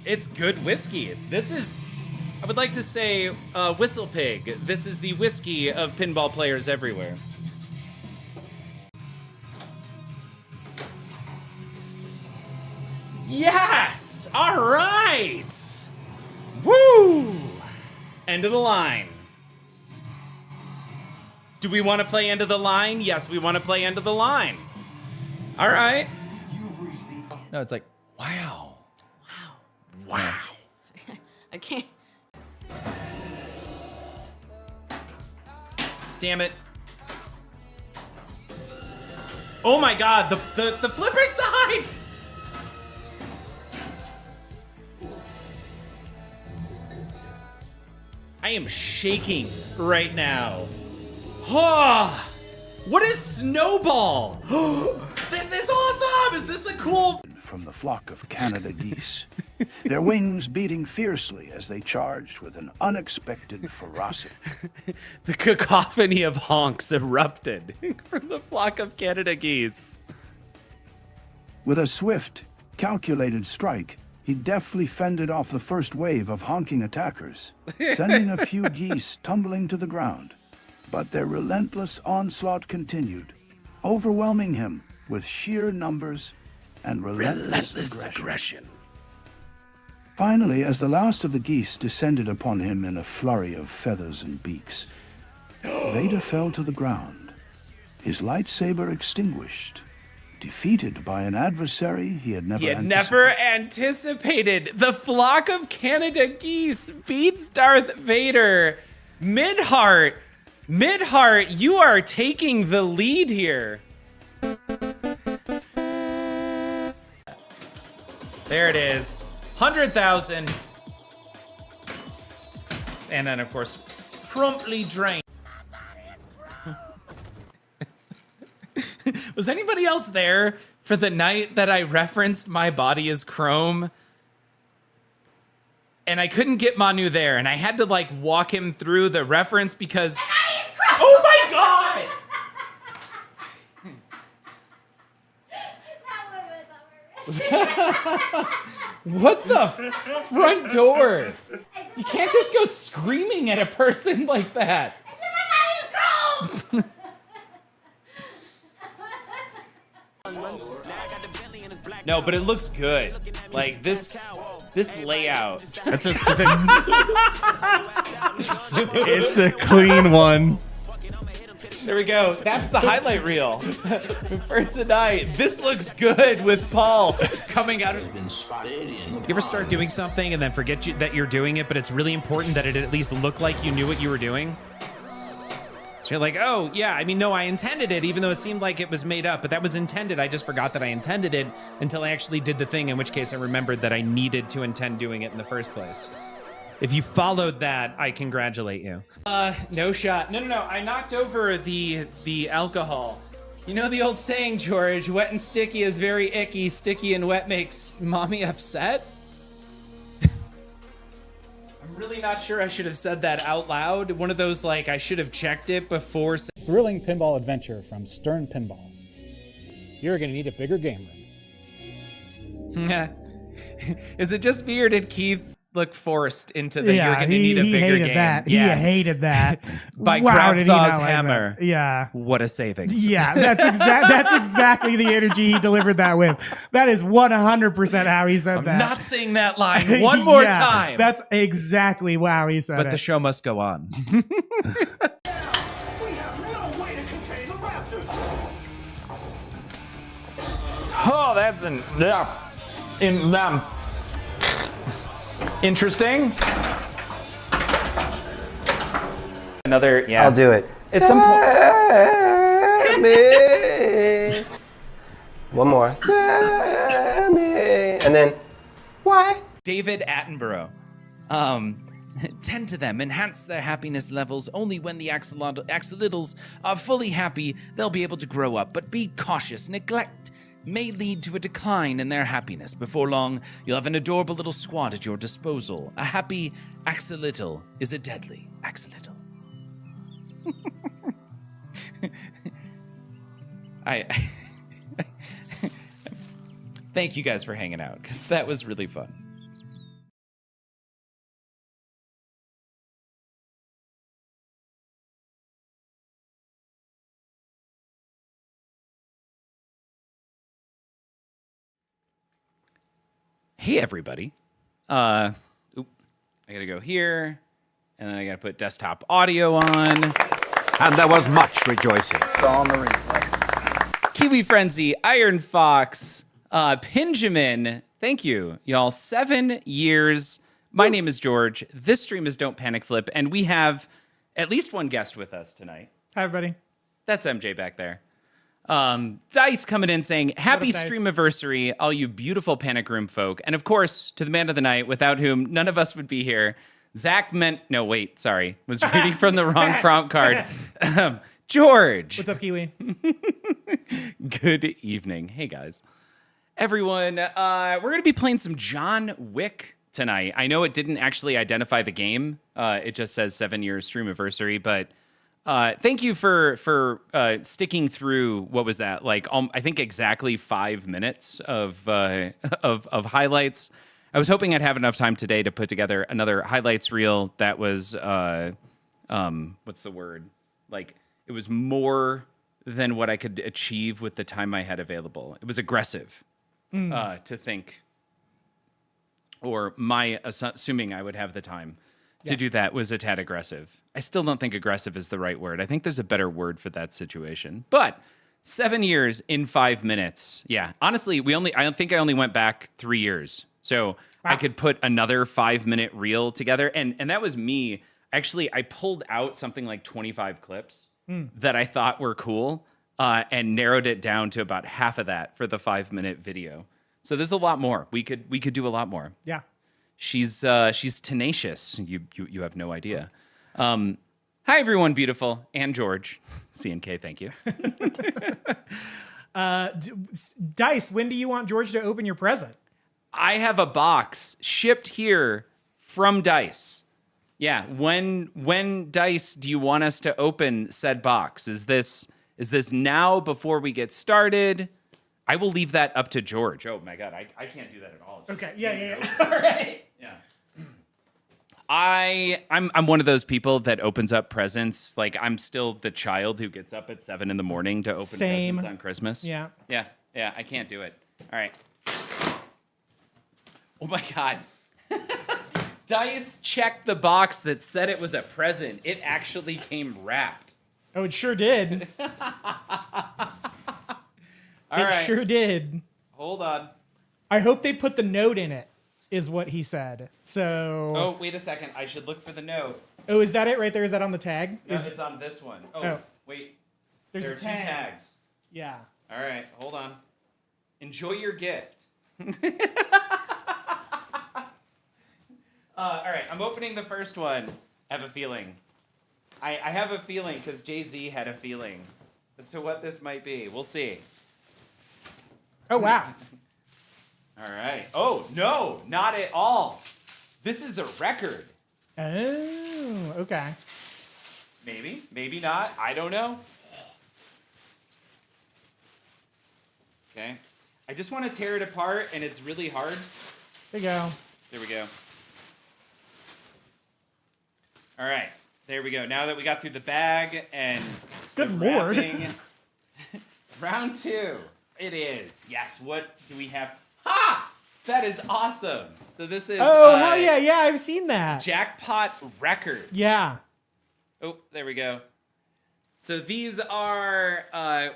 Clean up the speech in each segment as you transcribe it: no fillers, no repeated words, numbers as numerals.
it's good whiskey. This is, I would like to say, Whistle Pig. This is the whiskey of pinball players everywhere. Yes! All right! Woo! End of the line. Do we want to play end of the line? Yes, we want to play end of the line. All right. No, it's like, wow. Wow. I can't. Damn it. Oh my god, the flippers died! I am shaking right now. Oh, what is Snowball? This is awesome! Is this a cool... From the flock of Canada geese, their wings beating fiercely as they charged with an unexpected ferocity. The cacophony of honks erupted from the flock of Canada geese. With a swift, calculated strike, he deftly fended off the first wave of honking attackers, sending a few geese tumbling to the ground. But their relentless onslaught continued, overwhelming him with sheer numbers and relentless aggression. Finally, as the last of the geese descended upon him in a flurry of feathers and beaks, Vader fell to the ground, his lightsaber extinguished, defeated by an adversary he had never anticipated. The flock of Canada geese beats Darth Vader. Midheart, you are taking the lead here. There it is. 100,000. And then, of course, promptly drained. Was anybody else there for the night that I referenced My Body is Chrome? And I couldn't get Manu there, and I had to, like, walk him through the reference because... Oh my god! What the front door? You can't just go screaming at a person like that. No, but it looks good. Like this layout. That's just it's a clean one. There we go. That's the highlight reel for tonight. This looks good with Paul coming out of... You ever start doing something and then forget that you're doing it, but it's really important that it at least look like you knew what you were doing? So you're like, oh, yeah, I mean, no, I intended it, even though it seemed like it was made up, but that was intended. I just forgot that I intended it until I actually did the thing, in which case I remembered that I needed to intend doing it in the first place. If you followed that, I congratulate you. No shot. No. I knocked over the alcohol. You know the old saying, George, wet and sticky is very icky. Sticky and wet makes mommy upset? I'm really not sure I should have said that out loud. One of those, like, I should have checked it before. Thrilling pinball adventure from Stern Pinball. You're gonna need a bigger game room. Is it just me or did Keith look forced into the you're gonna need a bigger game? He hated that. By wow, Grabthaw's hammer. Like yeah. What a savings. Yeah, that's exactly the energy he delivered that with. That is 100% how he said that. I'm not saying that line one more time. That's exactly how he said it. But the show must go on. We have no way to contain the raptors. Oh, that's interesting. Another, yeah. I'll do it. It's some Sammy. One more. Sammy. And then, why? David Attenborough. Tend to them, enhance their happiness levels. Only when the axolotls are fully happy, they'll be able to grow up. But be cautious. Neglect may lead to a decline in their happiness. Before long, you'll have an adorable little squad at your disposal. A happy axolotl is a deadly axolotl. Thank you guys for hanging out, because that was really fun. Hey, everybody. I gotta go here, and then I gotta put desktop audio on. And there was much rejoicing. Kiwi Frenzy, Iron Fox, Pinjamin, thank you, y'all. 7 years. My name is George. This stream is Don't Panic Flip, and we have at least one guest with us tonight. Hi, everybody. That's MJ back there. Dice coming in saying, happy Streamiversary, all you beautiful Panic Room folk. And of course, to the man of the night, without whom none of us would be here, Zach was reading from the wrong prompt card. George. What's up, Kiwi? Good evening. Hey, guys. Everyone, we're going to be playing some John Wick tonight. I know it didn't actually identify the game. It just says 7 years Streamiversary, but thank you for sticking through, what was that, like, I think exactly 5 minutes of highlights. I was hoping I'd have enough time today to put together another highlights reel that was, what's the word? Like, it was more than what I could achieve with the time I had available. It was aggressive to think, or my assuming I would have the time to do that was a tad aggressive. I still don't think aggressive is the right word. I think there's a better word for that situation. But 7 years in 5 minutes. Yeah, honestly, I think I only went back 3 years. So I could put another 5 minute reel together. And that was me. Actually, I pulled out something like 25 clips that I thought were cool and narrowed it down to about half of that for the 5 minute video. So there's a lot more. We could do a lot more. Yeah. She's tenacious. You have no idea. Hi, everyone, beautiful, and George. CNK, thank you. Dice, when do you want George to open your present? I have a box shipped here from Dice. Yeah, when Dice do you want us to open said box? Is this now before we get started? I will leave that up to George. Oh my God, I can't do that at all. Okay, yeah. All right. Yeah. I'm one of those people that opens up presents. Like, I'm still the child who gets up at 7 a.m. to open presents on Christmas. Yeah. I can't do it. All right. Oh my God. Dice checked the box that said it was a present. It actually came wrapped. Oh, it sure did. It sure did. Hold on. I hope they put the note in it, is what he said. So. Oh, wait a second. I should look for the note. Oh, is that it right there? Is that on the tag? No, it's on this one. Oh. Wait. There are 2 tags. Yeah. All right, hold on. Enjoy your gift. All right, I'm opening the first one. I have a feeling. I have a feeling because Jay-Z had a feeling as to what this might be. We'll see. Oh, wow. All right. Oh, no, not at all. This is a record. Oh, okay. Maybe, maybe not. I don't know. Okay. I just want to tear it apart, and it's really hard. There you go. There we go. All right. There we go. Now that we got through the bag and Good Lord. wrapping, round 2. It is. Yes. What do we have? Ha! That is awesome. So this is hell yeah. Yeah, I've seen that. Jackpot Records. Yeah. Oh, there we go. So these are,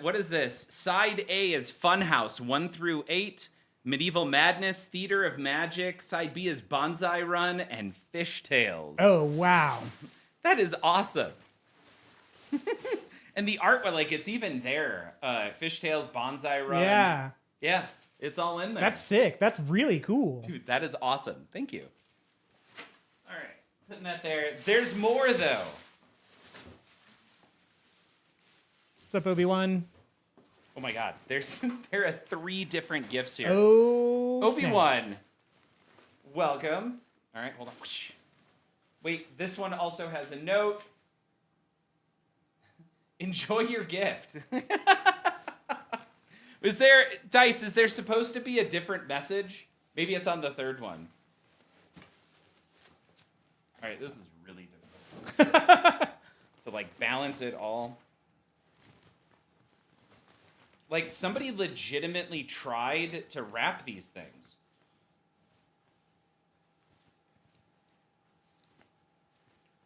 what is this? Side A is Funhouse 1 through 8, Medieval Madness, Theater of Magic. Side B is Bonsai Run and Fishtails. Oh, wow. That is awesome. And the art, like, it's even there. Fishtails, Bonsai Run. Yeah. Yeah, it's all in there. That's sick. That's really cool. Dude, that is awesome. Thank you. All right, putting that there. There's more, though. What's up, Obi-Wan? Oh my God, there are 3 different gifts here. Oh, Obi-Wan, welcome. All right, hold on. Wait, this one also has a note. Enjoy your gift. Is there supposed to be a different message? Maybe it's on the 3rd one. All right, this is really difficult. To like balance it all. Like, somebody legitimately tried to wrap these things.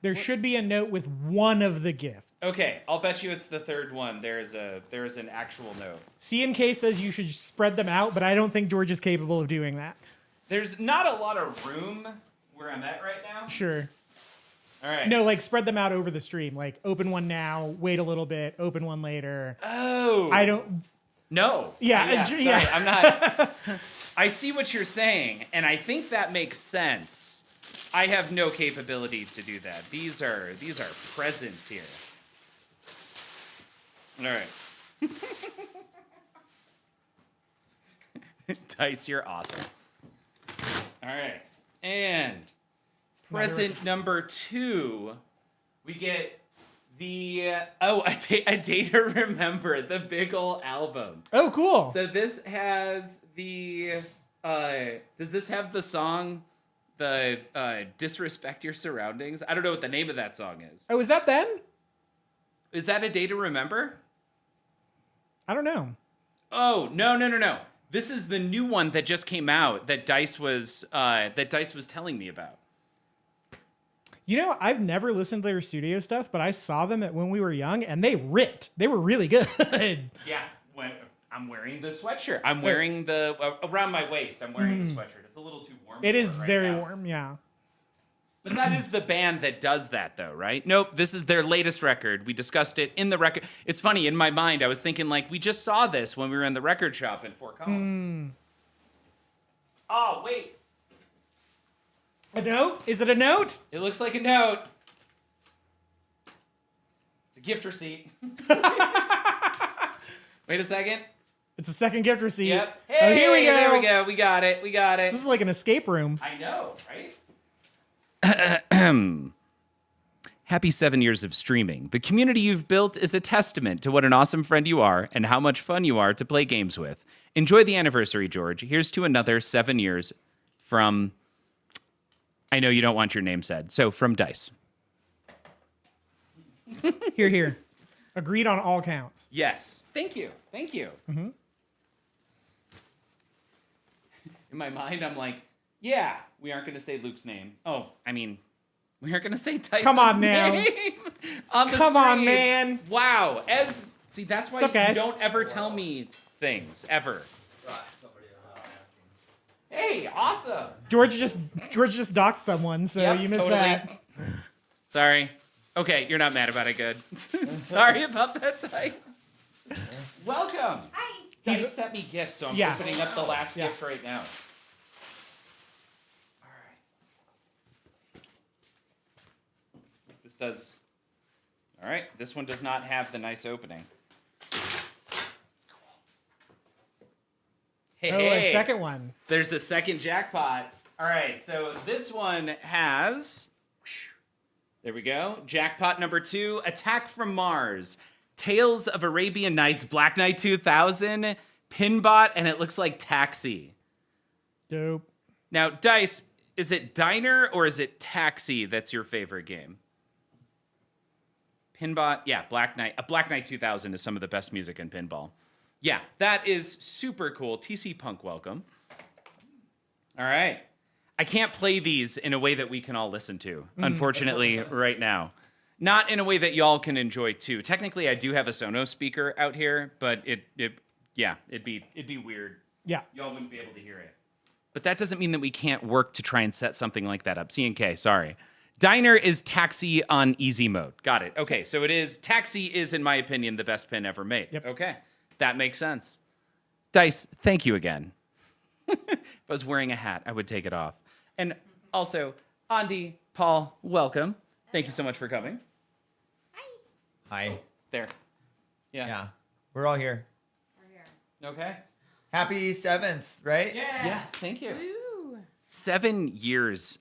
There should be a note with one of the gifts. Okay, I'll bet you it's the third one. There is an actual note. C&K says you should spread them out, but I don't think George is capable of doing that. There's not a lot of room where I'm at right now. Sure. All right. No, like spread them out over the stream. Like open one now, wait a little bit, open one later. Oh. I don't. No. Yeah, Sorry, yeah. I'm not. I see what you're saying, and I think that makes sense. I have no capability to do that. These are presents here. All right. Dice, you're awesome. All right. And present number 2, we get the a day to remember, the big ol' album. Oh, cool. So this has the does this have the song the Disrespect Your Surroundings? I don't know what the name of that song is. Oh, is that then? Is that a day to remember? I don't know. Oh, no. This is the new one that just came out that Dice was telling me about. You know, I've never listened to their studio stuff, but I saw them when we were young, and they ripped. They were really good. Yeah, I'm wearing the sweatshirt. I'm wearing the around my waist. I'm wearing the sweatshirt. It's a little too warm. It is right very now. warm, yeah. But that is the band that does that, though, right? Nope, this is their latest record. We discussed it in the record. It's funny, in my mind, I was thinking, like, we just saw this when we were in the record shop in Fort Collins. Oh, wait. A note? Is it a note? It looks like a note. It's a gift receipt. Wait a second. It's a second gift receipt. Yep. Oh, Hey, here we go. There we go. We got it. This is like an escape room. I know, right? Happy 7 years of streaming. The community you've built is a testament to what an awesome friend you are and how much fun you are to play games with. Enjoy the anniversary, George. Here's to another 7 years from... I know you don't want your name said, so from Dice. Here. Agreed on all counts. Yes. Thank you. Mm-hmm. In my mind, I'm like, yeah, we aren't going to say Luke's name. Oh, I mean, we aren't going to say Tyson's Come on now. name on the Come on, stream. man. Wow. See, that's why What's up, you guys? don't ever tell me things, ever. Hey, awesome. George just doxed someone, so Yep, you missed totally. that. Sorry. Okay, you're not mad about it. Good. Sorry about that, Dice. Welcome. Hi. Dice sent me gifts, so I'm Yeah. opening up the last Yeah. gift right now. All right. This does. All right. This one does not have the nice opening. Hey, Oh, hey. a second one. There's a second jackpot. All right, so this one has, there we go, jackpot number 2, Attack from Mars, Tales of Arabian Nights, Black Knight 2000, Pinbot, and it looks like Taxi. Dope. Now, Dice, is it Diner or is it Taxi that's your favorite game? Pinbot, yeah, Black Knight. Black Knight 2000 is some of the best music in pinball. Yeah, that is super cool. TC Punk, welcome. All right. I can't play these in a way that we can all listen to, unfortunately, right now. Not in a way that y'all can enjoy, too. Technically, I do have a Sonos speaker out here, but it'd be weird. Yeah. Y'all wouldn't be able to hear it. But that doesn't mean that we can't work to try and set something like that up. C&K, sorry. Diner is Taxi on easy mode. Got it. Okay, so it is. Taxi is, in my opinion, the best pin ever made. Yep. Okay. That makes sense. Dice, thank you again. If I was wearing a hat, I would take it off. And also, Andy, Paul, welcome. Thank you so much for coming. Hi. There. Yeah. We're all here. Okay. Happy 7th, right? Yeah, thank you. 7 years.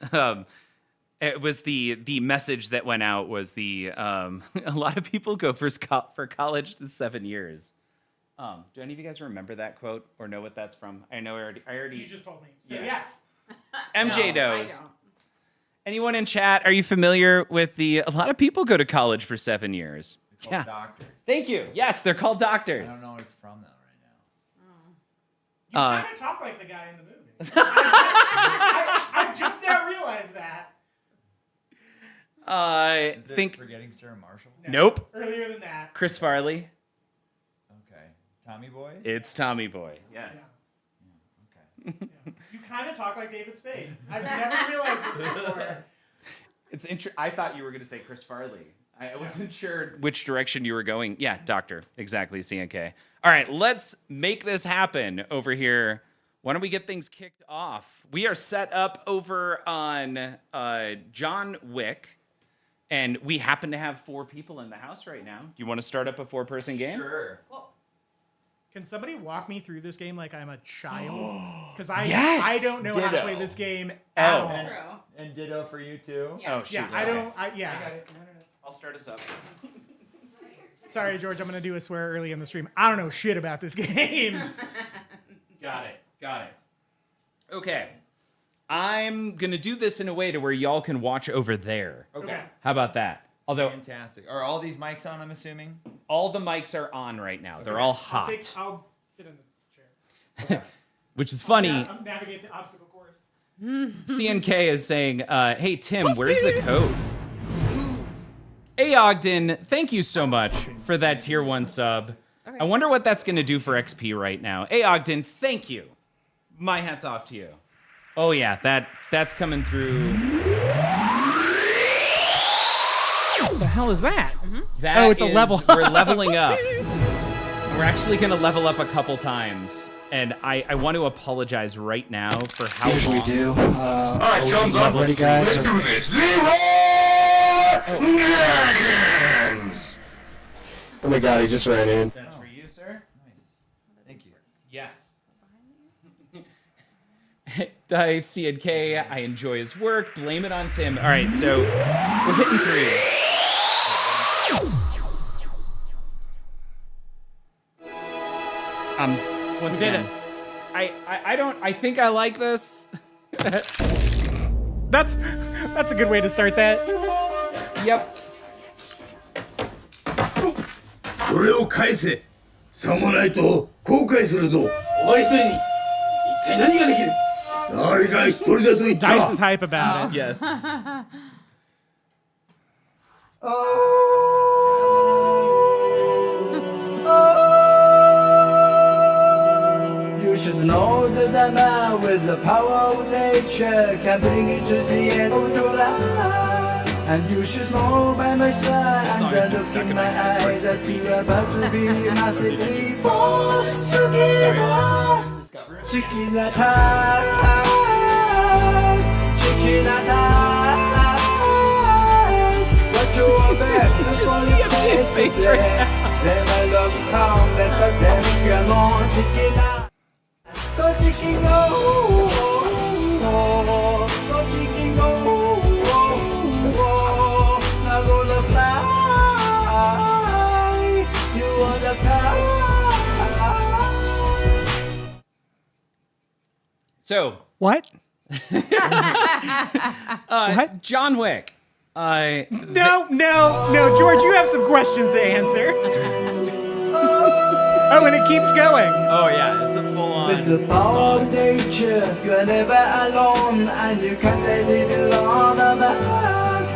It was the message that went out was the a lot of people go for college to 7 years. Do any of you guys remember that quote or know what that's from? I already. You just told me. So Yeah. yes. MJ No, knows. I don't. Anyone in chat? Are you familiar with a lot of people go to college for 7 years? Yeah. Doctors. Thank you. Yes, they're called doctors. I don't know what it's from though You right kind of talk like the guy in the movie. I just now realized that. Is it Think. Forgetting Sarah Marshall? Nope. Earlier than that. Chris Farley. Okay. Tommy Boy? It's Tommy Boy. Yes. Okay. You kind of talk like David Spade. I've never realized this before. It's I thought you were going to say Chris Farley. I wasn't sure which direction you were going. Yeah, doctor. Exactly, CNK. All right, let's make this happen over here. Why don't we get things kicked off? We are set up over on John Wick, and we happen to have 4 people in the house right now. Do you want to start up a 4-person game? Sure. Can somebody walk me through this game like I'm a child? Because I don't know how to Ditto. play this game at all. And ditto for you too. Oh, shoot. Yeah, I don't. Yeah. I'll start us up. Sorry, George. I'm gonna do a swear early in the stream. I don't know shit about this game. Got it. Okay. I'm going to do this in a way to where y'all can watch over there. Okay. How about that? Although Fantastic. Are all these mics on, I'm assuming? all the mics are on right now. They're all hot. I'll sit in the chair. Which is funny. I'm navigate the obstacle course. CNK is saying, hey, Tim, where's the code? Hey, Ogden, thank you so much for that tier 1 sub. I wonder what that's going to do for XP right now. Hey, Ogden, thank you. My hat's off to you. Oh, yeah, that's coming through. What the hell is that? That Oh, it's a is- level. We're leveling up. We're actually going to level up a couple times. And I want to apologize right now for how long. We do. All right, thumbs up. Ready, guys? Let's do this. Oh my God, he just ran in. That's for you, sir. Nice. Thank you. Yes. Dice, CNK, I enjoy his work. Blame it on Tim. All right, so we're hitting 3. Once did again, it. I think I like this. That's a good way to start that. Yep. それを返せ。さもないと後悔するぞ。お前一人に一体何ができる？誰が一人だと言った？ Dice is hype about it. Yes. You should know that a man with the power of nature can bring you to the end of your life. And you should know by my style and the look in my eyes that you are about to be massively forced to give up. Chicken attack, chicken attack. Watch your back, look on your face today. Say my love pound, that's my take on chicken attack. Go chicken go, go chicken go, now gonna fly, you on the sky. So, What? John Wick. No, George, you have some questions to answer. Oh, and it keeps going. Oh yeah, it's a full-on. With the power of nature, you are never alone, and you can't live alone on the back.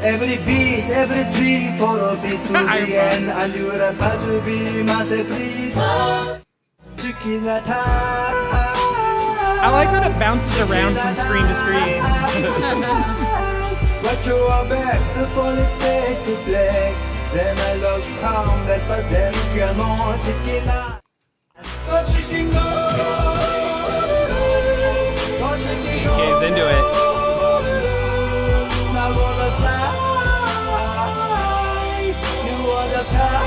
Every beast, every tree follows me to the end, and you are about to be massively chicken attack. I like that it bounces around from screen to screen. Watch your back, the falling face to black. Say my love pound, that's my take on chicken attack. Go chicken go. Go chicken go. CNK's into it. Now gonna fly. You wanna fly.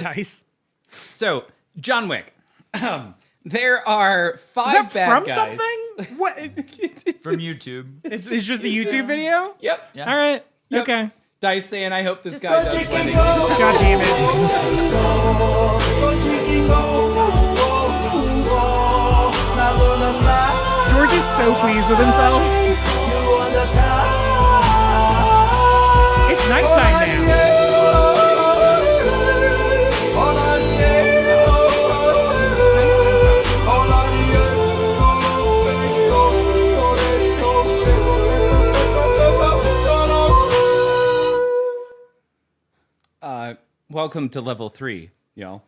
Dice. So, John Wick. There are 5 Is that bad from guys. something? What? From YouTube. It's just a YouTube video? Yep. Yeah. All right. Yep. Okay. Dice saying, I hope this guy does Chicken weddings. go. God damn it. Go chicken go. Now gonna fly. George is so pleased with himself. You wanna fly. It's nighttime now. welcome to level 3, y'all.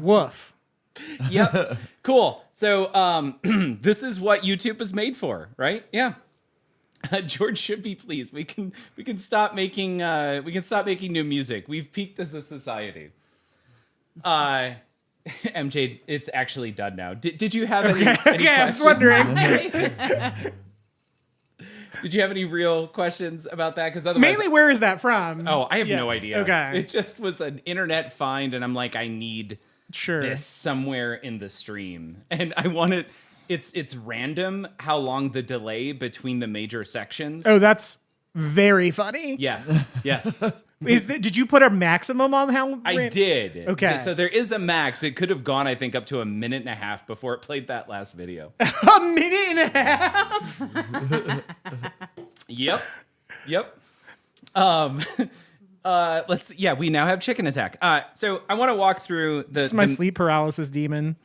Woof. Yep. Cool. So this is what YouTube is made for, right? Yeah. George should be pleased. We can stop making new music. We've peaked as a society. MJ, it's actually done now. Did you have any Okay, I was wondering. Did you have any real questions about that? Because otherwise, Mainly, where is that from? oh, I have no idea. Okay. It just was an internet find, and I'm like, I need this somewhere in the stream, and I want it. It's random how long the delay between the major sections. Oh, that's very funny. Yes. Did you put a maximum on how? I did. Okay. So there is a max. It could have gone, I think, up to 1.5 minutes before it played that last video. 1.5 minutes? Yep. We now have chicken attack. So I want to walk through It's my sleep paralysis demon.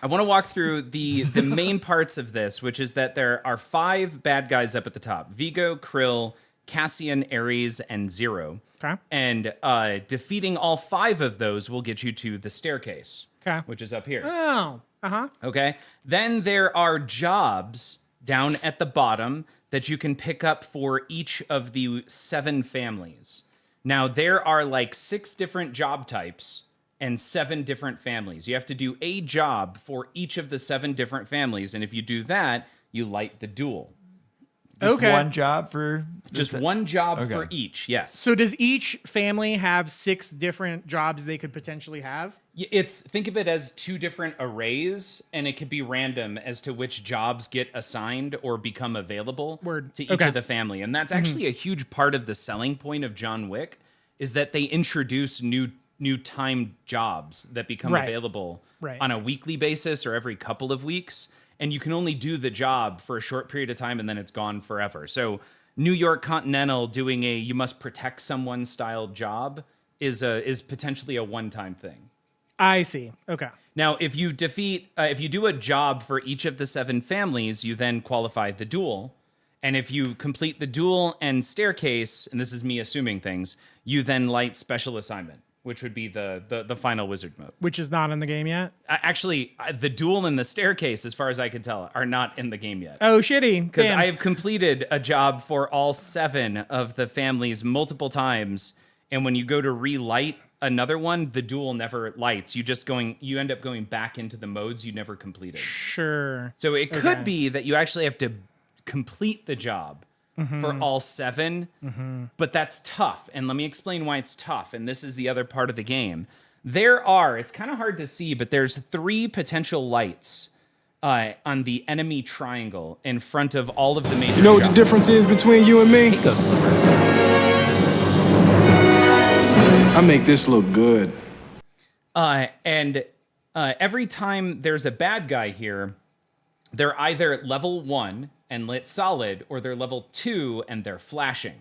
I want to walk through the main parts of this, which is that there are 5 bad guys up at the top: Vigo, Krill, Cassian, Ares, and Zero. Okay. And defeating all 5 of those will get you to the staircase, which is up here. Oh, Okay. Then there are jobs down at the bottom that you can pick up for each of the 7 families. Now, there are like 6 different job types and 7 different families. You have to do a job for each of the 7 different families. And if you do that, you light the duel. Just one job for... Just one job for each, yes. So does each family have 6 different jobs they could potentially have? Think of it as 2 different arrays, and it could be random as to which jobs get assigned or become available to each of the family. And that's actually a huge part of the selling point of John Wick, is that they introduce new timed jobs that become available on a weekly basis or every couple of weeks. And you can only do the job for a short period of time, and then it's gone forever. So New York Continental doing a you must protect someone style job is potentially a one-time thing. I see. Okay. Now, if you do a job for each of the 7 families, you then qualify the duel. And if you complete the duel and staircase, and this is me assuming things, you then light special assignment, which would be the final wizard mode. Which is not in the game yet? Actually, the duel and the staircase, as far as I can tell, are not in the game yet. Oh, shitty. Because I have completed a job for all 7 of the families multiple times, and when you go to relight another one, the duel never lights. You end up going back into the modes you never completed. Sure. So it could be that you actually have to complete the job for all 7, but that's tough. And let me explain why it's tough. And this is the other part of the game. It's kind of hard to see, but there's 3 potential lights on the enemy triangle in front of all of the major You know what the difference is between you and me? Hey, Ghost Flipper. I make this look good. And every time there's a bad guy here, they're either level 1 and lit solid, or they're level 2 and they're flashing.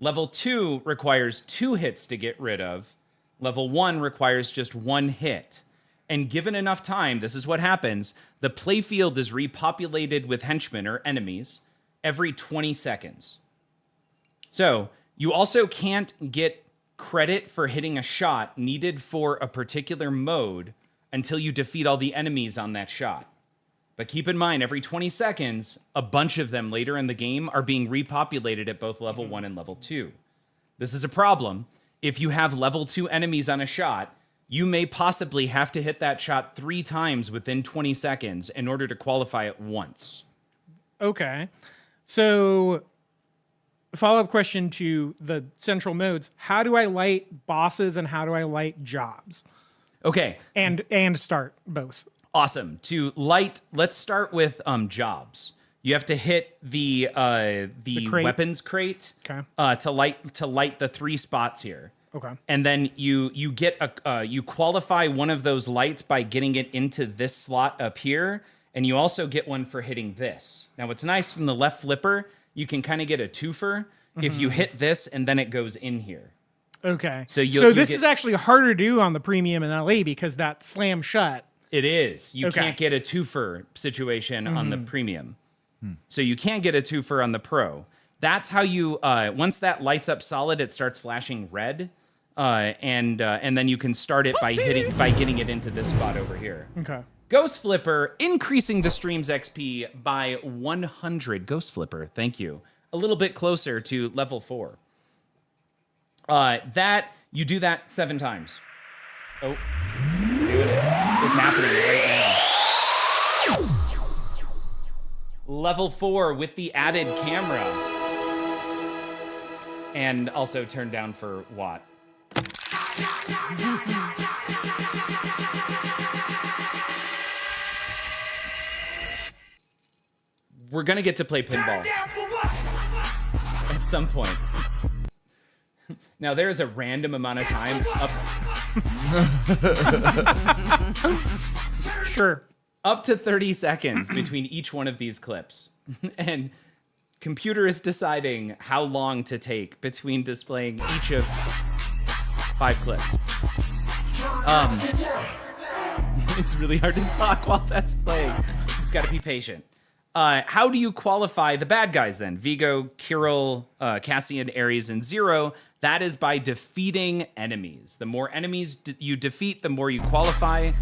Level 2 requires 2 hits to get rid of. Level 1 requires just 1 hit. And given enough time, this is what happens. The playfield is repopulated with henchmen or enemies every 20 seconds. So you also can't get credit for hitting a shot needed for a particular mode until you defeat all the enemies on that shot. But keep in mind, every 20 seconds, a bunch of them later in the game are being repopulated at both level 1 and level 2. This is a problem. If you have level 2 enemies on a shot, you may possibly have to hit that shot 3 times within 20 seconds in order to qualify it once. Okay. So, follow-up question to the central modes. How do I light bosses and how do I light jobs? Okay. And start both. Awesome. To light, let's start with jobs. You have to hit the crate. weapons crate to light the 3 spots here. Okay. And then you get you qualify one of those lights by getting it into this slot up here, and you also get one for hitting this. Now, what's nice from the left flipper, you can kind of get a twofer if you hit this and then it goes in here. Okay. So this is actually harder to do on the premium in LA because that slam shut. It is. You can't get a twofer situation on the premium. So you can get a twofer on the pro. That's how you, once that lights up solid, it starts flashing red. And then you can start it by getting it into this spot over here. Okay. Ghost Flipper, increasing the stream's XP by 100. Ghost Flipper, thank you. A little bit closer to level 4. You do that 7 times. Oh, doing it. It's happening right now. Level 4 with the added camera. And also turned down for Watt. We're gonna get to play pinball at some point. Now there is a random amount of time up Sure. Up to 30 seconds between each one of these clips. And computer is deciding how long to take between displaying each of 5 clips. It's really hard to talk while that's playing. Just gotta be patient. How do you qualify the bad guys then? Vigo, Kirill, Cassian, Ares, and Zero. That is by defeating enemies. The more enemies you defeat, the more you qualify.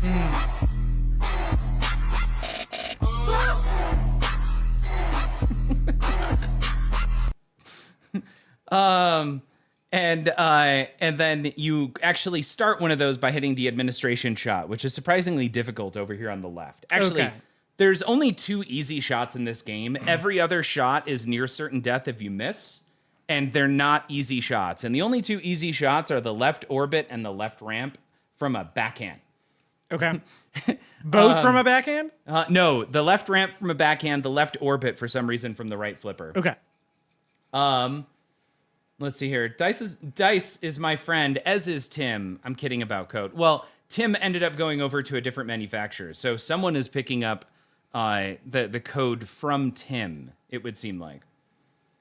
And then you actually start one of those by hitting the administration shot, which is surprisingly difficult over here on the left. Actually, there's only 2 easy shots in this game. Every other shot is near certain death if you miss, and they're not easy shots. And the only 2 easy shots are the left orbit and the left ramp from a backhand. Okay. Both from a backhand? No, the left ramp from a backhand, the left orbit for some reason from the right flipper. Okay. Let's see here. Dice is my friend, as is Tim. I'm kidding about code. Well, Tim ended up going over to a different manufacturer, so someone is picking up the code from Tim, it would seem like.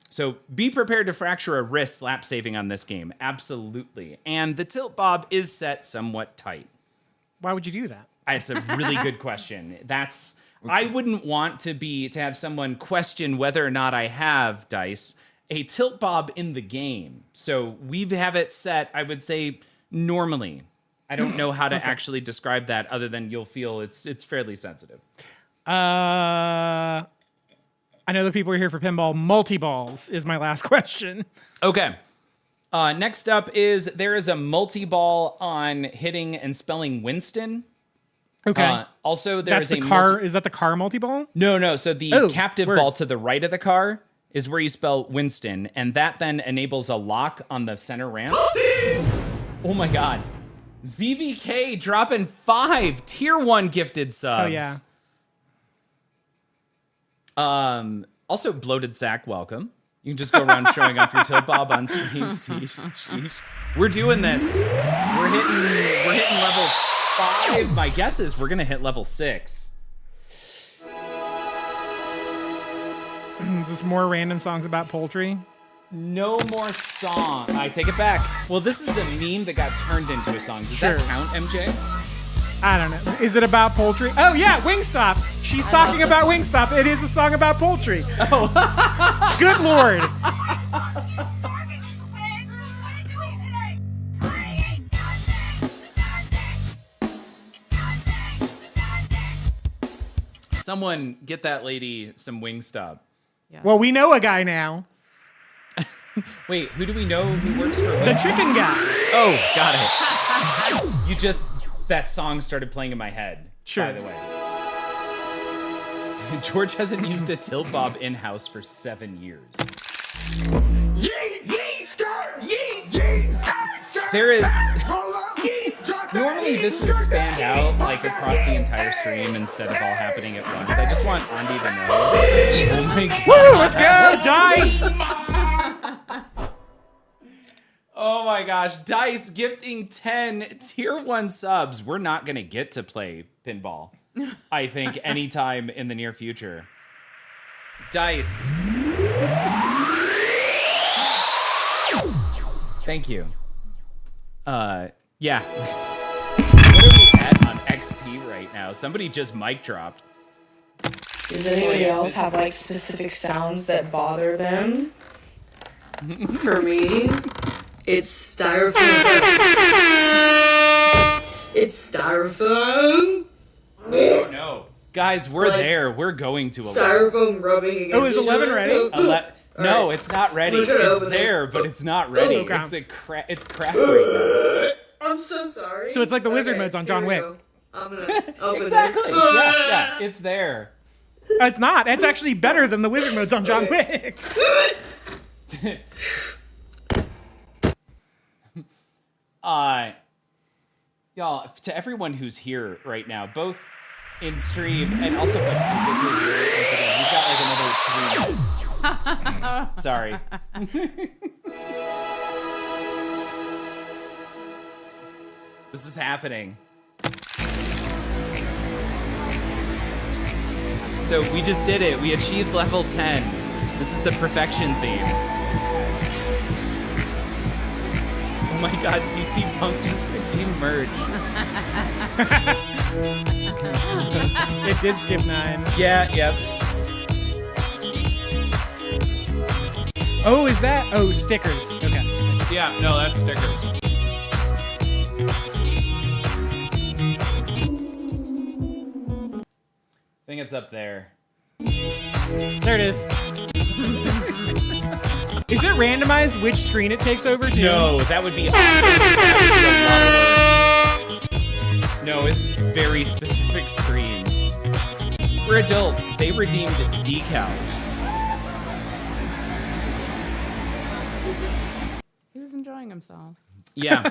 So be prepared to fracture a wrist slap saving on this game. Absolutely. And the tilt bob is set somewhat tight. Why would you do that? It's a really good question. I wouldn't want to have someone question whether or not I have, Dice, a tilt bob in the game. So we have it set, I would say, normally. I don't know how to actually describe that other than you'll feel it's fairly sensitive. I know the people are here for pinball. Multi-balls is my last question. Okay. Next up is there is a multi-ball on hitting and spelling Winston. Okay. Also, there is the car. Is that the car multi-ball? No. So the captive ball to the right of the car is where you spell Winston, and that then enables a lock on the center ramp. Oh my God. ZVK dropping 5 tier 1 gifted subs. Oh yeah. Also, Bloated Sack, welcome. You can just go around showing off your tilt bob on stream. Sheesh. We're doing this. We're hitting level 5. My guess is we're gonna hit level 6. Is this more random songs about poultry? No more song. I take it back. Well, this is a meme that got turned into a song. Does that count, MJ? I don't know. Is it about poultry? Oh yeah, Wingstop. She's talking about Wingstop. It is a song about poultry. Oh, good Lord. Someone get that lady some Wingstop. Yeah. Well, we know a guy now. Wait, who do we know who works for Wingstop? The chicken guy. Oh, got it. That song started playing in my head, by the way. George hasn't used a tilt bob in-house for 7 years. There is... Normally this is spanned out like across the entire stream instead of all happening at once. I just want Andy to know. Oh my God. Woo, let's go, Dice! Oh my gosh, Dice gifting 10 tier 1 subs. We're not gonna get to play pinball, I think, anytime in the near future. Dice. Thank you. Yeah. What are we at on XP right now? Somebody just mic dropped. Does anybody else have like specific sounds that bother them? For me, it's styrofoam. It's styrofoam. Oh no. Guys, we're Like, there. We're going to 11. Styrofoam rubbing against Oh, is 11 each ready? other. No, Alright. it's not ready. I'm gonna try to It's open this. there, but it's not ready. okay. It's cracked right I'm so sorry. So it's like the wizard modes on John here we Wick. go. I'm gonna now. open Exactly. this. Yeah, it's there. It's not. It's actually better than the wizard modes on John Wick. Y'all, to everyone who's here right now, both in stream and also like physically here, once again, we've got like another 3 minutes. Sorry. This is happening. So we just did it. We achieved level 10. This is the perfection theme. Oh my god, TC Punk just redeemed merch. It did skip 9. Yeah, yep. Oh, is that? Oh, stickers. Okay. Yeah, no, that's stickers. I think it's up there. There it is. Is it randomized which screen it takes over to? No, that would be awesome. That would be a lot of work. No, it's very specific screens. For adults, they redeemed decals. He was enjoying himself. Yeah.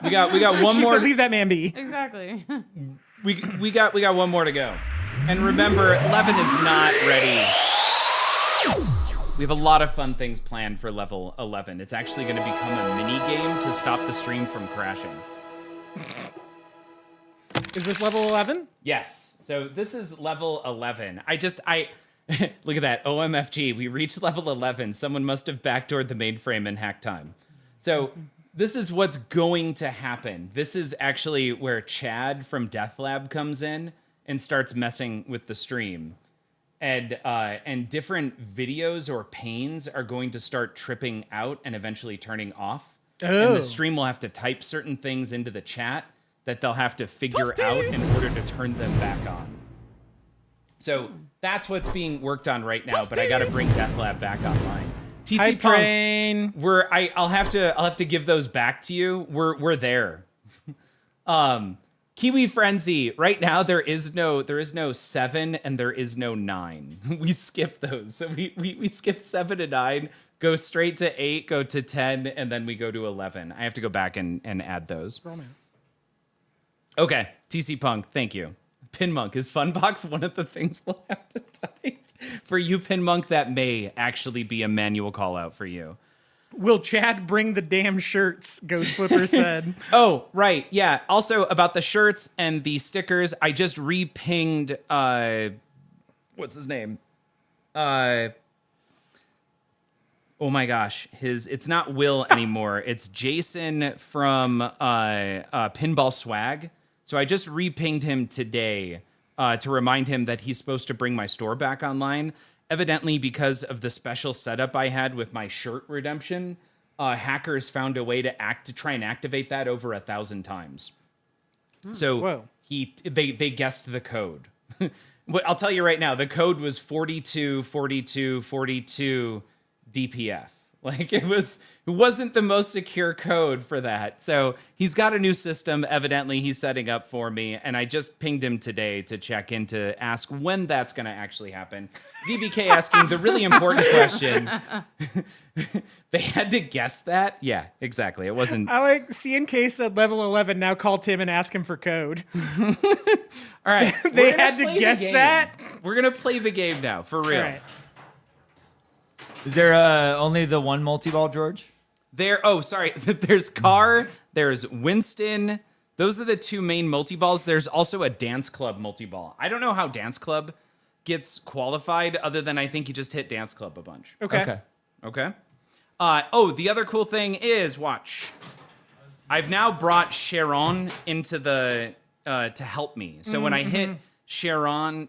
We got one She more. said, leave that man be. Exactly. We got one more to go. And remember, 11 is not ready. We have a lot of fun things planned for level 11. It's actually going to become a mini game to stop the stream from crashing. Is this level 11? Yes. So this is level 11. Look at that. OMFG. We reached level 11. Someone must have backdoored the mainframe in hack time. So this is what's going to happen. This is actually where Chad from Death Lab comes in and starts messing with the stream. And different videos or panes are going to start tripping out and eventually turning off. Oh. And the stream will have to type certain things into the chat that they'll have to figure out in order to turn them back on. So that's what's being worked on right now, but I got to bring Death Lab back online. TC Hype Punk, train. I'll have to give those back to you. We're there. Kiwi Frenzy. Right now there is no 7 and there is no 9. We skip those. So we skip 7 and 9, go straight to 8, go to 10, and then we go to 11. I have to go back and add those. Okay, TC Punk, thank you. Pinmonk, is Funbox one of the things we'll have to type? For you, Pinmonk, that may actually be a manual call out for you. Will Chad bring the damn shirts? Ghost Flipper said. Oh, right. Yeah. Also about the shirts and the stickers, I just re-pinged, what's his name? Oh my gosh. It's not Will anymore. It's Jason from Pinball Swag. So I just re-pinged him today to remind him that he's supposed to bring my store back online. Evidently, because of the special setup I had with my shirt redemption, hackers found a way to try and activate that over 1,000 times. So they guessed the code. I'll tell you right now, the code was 42, 42, 42 DPF. Like it wasn't the most secure code for that. So he's got a new system. Evidently, he's setting up for me. And I just pinged him today to check in to ask when that's going to actually happen. ZBK asking the really important question. They had to guess that? Yeah, exactly. It wasn't. I like CNK said level 11. Now call Tim and ask him for code. All right. They had to guess that? We're going to play the game now, for real. All right. Is there only the one multi-ball, George? There's Carr, there's Winston. Those are the two main multi-balls. There's also a Dance Club multi-ball. I don't know how Dance Club gets qualified other than I think you just hit Dance Club a bunch. Okay. The other cool thing is, watch. I've now brought Sharon into the, to help me. So when I hit Sharon,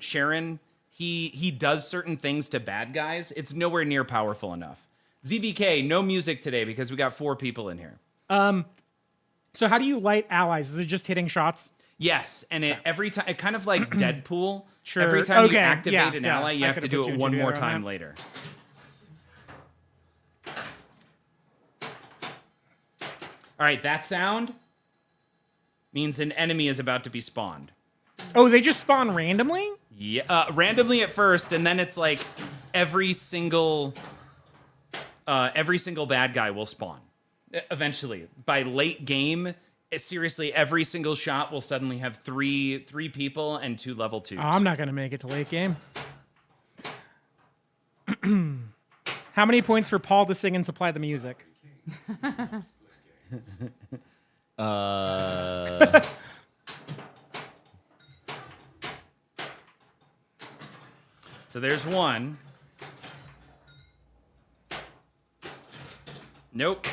he does certain things to bad guys. It's nowhere near powerful enough. ZVK, no music today because we got 4 people in here. So how do you light allies? Is it just hitting shots? Yes, and every time, it kind of like Deadpool. Sure. Every time you Okay, activate yeah, an yeah. ally, you I have to could've do put two it and one two more together on time that. later. All right, that sound means an enemy is about to be spawned. Oh, they just spawn randomly? Yeah, randomly at first, and then it's like every single bad guy will spawn. Eventually, by late game, seriously, every single shot will suddenly have three people and 2 level 2s. Oh, I'm not going to make it to late game. How many points for Paul to sing and supply the music? So there's 1. Nope.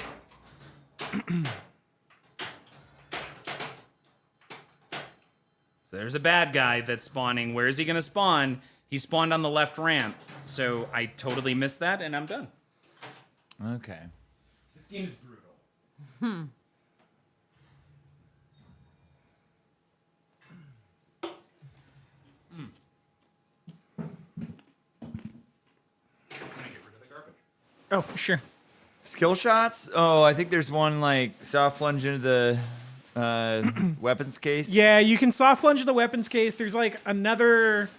So there's a bad guy that's spawning. Where is he going to spawn? He spawned on the left ramp. So I totally missed that, and I'm done. Okay. This game is brutal. Oh, sure. Skill shots? Oh, I think there's one like soft plunge into the weapons case. Yeah, you can soft plunge the weapons case. There's like another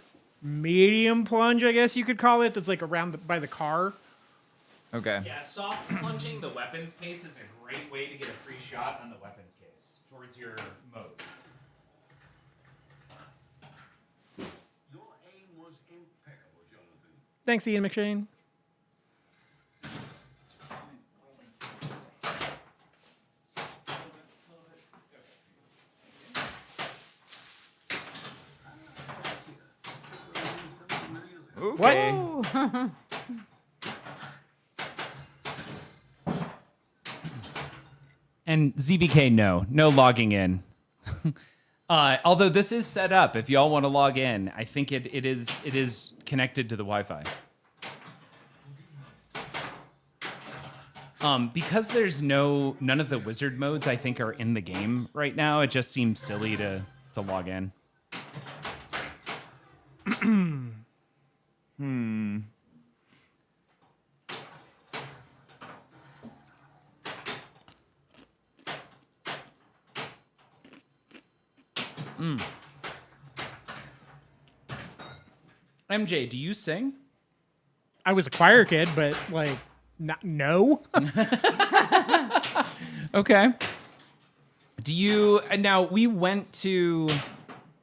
medium plunge, I guess you could call it, that's like around by the car. Okay. Yeah, soft plunging the weapons case is a great way to get a free shot on the weapons case towards your mode. Your aim was impeccable, Jonathan. Thanks, Ian McShane. Okay. Whoa. And ZVK, no logging in. Although this is set up, if y'all want to log in, I think it is connected to the Wi-Fi. Because there's none of the wizard modes I think are in the game right now. It just seems silly to log in. MJ, do you sing? I was a choir kid, but like, no. Okay. Do you now? We went to,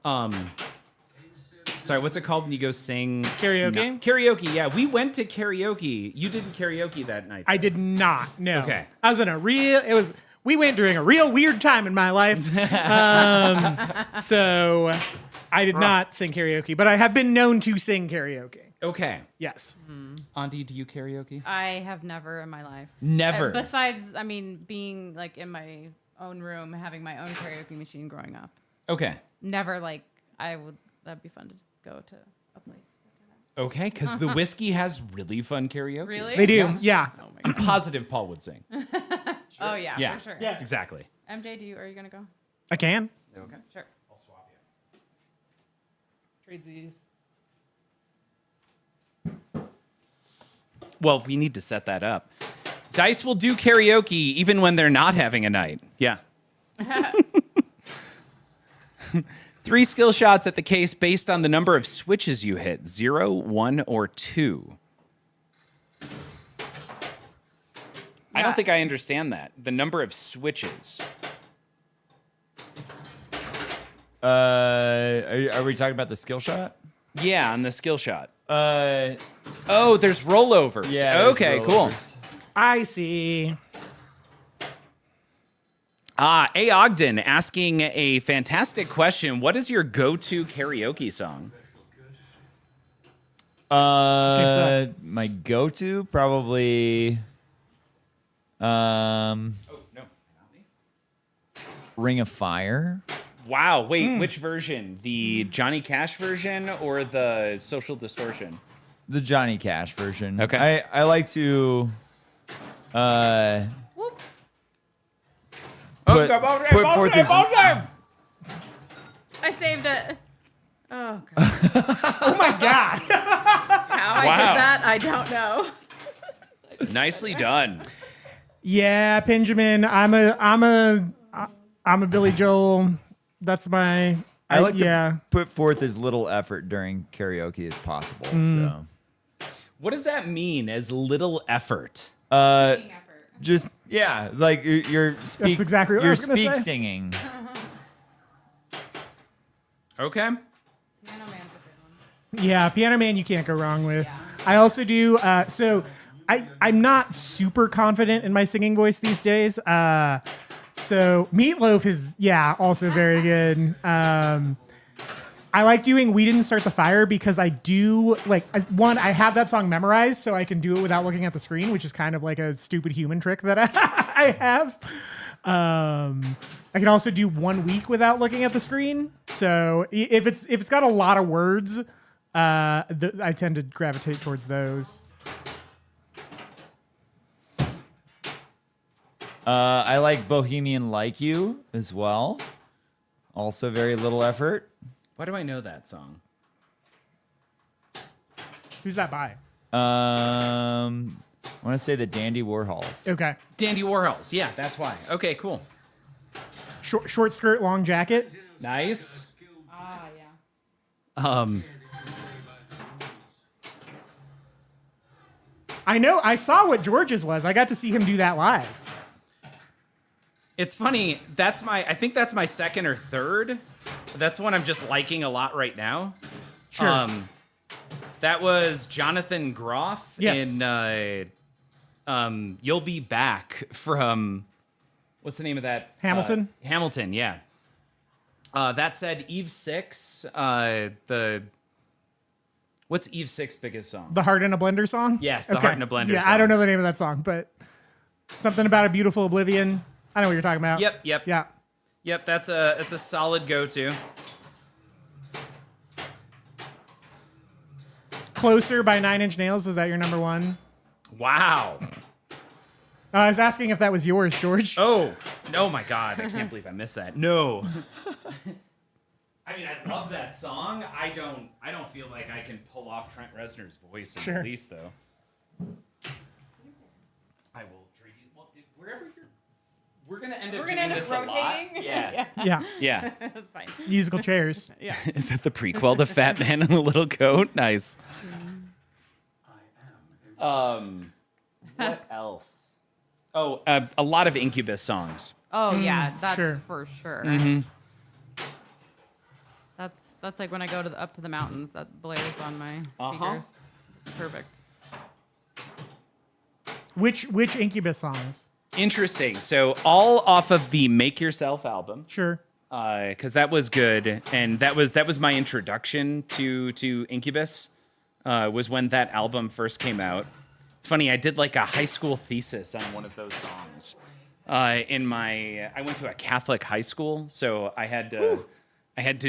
sorry, what's it called when you go sing Karaoke? No, karaoke. Yeah, we went to karaoke. You did karaoke that night. I did not. No. Okay. I was in a real. We went during a real weird time in my life. So I did not sing karaoke, but I have been known to sing karaoke. Okay. Yes. Auntie, do you karaoke? I have never in my life. Never. Besides, I mean, being like in my own room, having my own karaoke machine growing up. Okay. Never like that'd be fun to go to a place. Okay, because the Whiskey has really fun karaoke. Really? They do. Yes. Yeah. Oh my I'm god. positive Paul would sing. Oh yeah, Yeah. for sure. Yeah. Exactly. MJ, are you gonna go? I can. Okay. Sure. I'll swap you. Tradesies. Well, we need to set that up. Dice will do karaoke even when they're not having a night. Yeah. 3 skill shots at the case based on the number of switches you hit. 0, 1, or 2. I don't think I understand that. The number of switches. Are we talking about the skill shot? Yeah, on the skill shot. Oh, there's rollovers. yeah. there's Okay, rollovers. I see. A. Ogden asking a fantastic question. What is your go-to karaoke song? My go-to probably. Ring of Fire. Wow, wait, which version? The Johnny Cash version or the Social Distortion? The Johnny Cash version. Okay. I like to Whoop. Put forth his. I saved it. Oh, God. Oh, my God. How I did that, I don't know. Nicely done. Yeah, Benjamin. I'm a Billy Joel. That's my. I like to put forth as little effort during karaoke as possible. So, what does that mean? As little effort? Just like you're That's exactly what I you're was gonna say. singing. Okay. Piano Man's a good one. Yeah, Piano Man you can't go wrong with. I also do so I'm not super confident in my singing voice these days. So Meatloaf is also very good. I like doing We Didn't Start the Fire because I do I have that song memorized so I can do it without looking at the screen, which is kind of like a stupid human trick that I have. I can also do 1 week without looking at the screen. So if it's got a lot of words, I tend to gravitate towards those. I like Bohemian Like You as well. Also very little effort. Why do I know that song? Who's that by? I want to say the Dandy Warhols. Okay. Dandy Warhols. Yeah, that's why. Okay, cool. Short skirt, long jacket. Nice. Ah, yeah. I know. I saw what George's was. I got to see him do that live. It's funny. I think that's my second or third. That's one I'm just liking a lot right now. Sure. That was Jonathan Groff Yes. in You'll Be Back from, what's the name of that? Hamilton? Hamilton, yeah. That said, Eve 6, what's Eve 6's biggest song? The Heart in a Blender song? Yes, the Heart in a Blender yeah, song. I don't know the name of that song, but something about a beautiful oblivion. I know what you're talking about. Yep. Yeah. Yep, that's a solid go-to. Closer by 9 Inch Nails. Is that your number one? Wow. I was asking if that was yours, George. Oh my God! I can't believe I missed that. No. I mean, I love that song. I don't feel like I can pull off Trent Reznor's voice in the least, though. I will treat you wherever you're. We're gonna end up doing this rotating. a lot. Yeah. Yeah. That's fine. Musical chairs. Yeah. Is that the prequel to Fat Man in a Little Coat? Nice. What else? Oh, a lot of Incubus songs. Oh yeah, that's sure. for sure. Mm-hmm. That's like when I go up to the mountains. That blares on my speakers. It's perfect. Which Incubus songs? Interesting. So all off of the Make Yourself album. Sure. Because that was good, and that was my introduction to Incubus. Was when that album first came out. It's funny. I did like a high school thesis on one of those songs. I went to a Catholic high school, so I had to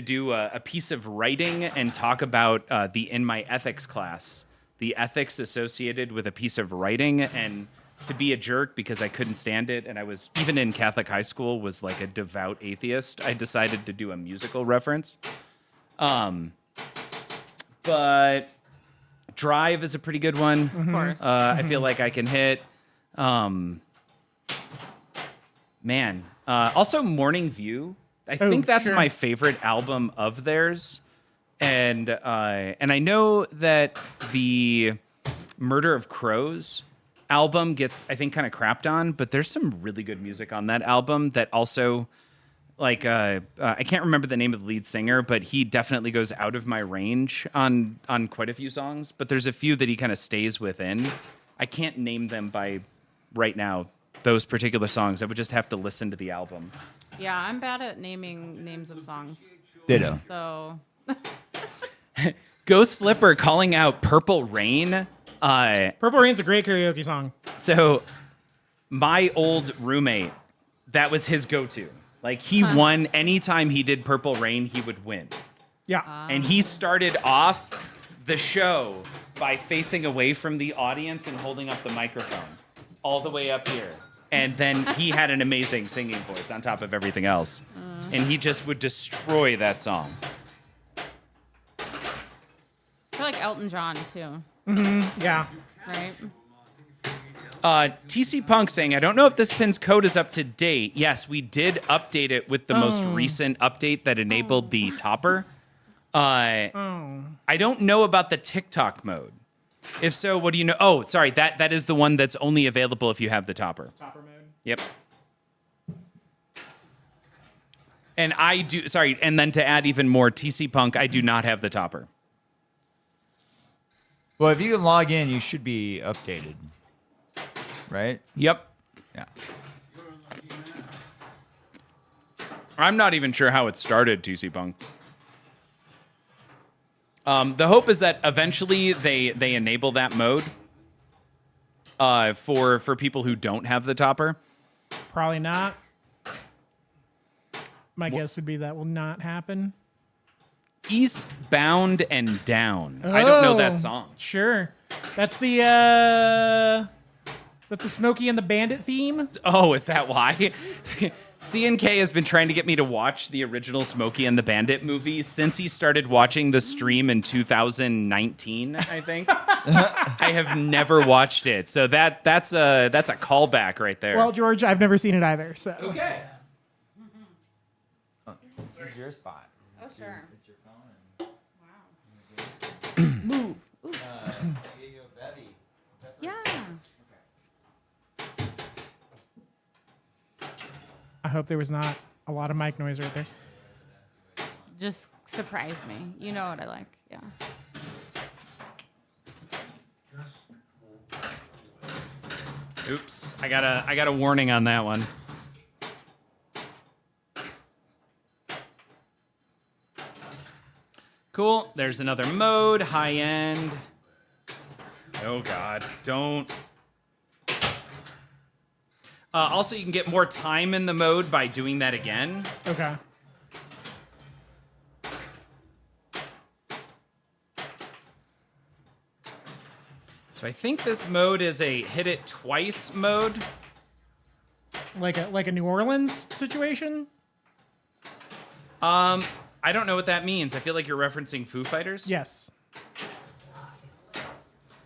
do a piece of writing and talk about in my ethics class, the ethics associated with a piece of writing, and to be a jerk because I couldn't stand it, and I was, even in Catholic high school, was like a devout atheist. I decided to do a musical reference. But Drive is a pretty good one. Of course. I feel like I can hit. Also Morning View. I think that's my favorite album of theirs. And I know that the Murder of Crows album gets, I think, kind of crapped on, but there's some really good music on that album that also, like, I can't remember the name of the lead singer, but he definitely goes out of my range on quite a few songs, but there's a few that he kind of stays within. I can't name them by right now, those particular songs. I would just have to listen to the album. Yeah, I'm bad at naming names of songs. Ditto. So Ghost Flipper calling out Purple Rain. Purple Rain's a great karaoke song. So my old roommate, that was his go-to. Like, he won anytime he did Purple Rain, he would win. Yeah. And he started off the show by facing away from the audience and holding up the microphone. all the way up here. And then he had an amazing singing voice on top of everything else. And he just would destroy that song. I feel like Elton John too. Yeah. Right. TC Punk saying, I don't know if this pin's code is up to date. Yes, we did update it with the most recent update that enabled the topper. I don't know about the TikTok mode. If so, what do you know? Oh, sorry, that is the one that's only available if you have the topper. Topper mode. Yep. And and then to add even more, TC Punk, I do not have the topper. Well, if you can log in, you should be updated. Right? Yep. Yeah. I'm not even sure how it started, TC Punk. The hope is that eventually they enable that mode for people who don't have the topper. Probably not. My guess would be that will not happen. Eastbound and Down. I don't know that song. Sure. That's the is that the Smokey and the Bandit theme? Oh, is that why? CNK has been trying to get me to watch the original Smokey and the Bandit movie since he started watching the stream in 2019, I think. I have never watched it. So that's a callback right there. Well, George, I've never seen it either. So okay. This is your spot. Oh, sure. It's your phone. Wow. Move. Ooh. Yeah. I hope there was not a lot of mic noise right there. Just surprise me. You know what I like. Yeah. Oops. I got a warning on that one. Cool. There's another mode, high end. Oh God, don't. Also, you can get more time in the mode by doing that again. Okay. So I think this mode is a hit it twice mode. Like a New Orleans situation? I don't know what that means. I feel like you're referencing Foo Fighters. Yes.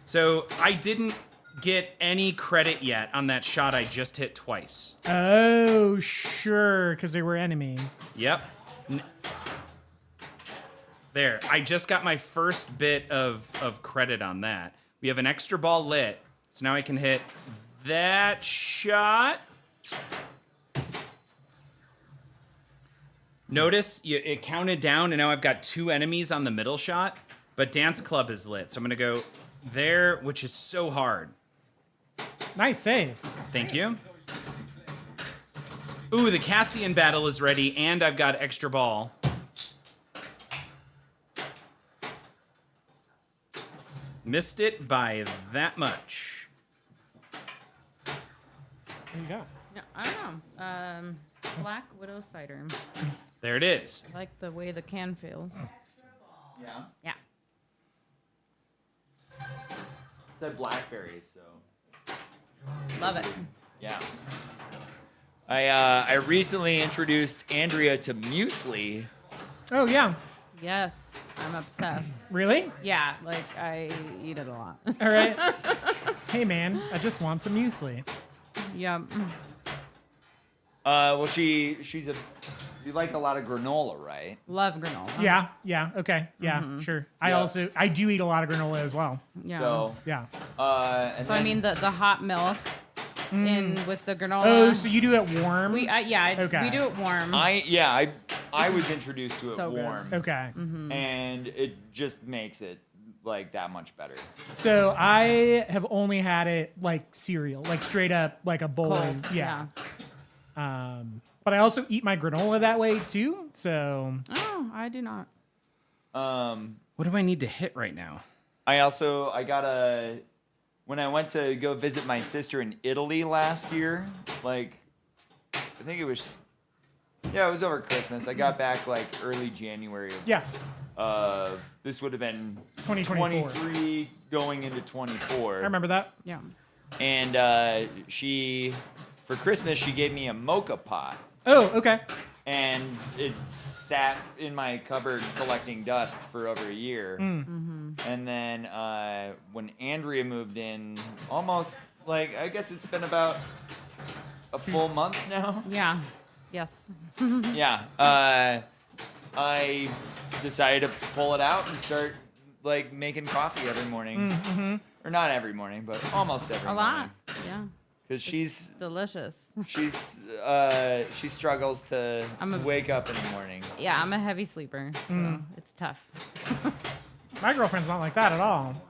So I didn't get any credit yet on that shot I just hit twice. Oh, sure, because they were enemies. Yep. There, I just got my first bit of credit on that. We have an extra ball lit, so now I can hit that shot. Notice it counted down, and now I've got 2 enemies on the middle shot, but Dance Club is lit, so I'm gonna go there, which is so hard. Nice save. Thank you. Ooh, the Cassian battle is ready, and I've got extra ball. Missed it by that much. What do you got? No, I don't know. Black Widow cider. There it is. I like the way the can feels. Yeah. Yeah. It said blackberries, so. Love it. Yeah. I recently introduced Andrea to muesli. Oh, yeah. Yes, I'm obsessed. Really? Yeah, like I eat it a lot. All right. Hey, man, I just want some muesli. Yeah. Well, she's you like a lot of granola, right? Love granola. Yeah, okay, yeah, sure. I do eat a lot of granola as well. Yeah. So, Yeah. and So I mean the hot milk in with the granola. Oh, so you do it warm? We Okay. we do it warm. I was introduced to it So good. warm. Okay. And it just makes it like that much better. So I have only had it like cereal, like straight up like a bowl. Cold, Yeah. But I also eat my granola that way too. So Oh, I do not. What do I need to hit right now? I got when I went to go visit my sister in Italy last year, like I think it was over Christmas. I got back like early January of this would have been 2024. 23 going into 24. I remember that. Yeah. And for Christmas, she gave me a mocha pot. Oh, okay. And it sat in my cupboard collecting dust for over a year. And then when Andrea moved in, almost like, I guess it's been about a full month now. Yeah. Yes. Yeah. I decided to pull it out and start like making coffee every morning. Or not every morning, but almost every morning. A lot. Yeah. Because she's delicious. She struggles to wake up in the morning. Yeah, I'm a heavy sleeper, so it's tough. My girlfriend's not like that at all.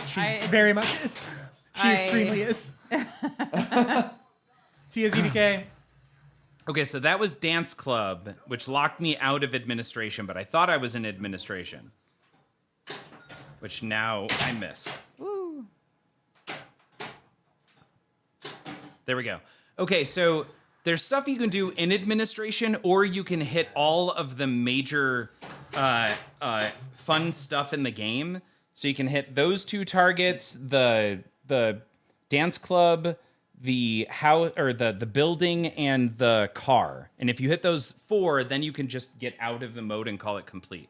She very much is. She extremely is. TSEDK. Okay, so that was dance club, which locked me out of administration, but I thought I was in administration, which now I missed. Woo. There we go. Okay, so there's stuff you can do in administration, or you can hit all of the major fun stuff in the game. So you can hit those 2 targets, the dance club, the house, or the building, and the car. And if you hit those 4, then you can just get out of the mode and call it complete.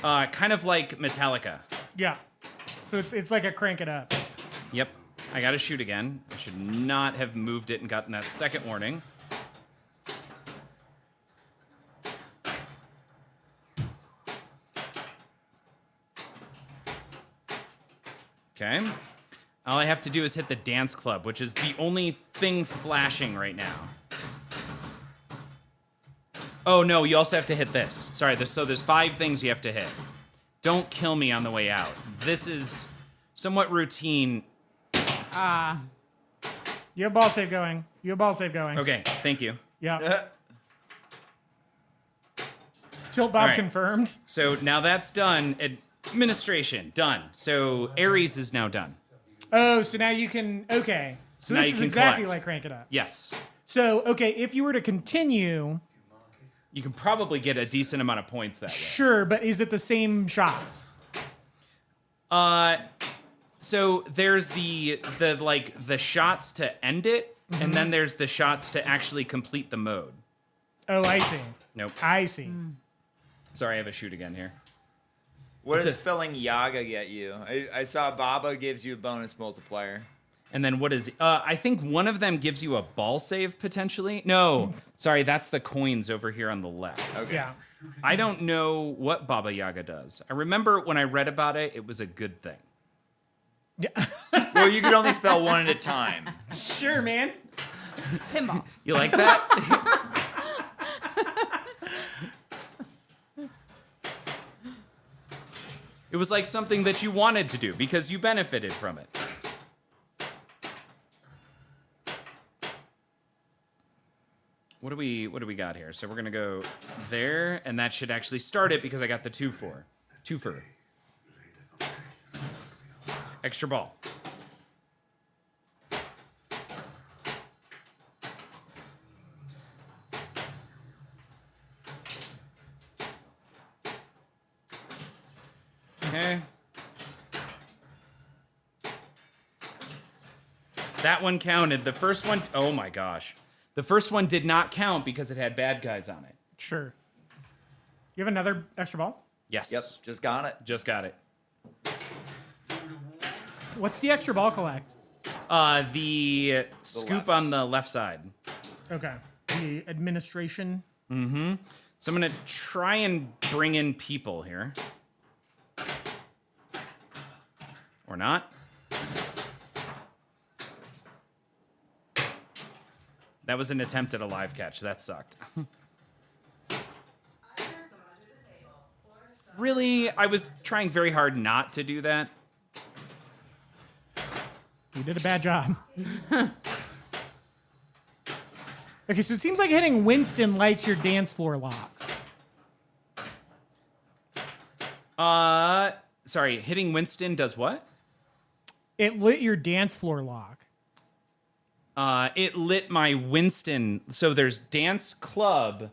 Kind of like Metallica. Yeah. So it's like a crank it up. Yep. I gotta shoot again. I should not have moved it and gotten that second warning. Okay. All I have to do is hit the dance club, which is the only thing flashing right now. Oh no, you also have to hit this. Sorry, so there's 5 things you have to hit. Don't kill me on the way out. This is somewhat routine. You have ball save going. Okay, thank you. Yeah. Tilt Bob right. confirmed. So now that's done. Administration, done. So Ares is now done. Oh, so now you can, okay. So now this you is can exactly collect. like Crank It Up. Yes. So, okay, if you were to continue... You can probably get a decent amount of points that way. Sure, but is it the same shots? So there's the shots to end it, and then there's the shots to actually complete the mode. Oh, I see. Nope. I see. Sorry, I have a shoot again here. What does spelling Yaga get you? I saw Baba gives you a bonus multiplier. And then what is... I think one of them gives you a ball save, potentially. No, sorry, that's the coins over here on the left. Okay. Yeah. I don't know what Baba Yaga does. I remember when I read about it, it was a good thing. Yeah. Well, you could only spell one at a time. Sure, man. Pinball. You like that? It was like something that you wanted to do because you benefited from it. What do we got here? So we're gonna go there, and that should actually start it because I got the 2-4. 2-4. Extra ball. Okay. That one counted. The first one, oh my gosh. The first one did not count because it had bad guys on it. Sure. You have another extra ball? Yes. Yep, just got it. Just got it. What's the extra ball collect? The scoop on the left side. Okay. The administration. Mm-hmm. So I'm gonna try and bring in people here. Or not. That was an attempt at a live catch. That sucked. Really? I was trying very hard not to do that. You did a bad job. Okay, so it seems like hitting Winston lights your dance floor locks. Sorry, hitting Winston does what? It lit your dance floor lock. It lit my Winston. So there's dance club.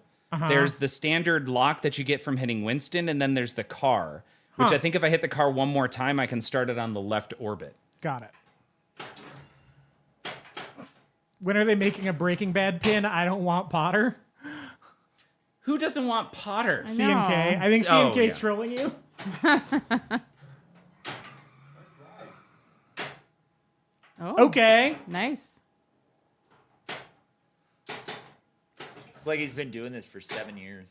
There's the standard lock that you get from hitting Winston, and then there's the car, which I think if I hit the car one more time, I can start it on the left orbit. Got it. When are they making a Breaking Bad pin? I don't want Potter. Who doesn't want Potter? C&K. I think C&K's trolling you. Oh, Okay. nice. It's like he's been doing this for 7 years.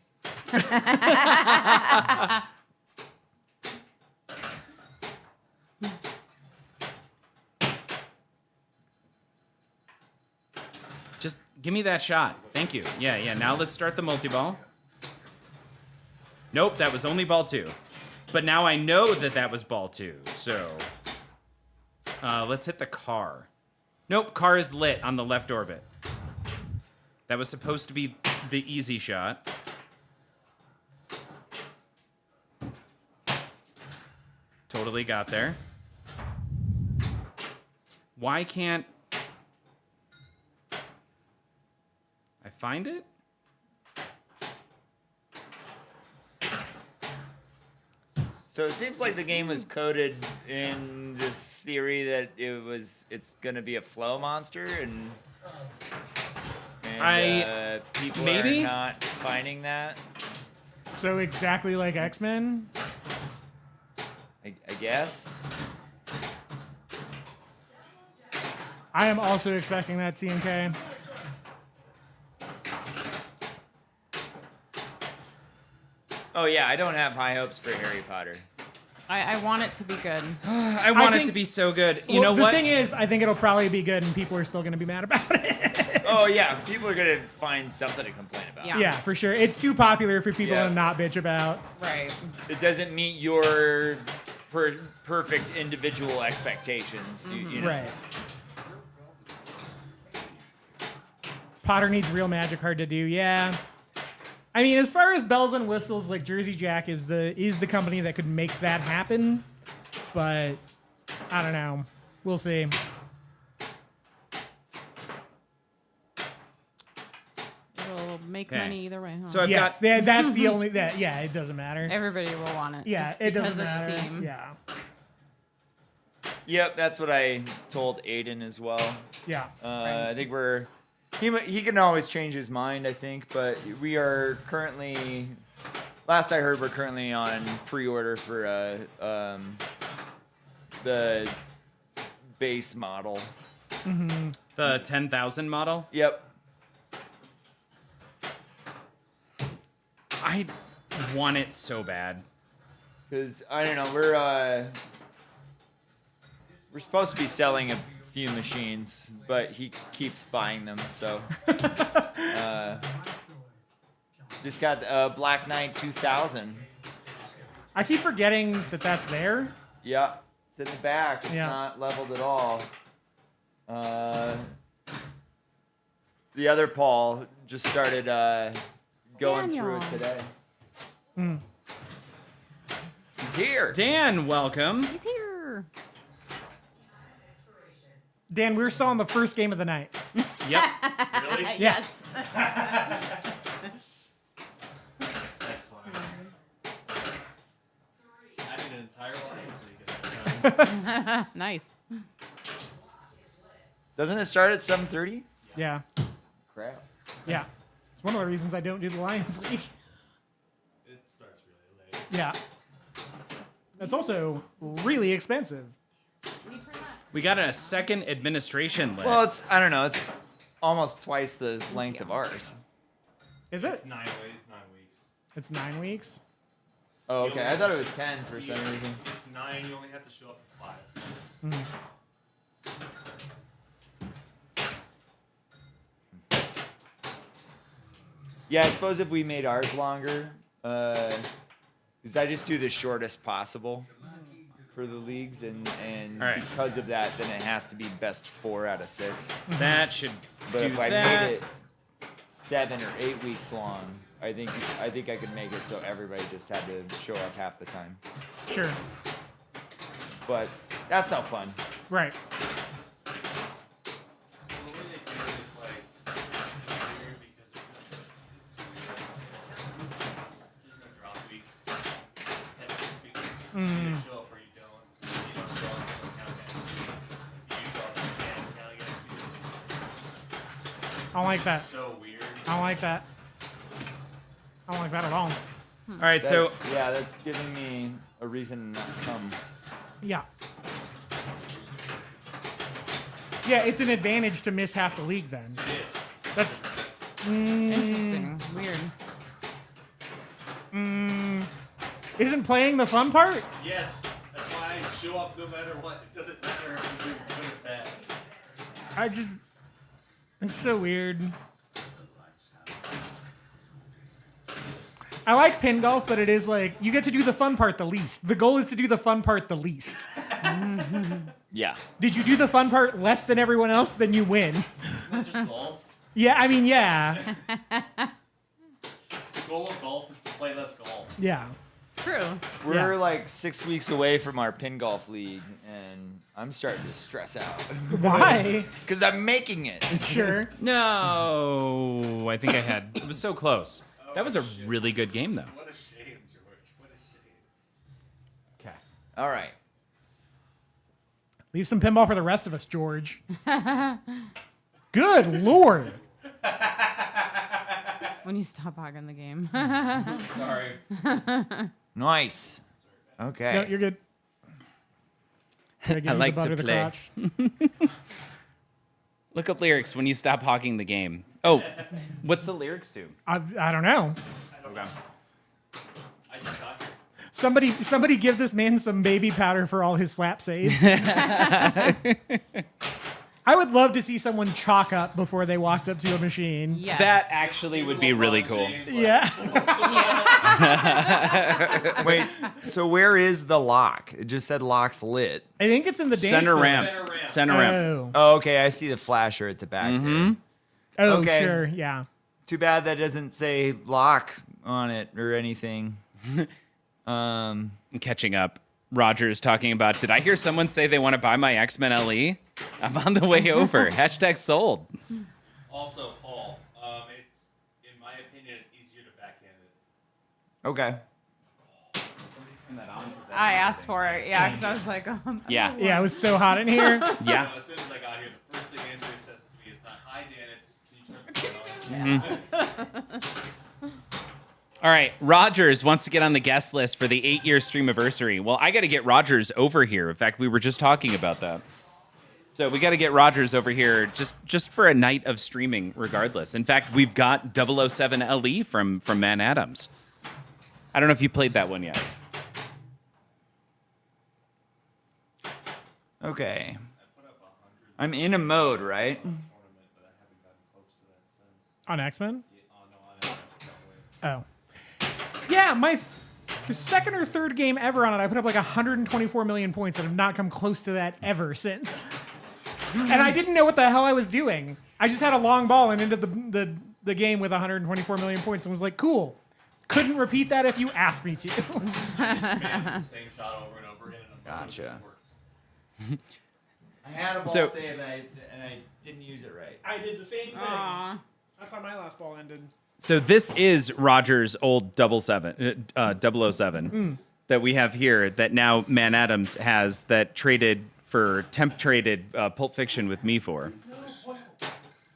Just give me that shot. Thank you. Yeah. Now let's start the multi-ball. Nope, that was only ball 2. But now I know that was ball 2, so... let's hit the car. Nope, car is lit on the left orbit. That was supposed to be the easy shot. Totally got there. Why can't I find it? So it seems like the game was coded in the theory that it's gonna be a flow monster, and people maybe? are not finding that. So exactly like X-Men? I guess. I am also expecting that C&K. Oh yeah, I don't have high hopes for Harry Potter. I want it to be good. I want it to be so good. You know what? The thing is, I think it'll probably be good and people are still going to be mad about it. Oh yeah, people are gonna find something to complain about. Yeah, for sure. It's too popular for people Yeah. to not bitch about. Right. It doesn't meet your perfect individual expectations. You know? Right. Potter needs real magic hard to do. Yeah. I mean, as far as bells and whistles, like Jersey Jack is the company that could make that happen, but I don't know. We'll see. It'll make Okay. money either way. Huh? So I've Yes, got that's the only that. Yeah, it doesn't matter. Everybody will want it. Yeah, just it because doesn't of the matter. theme. Yeah, Yep, that's what I told Aiden as well. yeah. I think he can always change his mind, I think, but we are currently, last I heard, we're currently on pre-order for the base model. the 10,000 model. Yep. I want it so bad. Because I don't know, we're supposed to be selling a few machines, but he keeps buying them, so just got Black Knight 2000. I keep forgetting that that's there. Yeah, it's in the back. It's Yeah. not leveled at all. The other Paul just started going through it today. He's here. Dan, welcome. He's here. Dan, we were still on the first game of the night. Yep. Really? Yeah. Yes. That's fine. I need an entire Lions League at that time. Nice. Doesn't it start at 7:30? Yeah. Crap. Yeah. It's one of the reasons I don't do the Lions League. It starts really late. Yeah. It's also really expensive. We got a second administration lit. Well, I don't know. It's almost twice the length of ours. Is it? It's 9 ways, 9 weeks. It's 9 weeks. Oh, okay. I thought it was 10 for some Yeah, reason. It's 9. You only have to show up for 5. Yeah, I suppose if we made ours longer, because I just do the shortest possible for the leagues, and All right. because of that, then it has to be best 4 out of 6. That should But do if I that. made it 7 or 8 weeks long, I think I could make it so everybody just had to show up half the time. Sure. But that's no fun. Right. The way they do it is like weird because there's no drop weeks. Technically speaking, you either show up or you don't. You don't show up, you don't count that. don't like that. So weird. I don't like that. I don't like that at all. All right, so yeah, that's giving me a reason not to come. Yeah. Yeah, it's an advantage to miss half the league then. It is. That's Interesting. Weird. Isn't playing the fun part? Yes. That's why I show up no matter what. It doesn't matter if you're doing good or bad. It's so weird. I like pin golf, but it is like you get to do the fun part the least. The goal is to do the fun part the least. yeah. Did you do the fun part less than everyone else, then you win. Isn't it just golf? Yeah, I mean, yeah. The goal of golf is to play less golf. Yeah. True. We're like 6 weeks away from our pin golf league, and I'm starting to stress out. Why? Because I'm making it. Sure. No, I think I had. It was so close. That was a really good game, though. What a shame, George. What a shame. Okay. All right. Leave some pinball for the rest of us, George. Good Lord. When you stop hogging the game. Sorry. Nice. Okay. No, you're good. I like to play. Look up lyrics when you stop hogging the game. Oh, what's the lyrics to? I don't know. Okay. Somebody give this man some baby powder for all his slap saves. I would love to see someone chalk up before they walked up to a machine. Yes. That actually would be really cool. Yeah. Wait, so where is the lock? It just said lock's lit. I think it's in the dance Center floor. ramp. Center ramp. Oh. Oh, okay. I see the flasher at the back there. Oh, Okay. sure. Yeah. Too bad that doesn't say lock on it or anything. I'm catching up. Roger's talking about, did I hear someone say they want to buy my X-Men LE? I'm on the way over. Hashtag sold. Also, Paul, it's, in my opinion, it's easier to backhand it. Okay. I asked for it, yeah, because I was like, Yeah. Yeah, it was so hot in here. Yeah. As soon as I got here, the first thing Andrew says to me is not, "Hi, Dan, it's, can you turn the fan on?" All right, Rogers wants to get on the guest list for the 8-year Streamiversary. Well, I got to get Rogers over here. In fact, we were just talking about that. So we got to get Rogers over here just for a night of streaming regardless. In fact, we've got 007 LE from Man Adams. I don't know if you played that one yet. Okay. I'm in a mode, right? On X-Men? Oh. Yeah, the second or third game ever on it, I put up like 124 million points and have not come close to that ever since. And I didn't know what the hell I was doing. I just had a long ball and ended the game with 124 million points and was like, cool. Couldn't repeat that if you asked me to. Same shot over and over again. And Gotcha. I had a ball So- save and I didn't use it right. I did the same thing. Aw. That's how my last ball ended. So this is Rogers' old 007 that we have here that now Man Adams has that traded for traded Pulp Fiction with me for.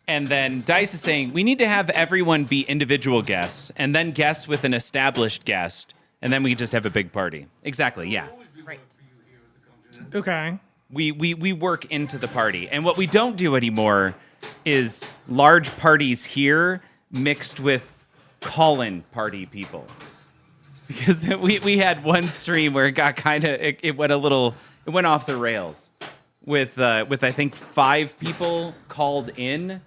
And then Dice is saying we need to have everyone be individual guests and then guests with an established guest and then we just have a big party. Exactly, yeah. Right. Okay. We work into the party. And what we don't do anymore is large parties here mixed with call-in party people. Because we had one stream where it got kind of it went off the rails with I think 5 people called in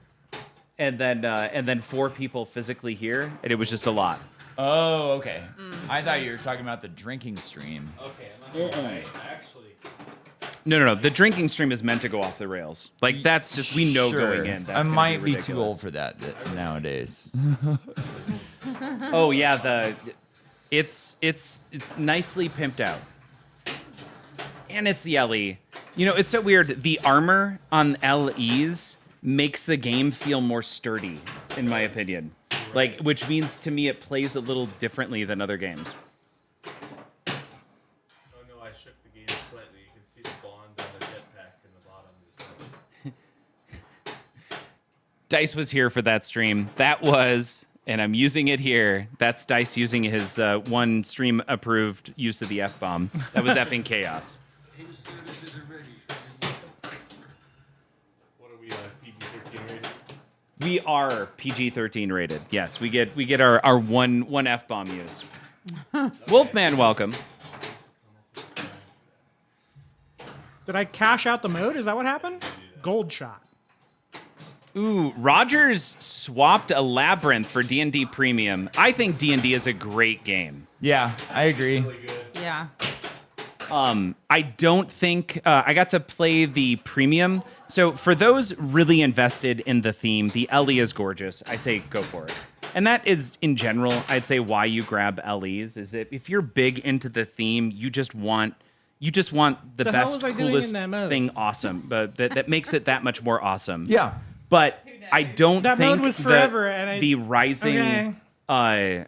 and then 4 people physically here, and it was just a lot. Oh, okay. I thought you were talking about the drinking stream. Okay, I'm not right. Actually, No. The drinking stream is meant to go off the rails. Like that's just we know Sure. going in. That's I gonna might be too ridiculous. old for that nowadays. Oh yeah, it's nicely pimped out, and it's the LE. You know, it's so weird. The armor on LEs makes the game feel more sturdy, in my opinion. Like, which means to me it plays a little differently than other games. oh no, I shook the game slightly. You can see the bond on the jetpack in the bottom. Dice was here for that stream. That was, and I'm using it here. That's Dice using his one stream approved use of the F-bomb. That was effing chaos. What are we, PG-13 rated? We are PG-13 rated. Yes, we get our one F-bomb use. Wolfman, welcome. Did I cash out the mode? Is that what happened? Gold shot. Ooh, Rogers swapped a Labyrinth for D&D Premium. I think D&D is a great game. Yeah, I agree. Yeah. I don't think I got to play the Premium. So for those really invested in the theme, the LE is gorgeous. I say go for it. And that is, in general, I'd say why you grab LEs is that if you're big into the theme, you just want the hell best, was I doing coolest in that mode? thing awesome. But that makes it that much more awesome. Yeah. But I don't That think mode was forever, and the Rising Okay.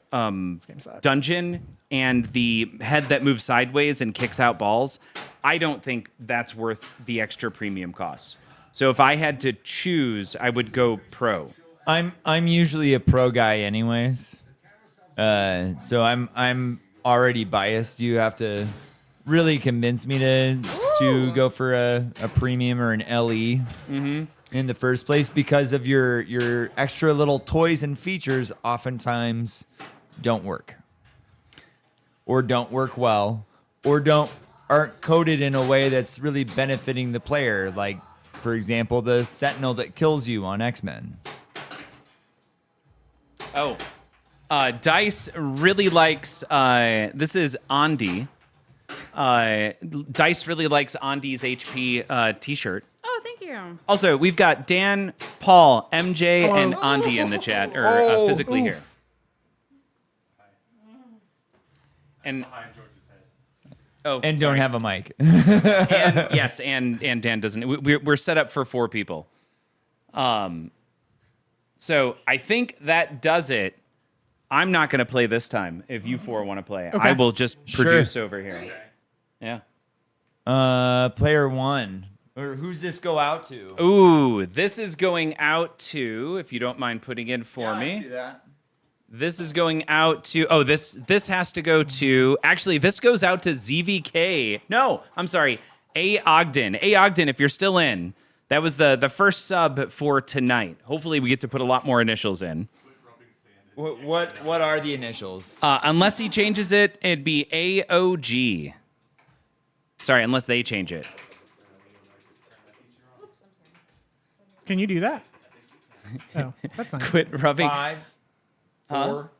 dungeon and the head that moves sideways and kicks out balls, I don't think that's worth the extra premium cost. So if I had to choose, I would go pro. I'm usually a pro guy anyways. So I'm already biased. You have to really convince me to go for a premium or an LE in the first place because of your extra little toys and features oftentimes don't work. Or don't work well. Or aren't coded in a way that's really benefiting the player. Like, for example, the Sentinel that kills you on X-Men. Oh. Dice really likes this is Andy. Dice really likes Andy's HP t-shirt. Oh, thank you. Also, we've got Dan, Paul, MJ, Hello. and Andy in the chat, or physically here. And And don't have a mic. and yes, and Dan doesn't. We're set up for 4 people. So I think that does it. I'm not going to play this time. If you 4 want to play, Okay. I will just produce over here. Yeah. Player 1. Or who's this go out to? Ooh, this is going out to, if you don't mind putting in for me. Do that. This is going out to, this has to go to, actually, this goes out to ZVK. No, I'm sorry, A. Ogden. A. Ogden, if you're still in, that was the first sub for tonight. Hopefully we get to put a lot more initials in. What are the initials? Unless he changes it, it'd be AOG. Sorry, unless they change it. Can you do that? Oh, that's nice. Quit rubbing. 5, 4,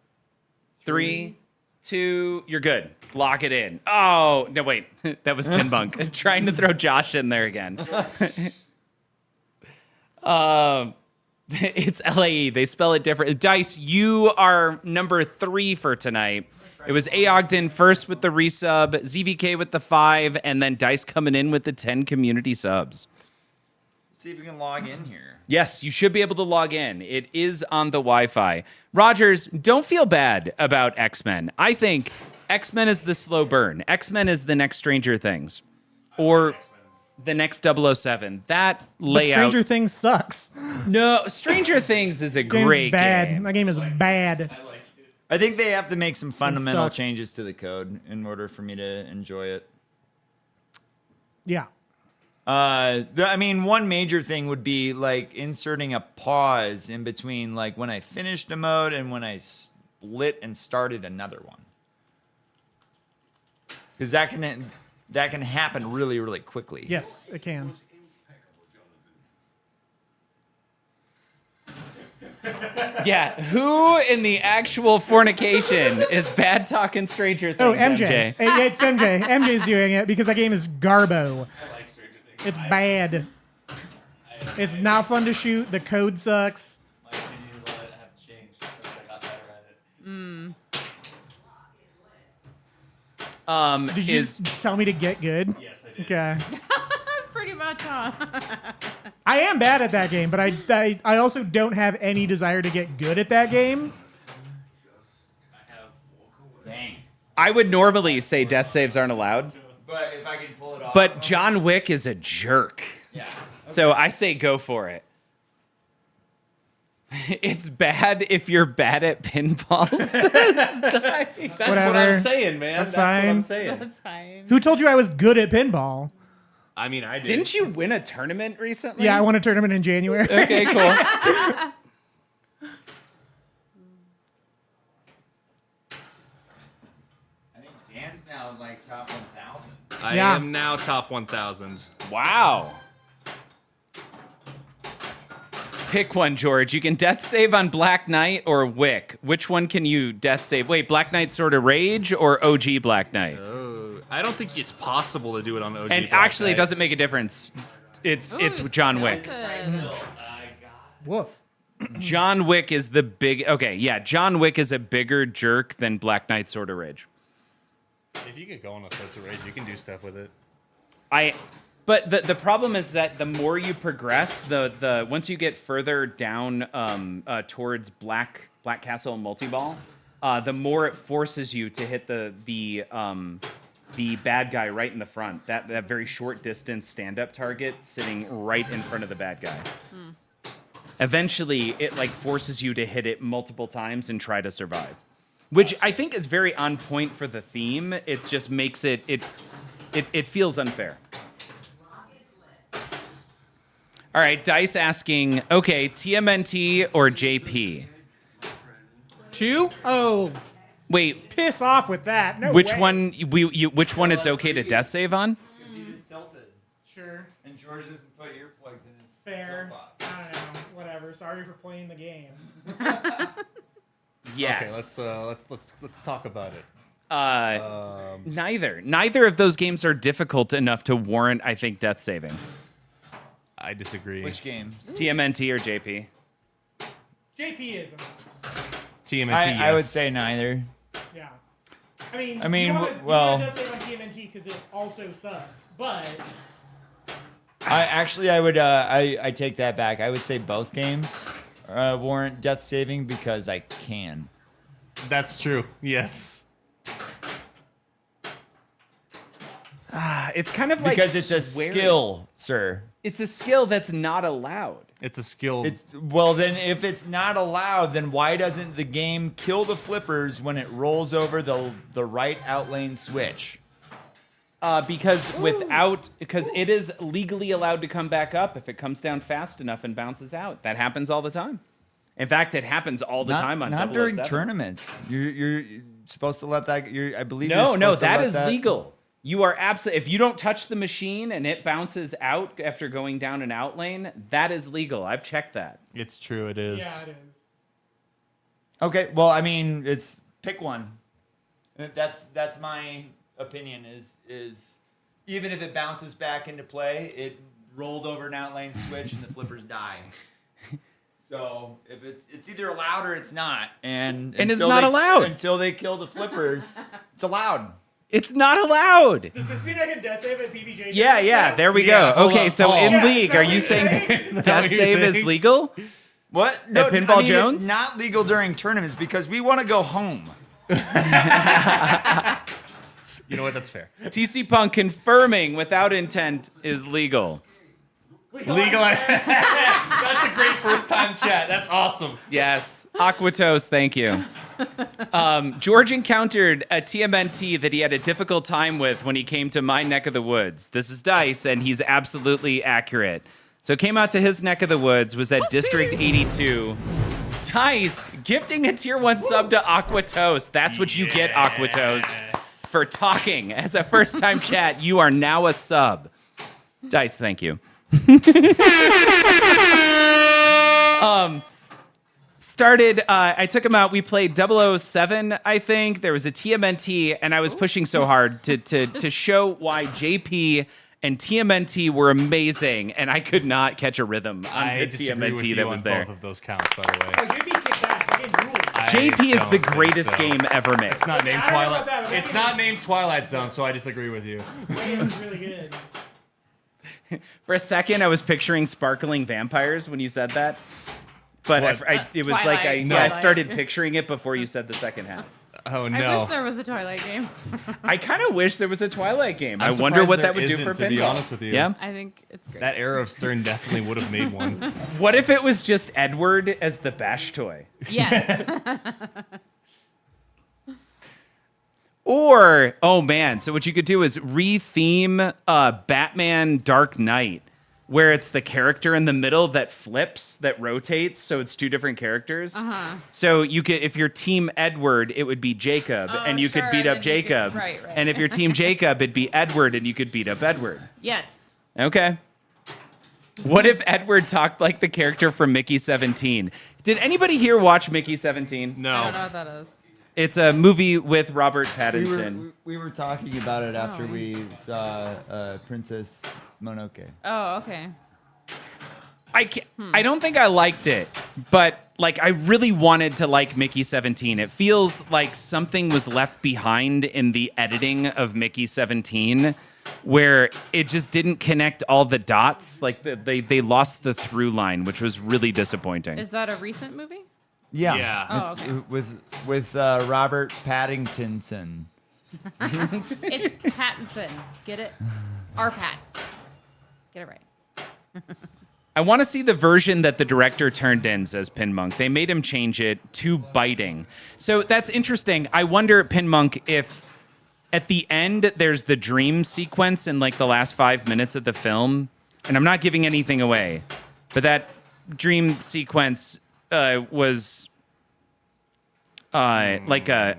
3, 2, you're good. Lock it in. Oh, no, wait. That was Pinbunk. Trying to throw Josh in there again. It's LAE. They spell it different. Dice, you are number 3 for tonight. It was A. Ogden first with the resub, ZVK with the 5, and then Dice coming in with the 10 community subs. See if we can log in here. Yes, you should be able to log in. It is on the Wi-Fi. Rogers, don't feel bad about X-Men. I think X-Men is the slow burn. X-Men is the next Stranger Things. Or the next 007. That But layout. Stranger Things sucks. No, Stranger Things is a Game's great bad. game. That game is bad. I think they have to make some fundamental sucks. changes to the code in order for me to enjoy it. Yeah. One major thing would be like inserting a pause in between, like when I finished a mode and when I split and started another one, because that can happen really, really quickly. Yes, it can. Yeah, who in the actual fornication is bad talking Stranger Things? Oh, MJ. It's MJ. MJ's doing it because that game is garbo. It's bad. It's not fun to shoot. The code sucks. Did you just tell me to get good? Yes, I did. Okay. Pretty much, huh? I am bad at that game, but I also don't have any desire to get good at that game. I would normally say death saves aren't allowed, But if I can pull it off. but John Wick is a jerk. Yeah. So I say go for it. It's bad if you're bad at pinball. That's what I'm saying, man. That's What I'm fine. saying. That's fine. Who told you I was good at pinball? I mean, I did. Didn't you win a tournament recently? Yeah, I won a tournament in January. Okay, cool. I think Dan's now like top 1,000. I Yeah. am now top 1,000. Wow. Pick one, George. You can death save on Black Knight or Wick. Which one can you death save? Wait, Black Knight Sword of Rage or OG Black Knight? Oh, I don't think it's possible to do it on OG. And Black actually, it Knight. doesn't make a difference. It's John Wick. Woof. John Wick is the big. Okay, yeah, John Wick is a bigger jerk than Black Knight Sword of Rage. If you could go on a Swords of Rage, you can do stuff with it. But the problem is that the more you progress, the once you get further down towards Black Castle and Multi-Ball, the more it forces you to hit the bad guy right in the front. That very short distance stand-up target sitting right in front of the bad guy. Eventually, it like forces you to hit it multiple times and try to survive, which I think is very on point for the theme. It just makes it feels unfair. All right, Dice asking, okay, TMNT or JP? 2? Oh, wait, piss off with that. No which way. one which one it's okay to death save on? Because he just tilted. Sure. And George doesn't put earplugs in his Fair. soapbox. I don't know. Whatever. Sorry for playing the game. Yes. Okay, let's talk about it. Neither of those games are difficult enough to warrant, I think, death saving. I disagree. Which games? TMNT or JP? JP-ism. TMNT, yes. I would say neither. Yeah. I mean, well, you want to say on TMNT because it also sucks, but I would I take that back. I would say both games warrant death saving because I can. That's true. Yes. It's kind of like Because it's a swearing. skill, sir. It's a skill that's not allowed. It's a skill. Well, then if it's not allowed, then why doesn't the game kill the flippers when it rolls over the right outlane switch? Because it is legally allowed to come back up if it comes down fast enough and bounces out. That happens all the time. In fact, it happens all the time on not during 007. tournaments. You're supposed to let that. I believe. No, you're supposed to that let is legal. You are absolutely. If you don't touch the machine and it bounces out after going down an out lane, that is legal. I've checked that. It's true. It is. yeah, it is. Okay, well, I mean, it's pick one. That's my opinion. Is even if it bounces back into play, it rolled over an outlane switch and the flippers die. So if it's either allowed or it's not, and it's not allowed until they kill the flippers. It's allowed. It's not allowed. Does this mean I can death save at PBJ? Yeah. There we go. Okay, so in league, are you saying death save is legal? What? No, At Pinball I mean, Jones? It's not legal during tournaments because we want to go home. You know what? That's fair. TC Punk confirming without intent is legal. Legal. That's a great first time chat. That's awesome. Yes. Aquatos, thank you. George encountered a TMNT that he had a difficult time with when he came to my neck of the woods. This is Dice, and he's absolutely accurate. So came out to his neck of the woods, was at District 82. Dice, gifting a tier 1 sub to Aquatos. That's what you get, Aquatos, for talking. As a first-time chat, you are now a sub. Dice, thank you. I took him out. We played 007, I think. There was a TMNT, and I was pushing so hard to show why JP and TMNT were amazing, and I could not catch a rhythm on the TMNT that was there. Both of those counts, by the way. Oh, JP kicks ass. The game rules. JP is the greatest game ever made. It's not named I don't know Twilight. about that, but that It's game not is- named Twilight Zone, so I disagree with you. The game is really good. For a second, I was picturing sparkling vampires when you said that. But it was Twilight. like I Twilight. started picturing it before you said the second half. Oh I no. wish there was a Twilight game. I kind of wish there was a Twilight game. I'm I wonder surprised what there that would do isn't, for to pinball. be honest with you. Yeah. I think it's great. That era of Stern definitely would have made one. What if it was just Edward as the bash toy? Yes. Or, oh man, so what you could do is re-theme Batman Dark Knight, where it's the character in the middle that flips, that rotates, so it's two different characters. Uh-huh. So you could, if you're Team Edward, it would be Jacob, and you could sure, beat and up then you could- Jacob. right. And if you're Team Jacob, it'd be Edward, and you could beat up Edward. Yes. Okay. What if Edward talked like the character from Mickey 17? Did anybody here watch Mickey 17? I don't know what that is. It's a movie with Robert Pattinson. We were talking about it after we saw Princess Mononoke. Oh, okay. I don't think I liked it, but like I really wanted to like Mickey 17. It feels like something was left behind in the editing of Mickey 17 where it just didn't connect all the dots. Like they lost the through line, which was really disappointing. Is that a recent movie? Yeah. Oh, It's okay. with Robert Pattinson. It's Pattinson. Get it? Our Pats. Get it right. I want to see the version that the director turned in, says Pinmonk. They made him change it to biting. So that's interesting. I wonder, Pinmonk, if at the end there's the dream sequence in like the last 5 minutes of the film, and I'm not giving anything away, but that dream sequence was like a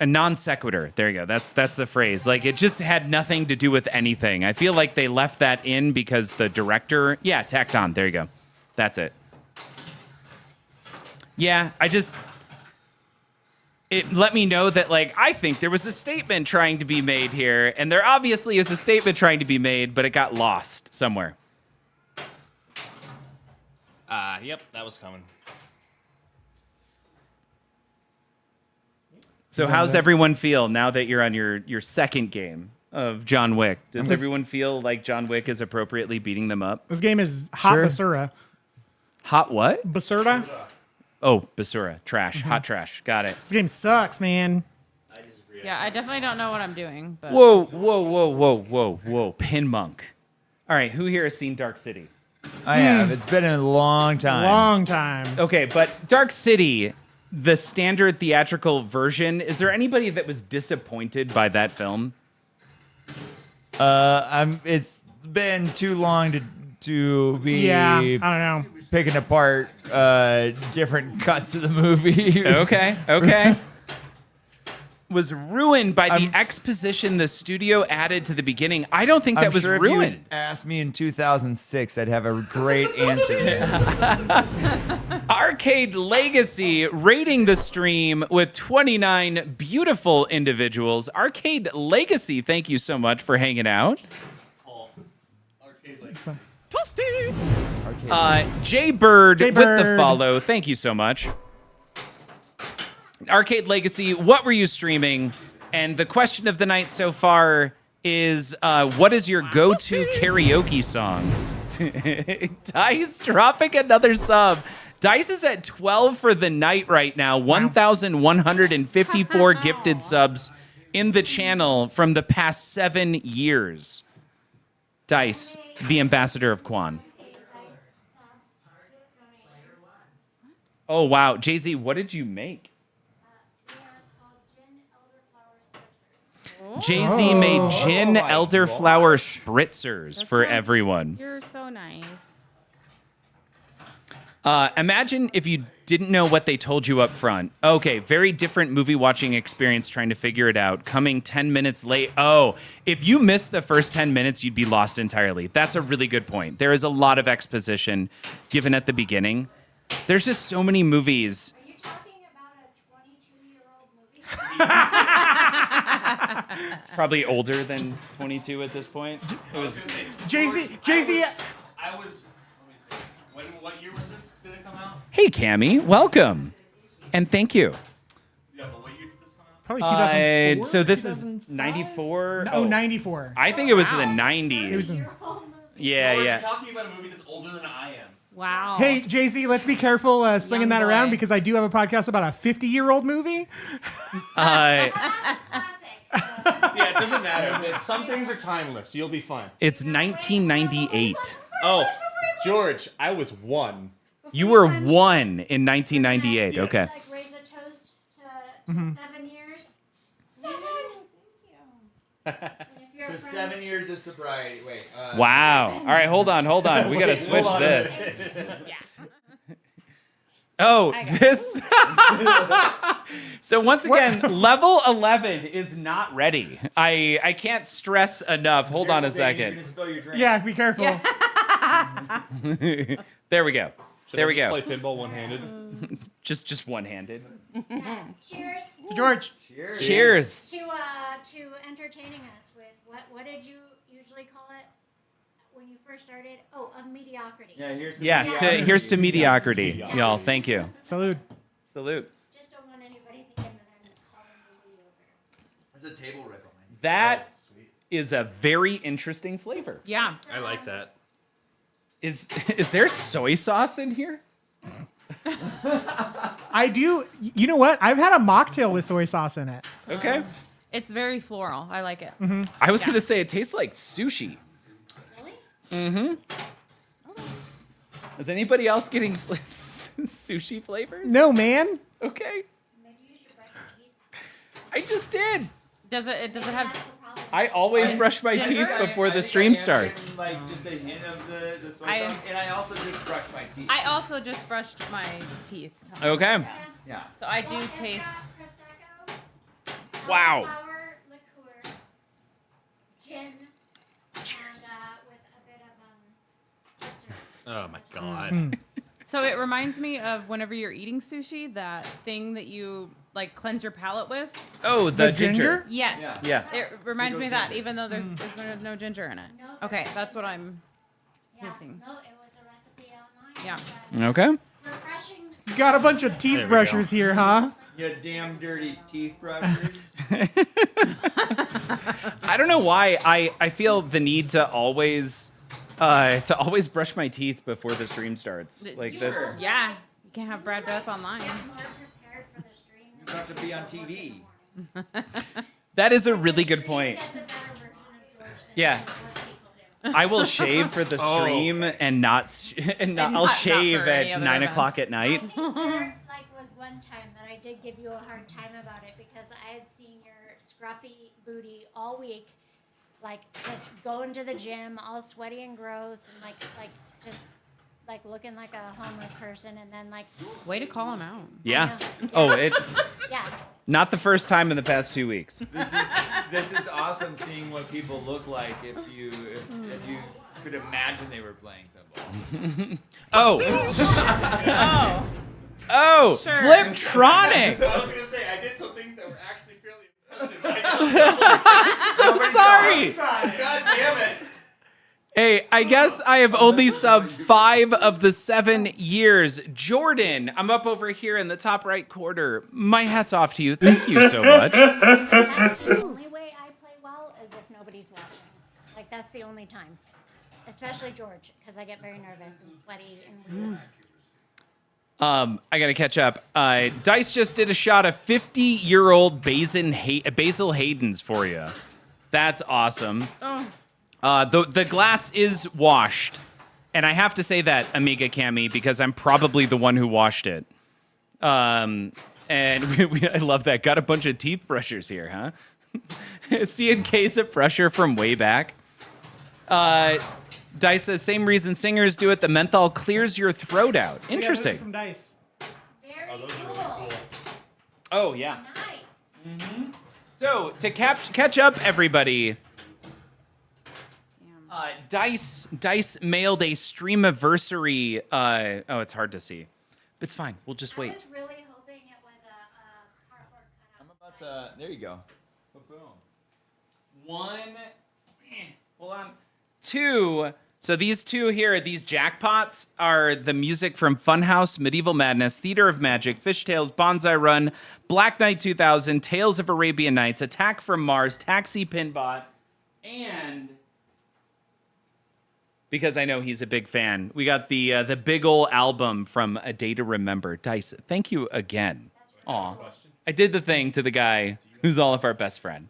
non sequitur. There you go. That's the phrase. Like it just had nothing to do with anything. I feel like they left that in because the director, tacked on. There you go. That's it. Yeah, it let me know that like I think there was a statement trying to be made here, and there obviously is a statement trying to be made, but it got lost somewhere. Yep, that was coming. So how's everyone feel now that you're on your second game of John Wick? Does everyone feel like John Wick is appropriately beating them up? This game is hot basura. Hot what? Basura? Oh, basura. Trash. Hot trash. Got it. This game sucks, man. Yeah, I definitely don't know what I'm doing. But Whoa. Pinmonk. All right, who here has seen Dark City? I have. It's been a long time. Long time. Okay, but Dark City, the standard theatrical version, is there anybody that was disappointed by that film? It's been too long to be Yeah, I don't know. picking apart different cuts of the movie. Okay. Was ruined by the exposition the studio added to the beginning. I don't think that I'm was sure if you ruined. had asked me in 2006, I'd have a great answer. Arcade Legacy rating the stream with 29 beautiful individuals. Arcade Legacy, thank you so much for hanging out. Jay Bird with the follow. Thank you so much. Arcade Legacy, what were you streaming? And the question of the night so far is, what is your go-to karaoke song? Dice dropping another sub. Dice is at 12 for the night right now. 1,154 gifted subs in the channel from the past 7 years. Dice, the ambassador of Quan. Oh, wow. Jay-Z, what did you make? Jay-Z made gin elderflower spritzers for everyone. You're so nice. Imagine if you didn't know what they told you up front. Okay, very different movie watching experience trying to figure it out. Coming 10 minutes late. Oh, if you missed the first 10 minutes, you'd be lost entirely. That's a really good point. There is a lot of exposition given at the beginning. There's just so many movies. Are you talking about a 22-year-old movie? It's probably older than 22 at this point. It was Jay-Z. I was. What year was this? Did it come out? Hey, Cammy, welcome. And thank you. Yeah, but what year did this come out? Probably 2004. So this is 94? Oh, 94. I think it was the 90s. It was in- Yeah. We're talking about a movie that's older than I am. Wow. Hey, Jay-Z, let's be careful slinging Young that around boy. because I do have a podcast about a 50-year-old movie. Yeah, it doesn't matter. Some things are timeless. You'll be fine. It's 1998. Oh, George, I was 1. You were 1 in 1998. Yes. Okay. Like raise a toast to 7 years. 7. Thank you. So 7 years of sobriety. Wait. Wow. All right, hold on. We gotta switch hold on a this. Yeah. Oh, this. So once again, level 11 is not ready. I can't stress enough. Hold on a You're second. gonna spill your drink. Yeah, be careful. There we go. Should There I we just go. play pinball one-handed? Just one-handed. Cheers George. Cheers. to entertaining us with what did you usually call it when you first started? Oh, of mediocrity. Yeah, here's to Yeah, mediocrity. here's to mediocrity, y'all. Thank you. Salute. Salute. Just don't want anybody thinking that I'm calling you mediocre. There's a table rip on me. That is a very interesting flavor. Yeah. I like that. Is there soy sauce in here? I do. You know what? I've had a mocktail with soy sauce in it. Okay. It's very floral. I like it. I was gonna say it tastes like sushi. Really? Is anybody else getting sushi flavors? No, man. Okay. Maybe you should brush your teeth. I just did. Does it That's have? the problem. I always brush my Ginger? teeth before I the think stream I am starts. getting, like just a hint of the soy I- sauce, and I also just brushed my teeth. I also just brushed my teeth. Okay. Yeah. So I do Well, it's taste. Prosecco, Wow. elderflower liqueur, gin, and with a bit of spritzer. Oh my god. So it reminds me of whenever you're eating sushi, that thing that you like cleanse your palate with. Oh, the ginger. Yes. Yeah. It reminds me of that, even though there's no ginger in it. No, Okay, that's what I'm Yeah, tasting. no, it was a recipe online. Yeah. Okay. Refreshing. Got a bunch of teeth There we brushers here, huh? You damn dirty teeth brushers. I don't know why I feel the need to always brush my teeth before the stream starts. Like that's Yeah. You can't have Brad Beth online. More prepared for the stream. You're about to be on TV. that is a really good point. That's a better version of George than Yeah. what people do. I will shave for the stream and not I'll not shave for any at other 9 event. o'clock at I night. think there was one time that I did give you a hard time about it because I had seen your scruffy booty all week, like just going to the gym, all sweaty and gross, and just looking like a homeless person, and then Way to call him out. Yeah. Yeah. Oh, it yeah. not the first time in the past 2 weeks. This is awesome seeing what people look like if you could imagine they were playing pinball. Oh. Oh. Oh, Sure. Fliptronic. I was gonna say I did some things that were actually fairly impressive. So sorry. God damn it. Hey, I guess I have only subbed 5 of the 7 years. Jordan, I'm up over here in the top right corner. My hat's off to you. Thank you so much. That's the only way I play well is if nobody's watching. Like that's the only time, especially George, because I get very nervous and sweaty and weird. I gotta catch up. Dice just did a shot of 50-year-old Basil Hayden's for you. That's awesome. Oh. The glass is washed, and I have to say that, Amiga Cami, because I'm probably the one who washed it. And I love that. Got a bunch of teeth brushers here, huh? See in case of pressure from way back. Dice says, same reason singers do it. The menthol clears your throat out. Interesting. From Dice. Very those are cool. really cool. Oh, yeah. Nice. So, to catch up, everybody, Dice mailed a Streamiversary. Oh, it's hard to see. It's fine. We'll just I wait. was really hoping it was a cardboard cutout. I'm about to. There you go. Boom. 1. Hold on. 2. So these 2 here, these jackpots are the music from Funhouse, Medieval Madness, Theater of Magic, Fishtails, Bonsai Run, Black Knight 2000, Tales of Arabian Nights, Attack from Mars, Taxi Pinbot, and because I know he's a big fan. We got the big ol' album from A Day to Remember. Dice, thank you again. Aw, I did the thing to the guy who's all of our best friend.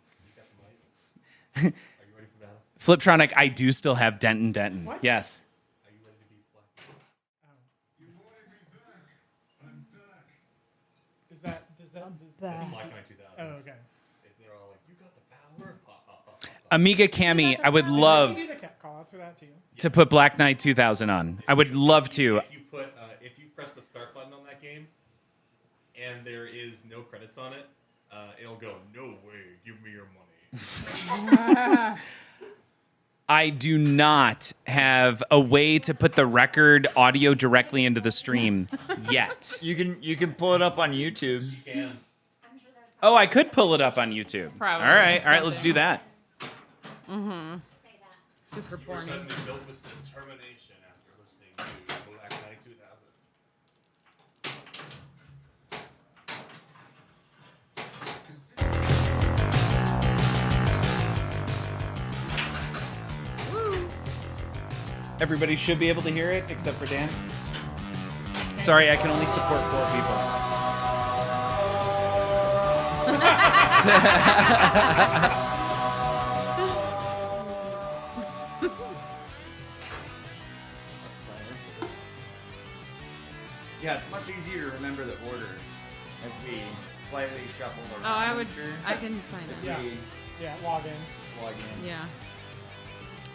Fliptronic, I do still have Denton. What? Yes. Does that? Black Knight 2000. Oh, okay. They're all like, you got the power. Amiga Cami, I would love Do the call-outs for that too. to put Black Knight 2000 on. I would love to. If you press the start button on that game, and there is no credits on it, it'll go, no way, give me your money. I do not have a way to put the record audio directly into the stream yet. You can pull it up on YouTube. You can. Oh, I could pull it up on YouTube. Probably. All right, let's do that. Mm-hmm. Super You're porny. suddenly built with determination after listening to Black Knight 2000. Everybody should be able to hear it, except for Dan. Sorry, I can only support 4 Yeah, it's much easier to remember the order as we slightly shuffle around. Oh, I can sign it. Yeah, log in. Yeah.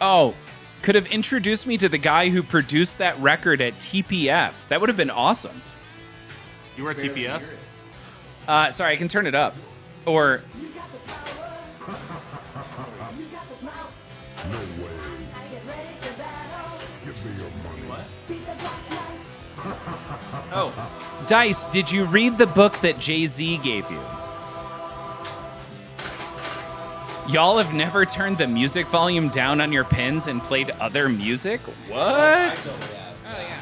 Oh, could have introduced me to the guy who produced that record at TPF. That would have been awesome. You were at TPF? Sorry, I can turn it up. Or... Oh, Dice, did you read the book that Jay-Z gave you? Y'all have never turned the music volume down on your pins and played other music? What?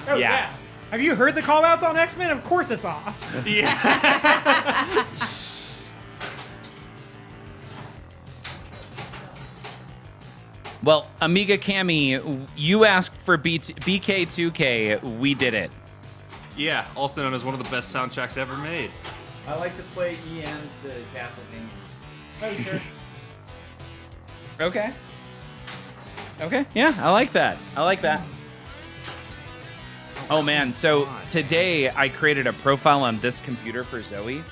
Oh, yeah. Have you heard the call-outs on X-Men? Of course it's off. Yeah. Well, Amiga Cami, you asked for BK2K. We did it. Yeah, also known as one of the best soundtracks ever made. I like to play EMs to Castlevania. Oh, sure. Okay. Okay, yeah, I like that. Oh man, so today I created a profile on this computer for Zoe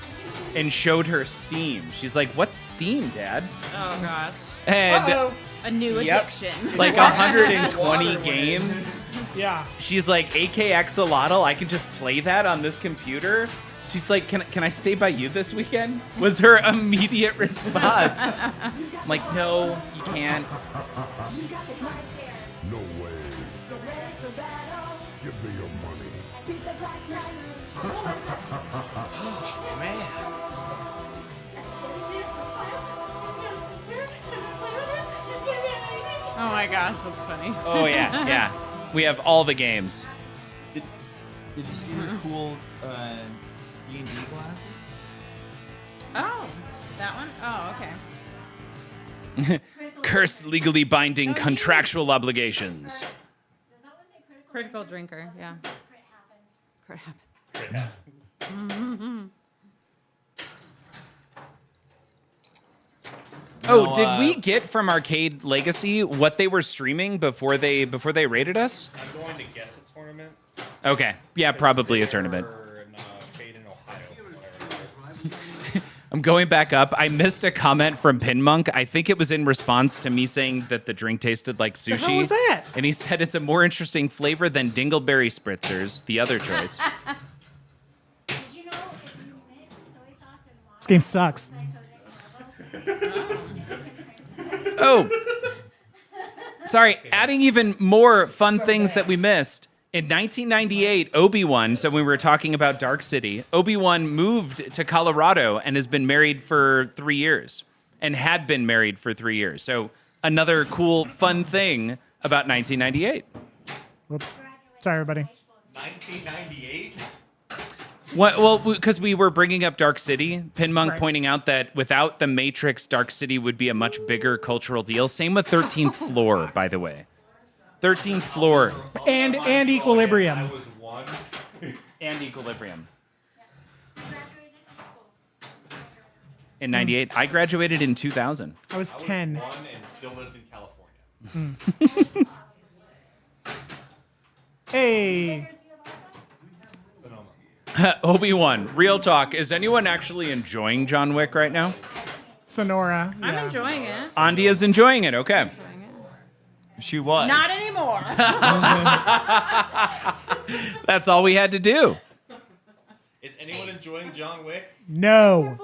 and showed her Steam. She's like, what's Steam, Dad? Oh gosh. And a new addiction. Like 120 games. Yeah. She's like, AKXolotl, I can just play that on this computer? She's like, can I stay by you this weekend? Was her immediate response. I'm like, no, you can't. No way. Give me your money. Man. Oh my gosh, that's funny. Oh yeah, yeah. We have all the games. Did you see the cool D&D glasses? Oh, that one? Oh, okay. Curse legally binding contractual obligations. Critical drinker, yeah. Crit happens. Crit happens. Oh, did we get from Arcade Legacy what they were streaming before they rated us? I'm going to guess a tournament. Okay, yeah, probably a tournament. I'm going back up. I missed a comment from Pinmonk. I think it was in response to me saying that the drink tasted like sushi. The hell was that? And he said it's a more interesting flavor than Dingleberry Spritzers, the other choice. This game sucks. Oh, sorry. Adding even more fun things that we missed. In 1998, Obi-Wan, so when we were talking about Dark City, Obi-Wan moved to Colorado and has been married for 3 years and had been married for 3 years. So another cool, fun thing about 1998. Whoops. Sorry, everybody. 1998? Well, because we were bringing up Dark City, Pinmonk Right. pointing out that without the Matrix, Dark City would be a much bigger cultural deal. Same with 13th Floor, by the way. 13th floor. And Equilibrium. I was 1. And Equilibrium. In 98. I graduated in 2000. I was 10. 1 and still lived in California. Hey. Obi-Wan, real talk. Is anyone actually enjoying John Wick right now? Sonora. I'm yeah. enjoying it. Andi is enjoying it. Okay. She was. Not anymore. That's all we had to do. Is anyone enjoying John Wick? No.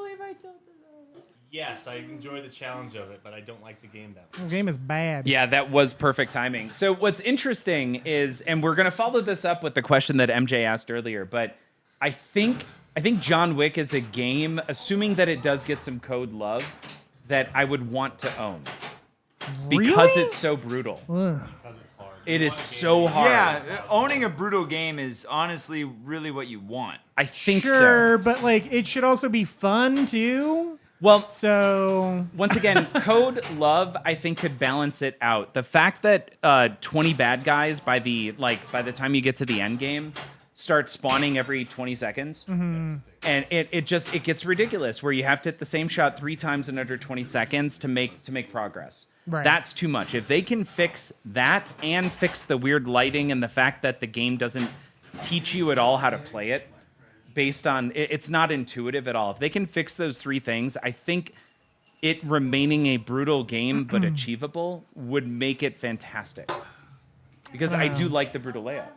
Yes, I enjoy the challenge of it, but I don't like the game that much. The game is bad. Yeah, that was perfect timing. So what's interesting is, and we're going to follow this up with the question that MJ asked earlier, but I think John Wick is a game, assuming that it does get some code love, that I would want to own. Because Really? it's so brutal. Ugh. It is so hard. Yeah, owning a brutal game is honestly really what you want. I think Sure, but like it should also be fun too. Well, so once again, code love I think could balance it out. The fact that 20 bad guys by the time you get to the end game start spawning every 20 seconds, and it gets ridiculous where you have to hit the same shot 3 times in under 20 seconds to make progress. Right. That's too much. If they can fix that and fix the weird lighting and the fact that the game doesn't teach you at all how to play it, based on it's not intuitive at all. If they can fix those 3 things, I think it remaining a brutal game but achievable would make it fantastic. Because I do like the brutal layout.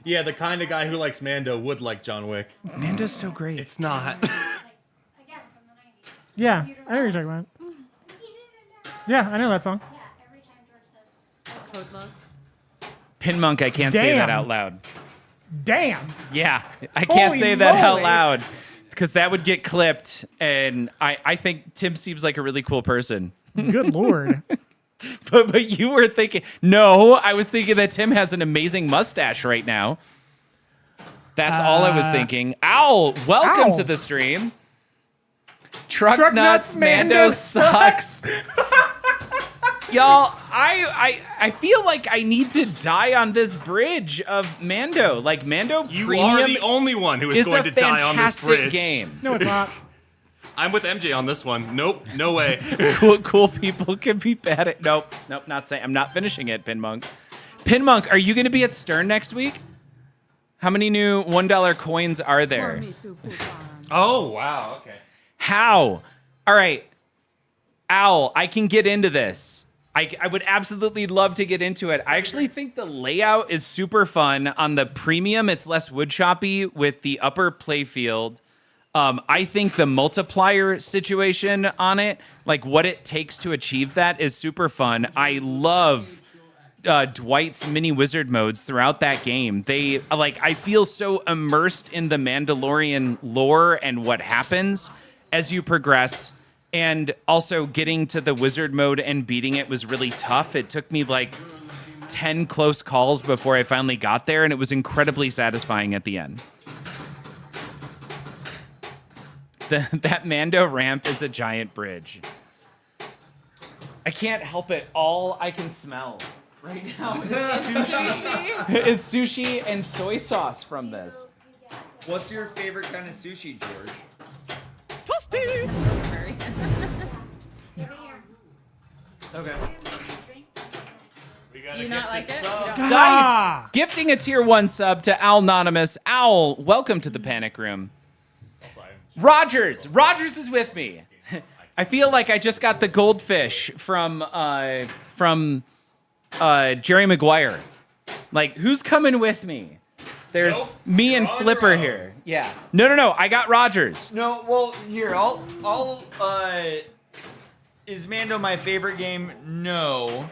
Yeah, the kind of guy who likes Mando would like John Wick. Mando's so great. It's not. yeah, I know what you're talking about. Yeah, I know that song. Code love. Pinmonk, I can't say that Damn. out loud. Damn. Yeah, I can't Holy say that out moly. loud because that would get clipped. And I think Tim seems like a really cool person. Good lord. But you were thinking, no, I was thinking that Tim has an amazing mustache right now. That's all I was thinking. Owl, welcome Ow. to the stream. Truck Truck nuts, nuts, Mando Mando sucks. Y'all, I feel like I need to die on this bridge of Mando. Like Mando You Premium are the only one who is going to die on this fantastic bridge. game. No, it's not. I'm with MJ on this one. Nope, no way. cool people can be bad at. Nope, not saying. I'm not finishing it. Pinmonk, are you going to be at Stern next week? How many new $1 coins are there? Oh, wow, okay. How? All right, Owl, I can get into this. I would absolutely love to get into it. I actually think the layout is super fun. On the premium, it's less woodchoppy with the upper playfield. I think the multiplier situation on it, like what it takes to achieve that, is super fun. I love Dwight's mini wizard modes throughout that game. I feel so immersed in the Mandalorian lore and what happens as you progress. And also getting to the wizard mode and beating it was really tough. It took me like 10 close calls before I finally got there, and it was incredibly satisfying at the end. That Mando ramp is a giant bridge. I can't help it. All I can smell right now is sushi and soy sauce from this. What's your favorite kind of sushi, George? Okay. Do you not like it? Nice! Gifting a tier 1 sub to Owlnonymous. Owl, welcome to the Panic Room. Rogers is with me. I feel like I just got the goldfish from Jerry Maguire. Like, who's coming with me? There's me and Flipper here. Yeah. No. I got Rogers. No, well, here, is Mando my favorite game? No.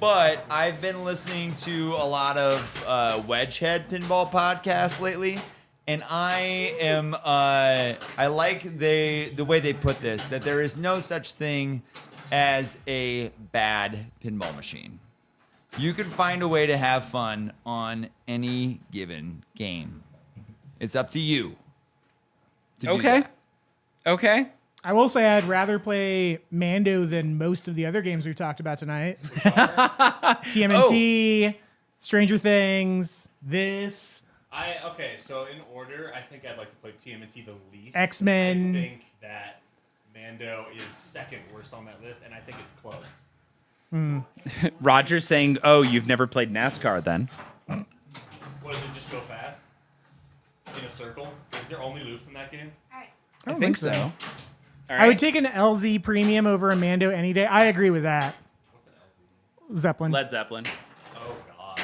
But I've been listening to a lot of Wedgehead pinball podcasts lately, and I like the way they put this, that there is no such thing as a bad pinball machine. You can find a way to have fun on any given game. It's up to you. to do that. Okay. I will say I'd rather play Mando than most of the other games we talked about tonight. TMNT, Stranger Things, this. Okay, so in order, I think I'd like to play TMNT the least. X-Men. I think that Mando is second worst on that list, and I think it's close. Roger saying, "Oh, you've never played NASCAR then?" What does it just go fast in a circle? Is there only loops in that game? I think so. All right. I would take an LZ Premium over a Mando any day. I agree with that. What's an LZ? Zeppelin. Led Zeppelin. Oh God.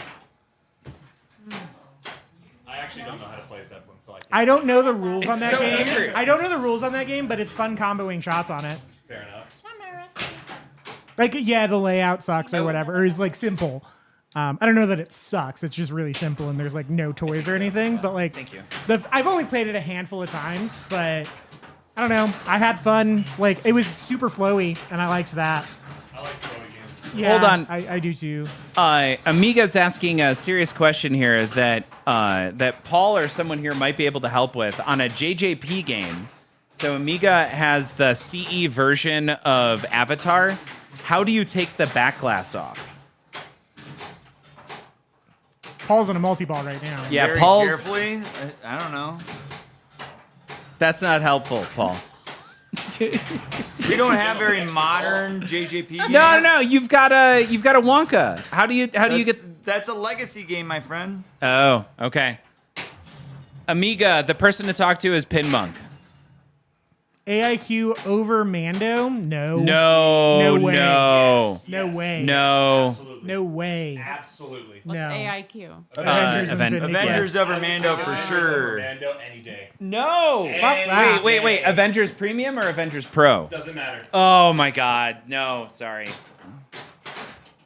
I actually don't know how to play Zeppelin, so I can't. I don't know the rules on It's that so game. weird. I don't know the rules on that game, but it's fun comboing shots on it. Fair enough. Like, yeah, the layout sucks or whatever, or is like simple. I don't know that it sucks. It's just really simple, and there's like no toys or anything. But like, Thank you. I've only played it a handful of times, but I don't know. I had fun. Like, it was super flowy, and I liked that. I like flowy games. Yeah, Hold on. I do too. Amiga's asking a serious question here that that Paul or someone here might be able to help with on a JJP game. So Amiga has the CE version of Avatar. How do you take the back glass off? Paul's on a multi-ball right now. Yeah, Very Paul's. carefully. I don't know. That's not helpful, Paul. We don't have very modern JJP games. No. You've got a Wonka. How do you get? That's a legacy game, my friend. Oh, okay. Amiga, the person to talk to is Pin Monk. AIQ over Mando? No. No way. no. Yes. No way. No. Absolutely. No way. Absolutely. What's No. AIQ? Avengers over Mando for sure. Mando any day. No. Any Wait. day. Avengers Premium or Avengers Pro? Doesn't matter. Oh my God. No, sorry.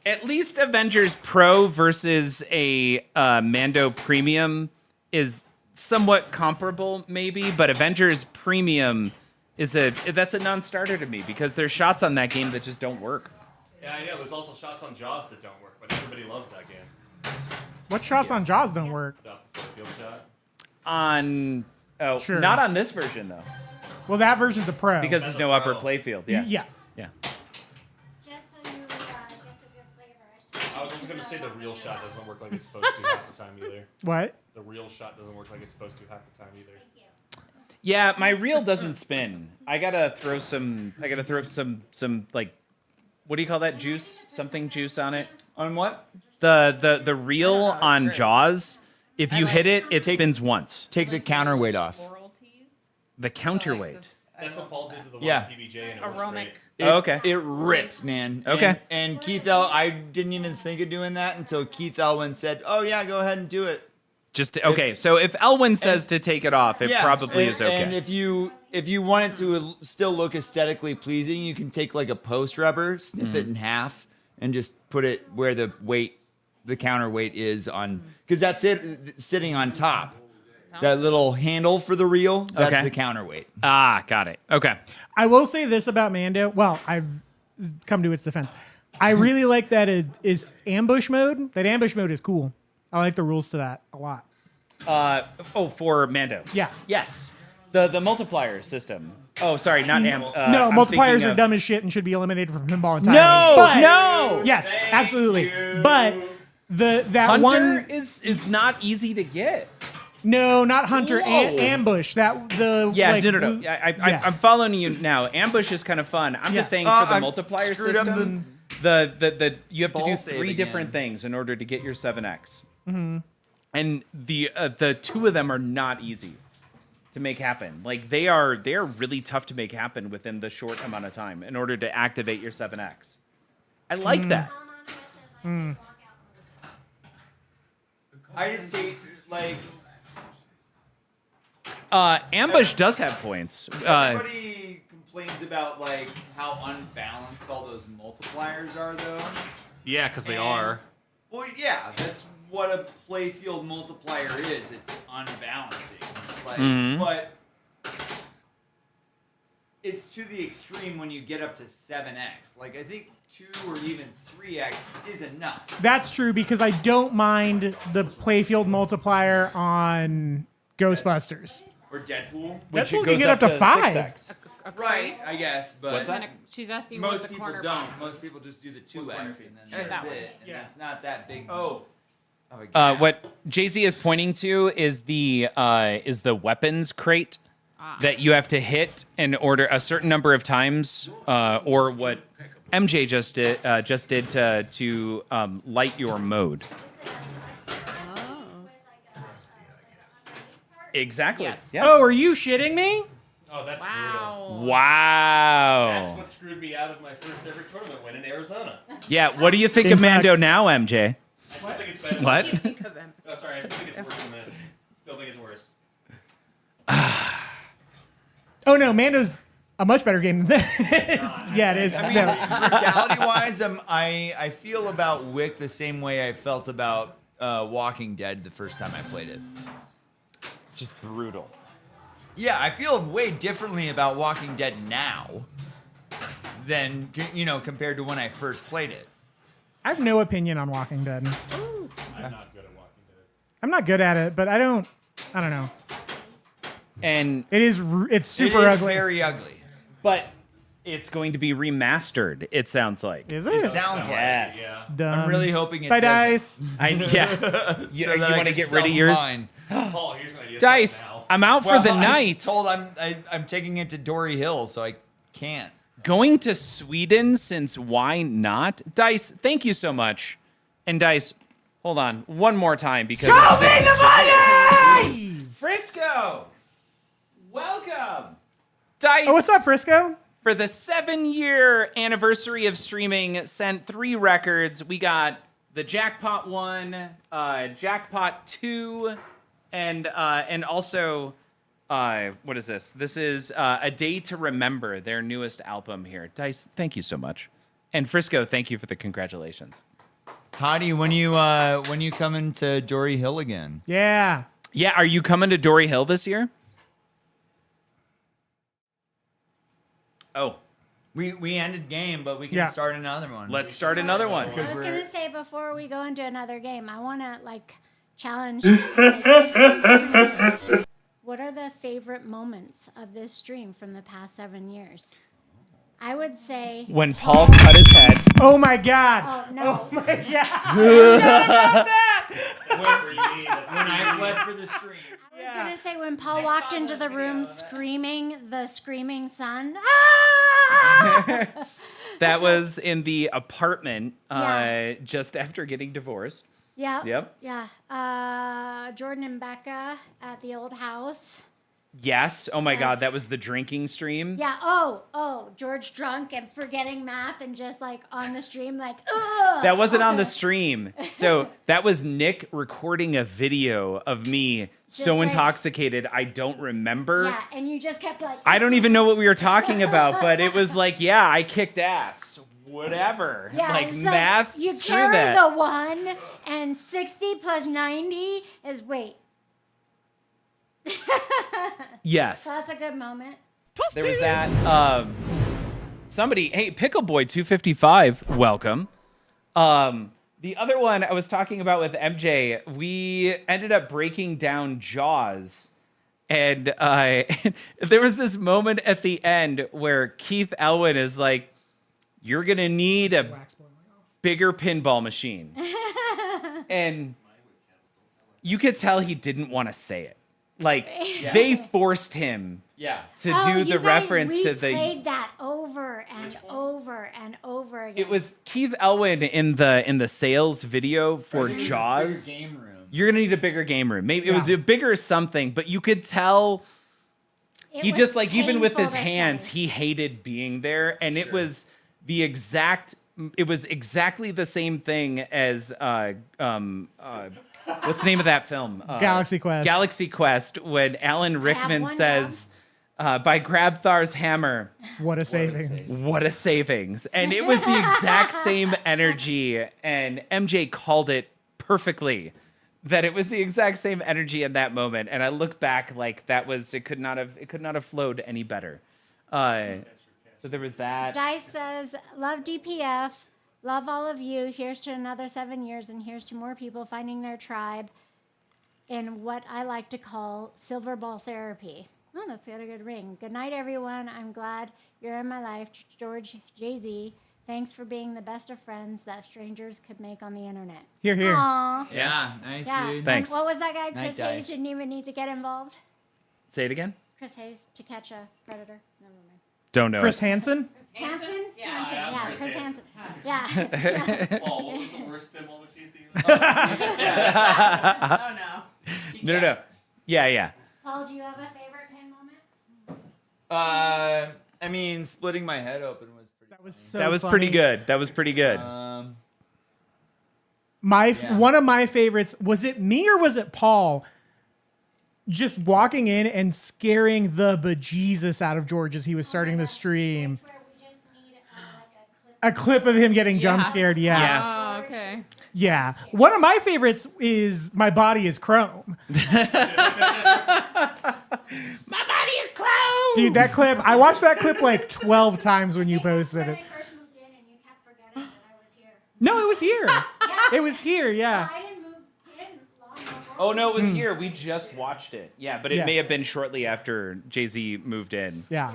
At least Avengers Pro versus a Mando Premium is somewhat comparable, maybe, but Avengers Premium that's a non-starter to me because there's shots on that game that just don't work. Yeah, I know. There's also shots on Jaws that don't work, but everybody loves that game. What shots on Jaws don't work? The field shot. Sure. Not on this version though, Well, that version's a pro. because there's no upper playfield. Yeah. Yeah. Yeah. Just so you get the good flavor. I was also going to say the real shot doesn't work like it's supposed to half the time either. What? The real shot doesn't work like it's supposed to half the time either. Yeah, my reel doesn't spin. I gotta throw some like, what do you call that juice? Something juice on it. On what? The reel on Jaws. If you hit it, it spins once. Take the counterweight off. The counterweight. That's what Paul did to the Yeah. one PBJ, and it was Aromatic. great. Okay. It rips, man. Okay. And Keith I didn't even think of doing that until Keith Elwin said, "Oh yeah, go ahead and do it." Okay, so if Elwin says to take it off, it probably is okay. And if you want it to still look aesthetically pleasing, you can take like a post rubber, snip it in half, and just put it where the counterweight is on, because that's it sitting on top. That little handle for the reel, that's the counterweight. Ah, got it. Okay. I will say this about Mando. Well, I've come to its defense. I really like that it is ambush mode. That ambush mode is cool. I like the rules to that a lot. For Mando. Yeah. Yes. The multiplier system. Oh, sorry, not no, I'm multipliers thinking are of- dumb as shit and should be eliminated from pinball entirely. No, no. Yes, absolutely. But that Hunter one is not easy to get. No, not Hunter. Whoa. Ambush. No. I'm following you now. Ambush is kind of fun. I'm just saying for the multiplier screwed up system, the you have to ball do save 3 again. different things in order to get your 7x. Mm-hmm. And the 2 of them are not easy to make happen. Like they are really tough to make happen within the short amount of time in order to activate your 7x. I like that. I just take like Ambush does have points. everybody complains about like how unbalanced all those multipliers are, though. Yeah, because they And- are. Well, yeah, that's what a playfield multiplier is. It's unbalancing. Like, but it's to the extreme when you get up to 7x. Like I think 2 or even 3x is enough. That's true because I don't mind the playfield multiplier on Ghostbusters. Or Deadpool. Which Deadpool it can goes get up to 5. 6x. Right, I guess. But What's that? She's asking most what the people corner don't. piece. Most people just do the 2x and then Sure. that's That way. it. And it's not that big. Oh. of a gap. What Jay-Z is pointing to is the weapons crate that you have to hit in order a certain number of times, or what MJ just did to light your mode. Exactly. Yes. Yeah. Oh, are you shitting me? Oh, that's Wow. brutal. Wow. That's what screwed me out of my first ever tournament win in Arizona. Yeah. What do you think Game of Mando sucks. now, MJ? I still think it's better. What? Oh, sorry. I still think it's worse than this. Still think it's worse. Oh no, Mando's a much better game than this. Yeah, it is. I mean, No. brutality-wise, I feel about Wick the same way I felt about Walking Dead the first time I played it. Just brutal. Yeah, I feel way differently about Walking Dead now than compared to when I first played it. I have no opinion on Walking Dead. I'm not good at Walking Dead. I'm not good at it, but I don't know. And It's super it is ugly. very ugly. But it's going to be remastered. It sounds like. Is it? It sounds like Yes. yeah. Done. I'm really hoping it Bye, doesn't. Dice. Yeah. You, So that I want to can get sell rid of yours? mine. Paul, here's an idea. Dice, Now. I'm out Well, for the I'm night. told I'm taking it to Dory Hill, so I can't. Going to Sweden, since why not? Dice, thank you so much. And Dice, hold on one more time because this is just Frisco. Welcome. Dice. Oh, what's up, Frisco? For the 7-year anniversary of streaming, sent 3 records. We got the Jackpot 1, Jackpot 2, and also what is this? This is A Day to Remember, their newest album here. Dice, thank you so much. And Frisco, thank you for the congratulations. Hottie, when you coming to Dory Hill again? Yeah. Yeah, are you coming to Dory Hill this year? Oh, We ended game, but we can Yeah. start another one. let's start another one. I was gonna say before we go into another game, I wanna challenge. What are the favorite moments of this stream from the past 7 years? I would say When Paul cut his head. Oh my God. Oh no! Oh my God. When I fled for the stream. I was gonna say when Paul walked into the room screaming the screaming son. That was in the apartment Yeah. just after getting divorced. Yeah. Yep. Yeah. Jordan and Becca at the old house. Yes. Oh my Yes. God, that was the drinking stream. Yeah. Oh. George drunk and forgetting math and just on the stream ugh. That wasn't on the stream. So that was Nick recording a video of me so intoxicated I don't remember. Yeah, and you just kept I don't even know what we were talking about, but it was yeah, I kicked ass. Whatever. Yeah, it's math. You screw carry that. the 1, and 60 plus 90 is wait. Yes. So that's a good moment. There was that. Somebody, hey, Pickle Boy 255, welcome. The other one I was talking about with MJ, we ended up breaking down Jaws. And there was this moment at the end where Keith Elwin is like, you're going to need a bigger pinball machine. And you could tell he didn't want to say it. They forced him to do the reference to the. Played that over and over and over again. It was Keith Elwin in the sales video for Jaws. Game room. You're gonna need a bigger game room. Maybe it was a bigger something, but you could tell he was just even with his painful to hands, say. he hated being there, and it was exactly the same thing as what's the name of that film? Galaxy Quest. Galaxy Quest, when Alan Rickman says, by Grabthar's hammer. What a savings. What a savings. And it was the exact same energy, and MJ called it perfectly. That it was the exact same energy in that moment. And I look back it could not have flowed any better. So there was that. Dice says, love DPF. Love all of you. Here's to another 7 years, and here's to more people finding their tribe. in what I like to call silver ball therapy. Oh, that's got a good ring. Good night, everyone. I'm glad you're in my life. George, Jay-Z, thanks for being the best of friends that strangers could make on the internet. Here, here. Aww. Yeah, nice, Yeah. dude. And Thanks. what was that guy? Night, Chris guys. Hayes didn't even need to get involved. Say it again. Chris Hayes to catch a predator. Never mind. Don't know. Chris Hansen? Hansen? Yeah. Hansen. Yeah, Chris Chris Hansen. Hansen. Yeah. Paul, what was the worst pinball machine theme? Oh no. No. Yeah. Paul, do you have a favorite pin moment? I mean, splitting my head open was pretty. That was so That was funny. pretty good. That was pretty good. One of my favorites, was it me or was it Paul? Just walking in and scaring the bejesus out of George as he was starting the stream. A clip of him getting jump scared, yeah. Oh, okay. Yeah. One of my favorites is My Body is Chrome. My body is closed. Dude, that clip, I watched that clip like 12 times when you posted it. No, it was here. It was here, yeah. Oh no, it was here. We just watched it. Yeah, but it Yeah. may have been shortly after Jay-Z moved in. Yeah.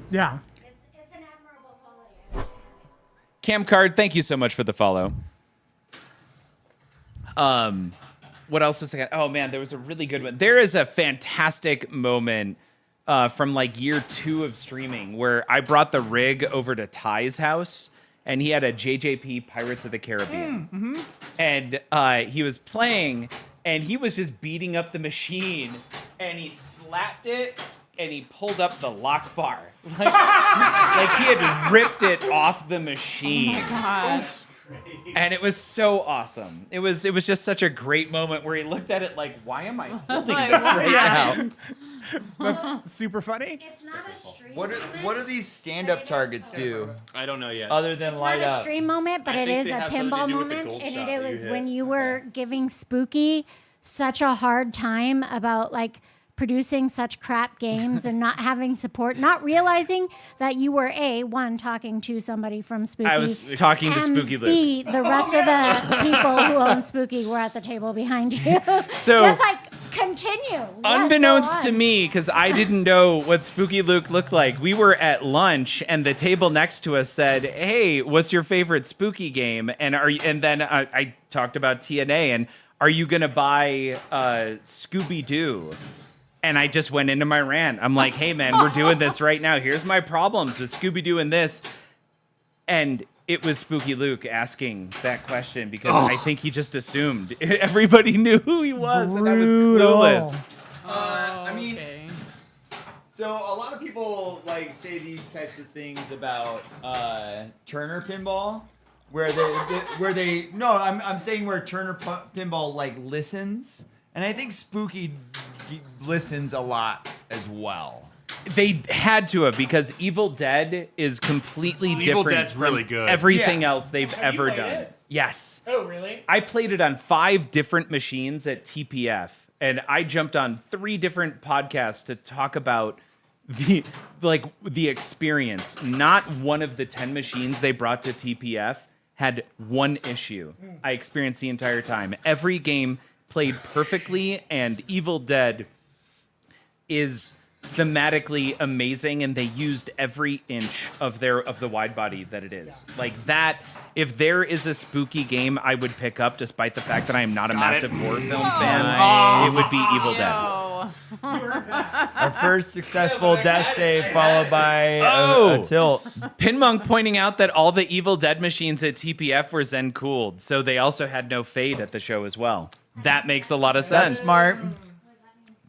Yeah. It's an admirable quality. Cam Card, thank you so much for the follow. What else was I got? Oh man, there was a really good one. There is a fantastic moment from like year 2 of streaming where I brought the rig over to Ty's house and he had a JJP Pirates of the Caribbean. And he was playing and he was just beating up the machine and he slapped it and he pulled up the lock bar. Like he had ripped it off the machine. Oh my gosh. And it was so awesome. It was just such a great moment where he looked at it like, why am I holding Like, this what right now? happened? That's super funny. It's not a stream What do these stand-up targets do? I don't know yet. Other than light not a up. stream moment, but I it think is they a have something to pinball do with the moment, gold and shot it that was you when hit. you were giving Spooky such a hard time about like producing such crap games and not having support, not realizing that you were one talking to somebody from Spooky. I was talking to and Spooky Luke. B, the rest of the people who own Spooky were at the table behind you. So- just like continue. Yes, Unbeknownst go to on. me, because I didn't know what Spooky Luke looked like, we were at lunch and the table next to us said, "Hey, what's your favorite Spooky game?" And then I talked about TNA and are you gonna buy Scooby Doo? And I just went into my rant. I'm like, hey man, we're doing this right now. Here's my problems with Scooby Doo and this. And it was Spooky Luke asking that question because I think he just assumed everybody knew who he was, and I was clueless. I mean, so a lot of people like say these types of things about Turner Pinball, where they no, I'm saying where Turner Pinball like listens, and I think Spooky listens a lot as well. They had to have because Evil Dead is completely different. Evil Dead's from really good. Everything else they've Have you ever played done. it? Yes. Oh, really? I played it on 5 different machines at TPF, and I jumped on 3 different podcasts to talk about the experience. Not one of the 10 machines they brought to TPF had one issue I experienced the entire time. Every game played perfectly, and Evil Dead is thematically amazing, and they used every inch of the wide body that it is. Like that, if there is a spooky game I would pick up, despite the fact that I am not a massive horror film fan, it would be Evil Dead. Our first successful death save followed by a tilt. Pinmonk pointing out that all the Evil Dead machines at TPF were Zen cooled, so they also had no fade at the show as well. That makes a lot of sense. That's smart.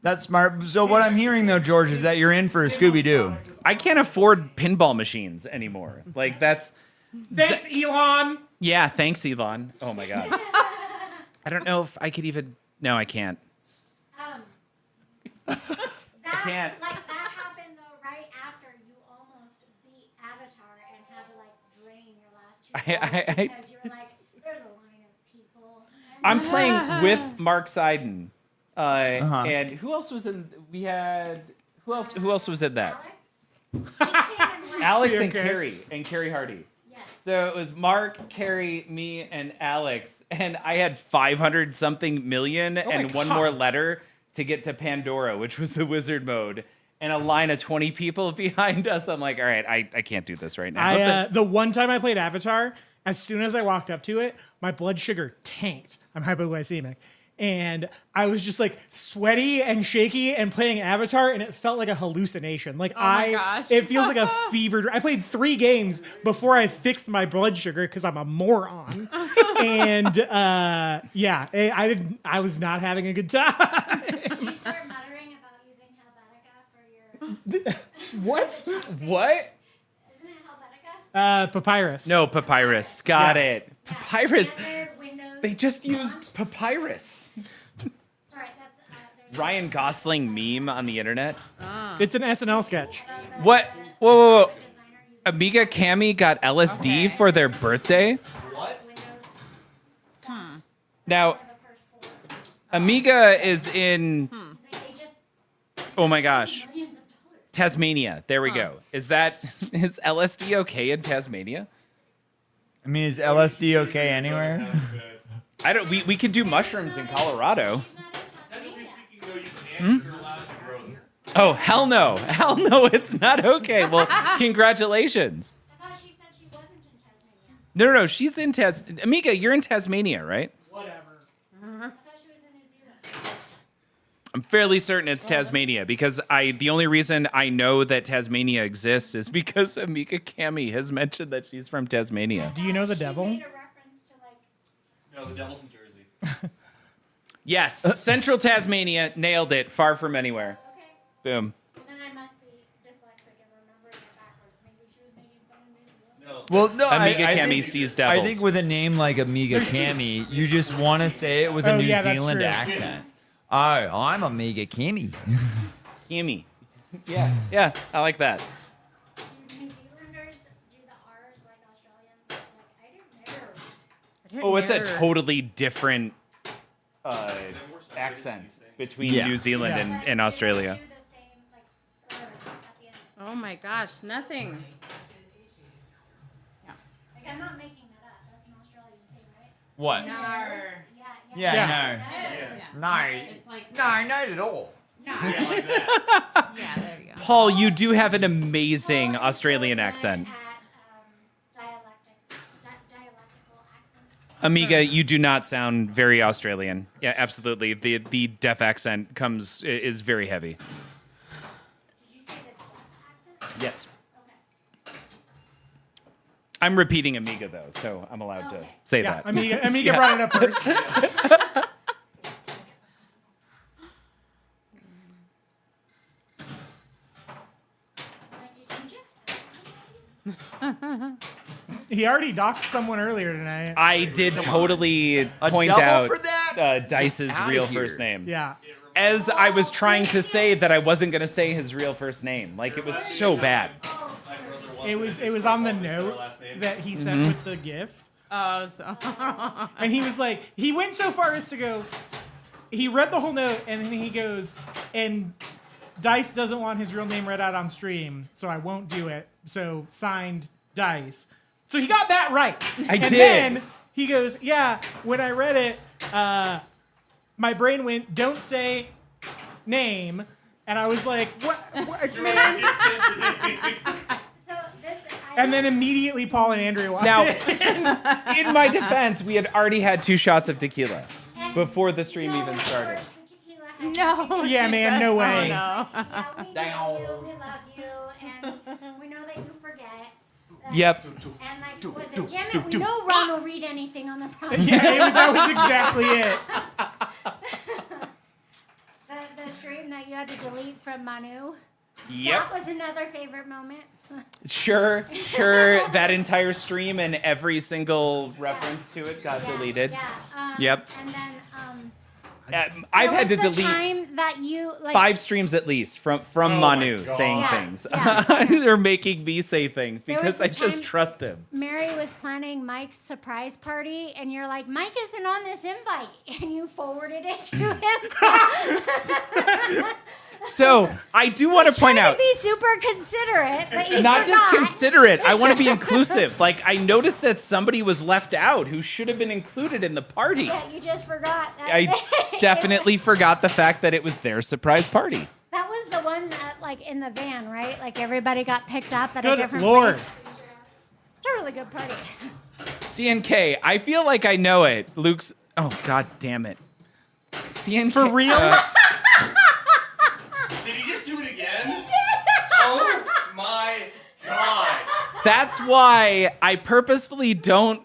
That's smart. So what I'm hearing though, George, is that you're in for a Scooby Doo. I can't afford pinball machines anymore. Like that's. Thanks, Elon. Yeah, thanks, Elon. Oh my god. I don't know if I could even. No, I can't. I can't. Like that happened though right after you almost beat Avatar and had to like drain your last 2 balls because you were like, there's a line of people. I'm playing with Mark Seiden. And who else was in? We had who else was in that? Alex and Okay. Carrie Hardy. Yes. So it was Mark, Carrie, me, and Alex, and I had 500 something million and one more letter to get to Pandora, which was the wizard mode, and a line of 20 people behind us. I'm like, all right, I can't do this right now. The one time I played Avatar, as soon as I walked up to it, my blood sugar tanked. I'm hypoglycemic. And I was just like sweaty and shaky and playing Avatar, and it felt like a hallucination. Like it feels like a fever. I played 3 games before I fixed my blood sugar because I'm a moron. And I was not having a good time. Did you start muttering about using Helvetica for your? What? Isn't it Helvetica? Papyrus. No, Papyrus. Got it. Yeah. Papyrus. Standard Windows They just used Papyrus. Sorry, that's Ryan Gosling meme on the internet. It's an SNL sketch. What? Whoa. Amiga Cami got LSD for their birthday? What? Now, Amiga is in... Oh my gosh. Tasmania. There we go. Is LSD okay in Tasmania? I mean, is LSD okay anywhere? I don't. We can do mushrooms in Colorado. Technically speaking, though, you can. You're allowed to grow them. Oh hell no! Hell no! It's not okay. Well, congratulations. I thought she said she wasn't in Tasmania. No. She's in Amiga, you're in Tasmania, right? Whatever. I thought she was in New Zealand. I'm fairly certain it's Tasmania because the only reason I know that Tasmania exists is because Amiga Cami has mentioned that she's from Tasmania. Do you know the devil? Made a reference to No, the devil's in Jersey. Yes, Central Tasmania, nailed it. Far from anywhere. Okay. Boom. Then I must be dyslexic and remembering it backwards. Maybe she was making fun of me. No. Well, no, Amiga I Cami think, sees devils. I think with a name like Amiga Cami, you just want to say it with a New yeah, that's Zealand true. accent. Oh, I'm Amiga Cami. Cami. Yeah, I like that. Do New Zealanders do the R's like Australians? Like, I didn't know. Oh, it's a totally different accent between New Zealand and Australia. Do the same, like, at the end. Oh my gosh, nothing. Like, I'm not making that up. That's an Australian thing, right? What? Yeah. No. It's like No, not at all. Yeah, like that. yeah, there you go. Paul, you do have an amazing Australian accent. At dialectical accents. Amiga, you do not sound very Australian. Yeah, absolutely. The deaf accent is very heavy. Did you say the deaf accent? Yes. Okay. I'm repeating Amiga though, so I'm allowed to say Yeah, that. Amiga brought it up first. Did you just ask somebody? He already docked someone earlier tonight. I did totally point double out for that? Dice's Outta real here. first name. Yeah. As I was trying to say that I wasn't going to say his real first name. Like, it was so bad. It was on the note that he sent with the gift. Oh, so. And he was like, he went so far as to go, he read the whole note and then he goes, and Dice doesn't want his real name read out on stream, so I won't do it. So signed Dice. So he got that right. I did. Then he goes, yeah, when I read it, my brain went, don't say name. And I was like, what man? So this. And then immediately Paul and Andrea walked Now, in. in my defense, we had already had 2 shots of tequila before the stream even started. No. Yeah, man, no way. Oh, no. Yeah, we know you, we love you, and we know that you forget. Yep. And like, was it, damn it, we know Ron will read anything on the podcast. Yeah, that was exactly it. The stream that you had to delete from Manu. Yep. That was another favorite moment. Sure. That entire stream and every single reference to it got deleted. Yeah. Yep. And then I've had to there was the delete time that you like 5 streams at least from Manu saying Yeah, things. yeah. They're making me say things There because was the I just time- trust him. Mary was planning Mike's surprise party, and you're like, Mike isn't on this invite, and you forwarded it to him. So I do want to point Trying out, to be super considerate, but you not just forgot. considerate. I want to be inclusive. Like I noticed that somebody was left out who should have been included in the party. Yeah, you just forgot. That I definitely forgot the fact that it was their surprise party. That was the one that, like, in the van, right? Like, everybody got picked up at a Good different Lord. place. It's a really good party. CNK, I feel like I know it. Luke's. Oh God damn it. CNK. For real? Did he just do it again? Oh my god. That's why I purposefully don't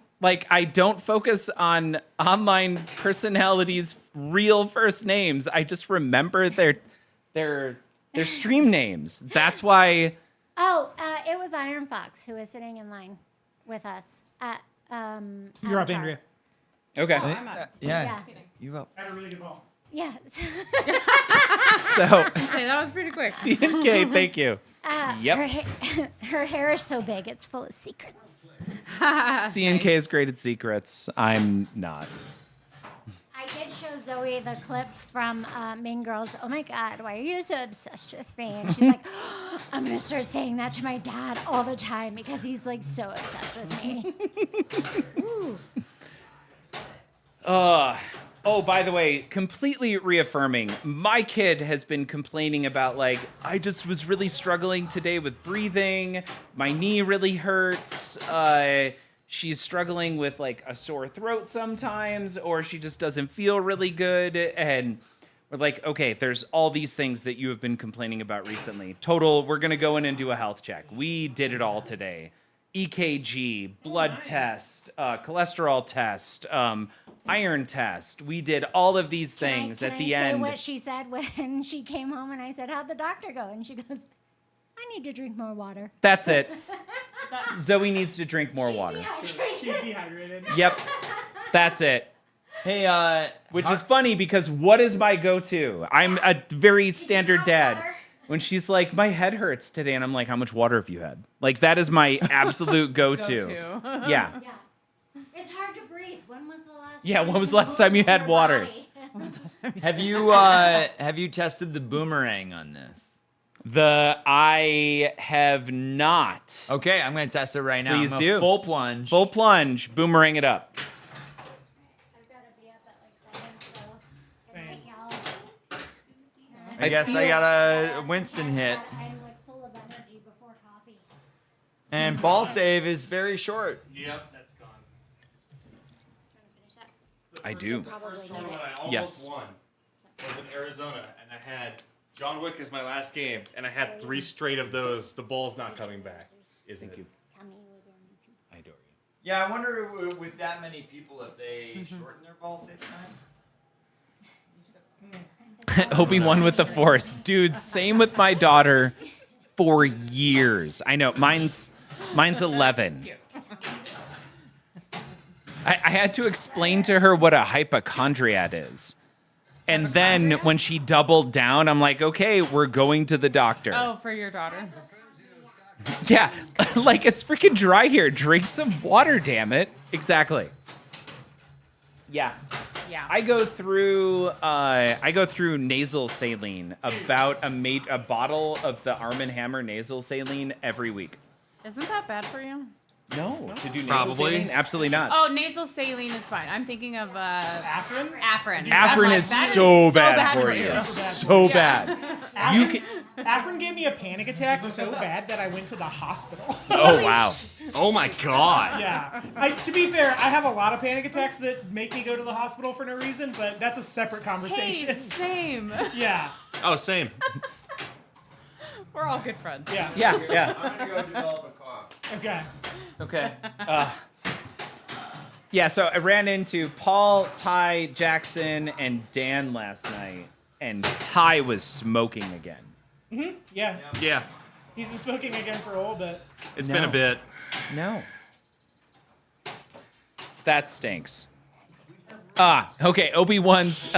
focus on online personalities' real first names. I just remember their stream names. That's why. Oh, it was Iron Fox who was sitting in line with us at You're up, Avatar. Andrea. Okay. Yeah. You up? Had a really good ball. Yeah. So Say that was pretty quick. CNK, thank you. Yep. Her hair is so big, it's full of secrets. CNK is great at secrets. I'm not. I did show Zoe the clip from Mean Girls. Oh my God, why are you so obsessed with me? And she's like, I'm gonna start saying that to my dad all the time because he's like so obsessed with me. Ooh. Oh, by the way, completely reaffirming. My kid has been complaining about, like, I just was really struggling today with breathing. My knee really hurts. She's struggling with, like, a sore throat sometimes, or she just doesn't feel really good. And we're like, okay, there's all these things that you have been complaining about recently. Total, we're going to go in and do a health check. We did it all today. EKG, blood test, cholesterol test, iron test. We did all of these things at the end. Say what she said when she came home and I said, how'd the doctor go? And she goes, I need to drink more water. That's it. Zoe needs to drink more water. She's dehydrated. Yep. That's it. Hey, Which is funny because what is my go-to? I'm a very standard dad. When she's like, my head hurts today, and I'm like, how much water have you had? Like, that is my absolute go-to. Yeah. It's hard to breathe. When was the last Yeah, time when was the last time you had water? have you tested the boomerang on this? I have not. Okay, I'm gonna test it right now. Please I'm do. gonna full plunge. Full plunge. Boomerang it up. I've got to be up at like 7, so good night, y'all. I guess I got a Winston hit. I'm like full of energy before coffee. And ball save is very short. Yep, that's gone. I do. The first tournament I almost Yes. won was in Arizona, and I had John Wick as my last game, and I had 3 straight of those. The ball's not coming back. Isn't it? I adore Yeah, I wonder with that many people if they shorten their ball save times. you. Obi-Wan with the Force. Dude, same with my daughter for years. I know, mine's 11. I had to explain to her what a hypochondriac is. And then when she doubled down, I'm like, okay, we're going to the doctor. Oh, for your daughter. Yeah, like it's freaking dry here. Drink some water, damn it. Exactly. Yeah. Yeah. I go through nasal saline, about a bottle of the Arm & Hammer nasal saline every week. Isn't that bad for you? No, to do nasal Probably. saline? Absolutely not. Oh, nasal saline is fine. I'm thinking of Afrin? Afrin. Afrin is so bad for you. So bad. You can. Afrin gave me a panic attack so bad that I went to the hospital. Oh wow. Oh my god. Yeah. To be fair, I have a lot of panic attacks that make me go to the hospital for no reason, but that's a separate conversation. Hey, same. Yeah. Oh, same. We're all good friends. Yeah. Yeah, yeah. I'm gonna go develop a cough. Okay. Okay. Yeah, so I ran into Paul, Ty, Jackson, and Dan last night, and Ty was smoking again. Mm-hmm. Yeah. Yeah, He's been smoking again for a little bit. it's been a bit. No. That stinks. Okay. Obi-Wan's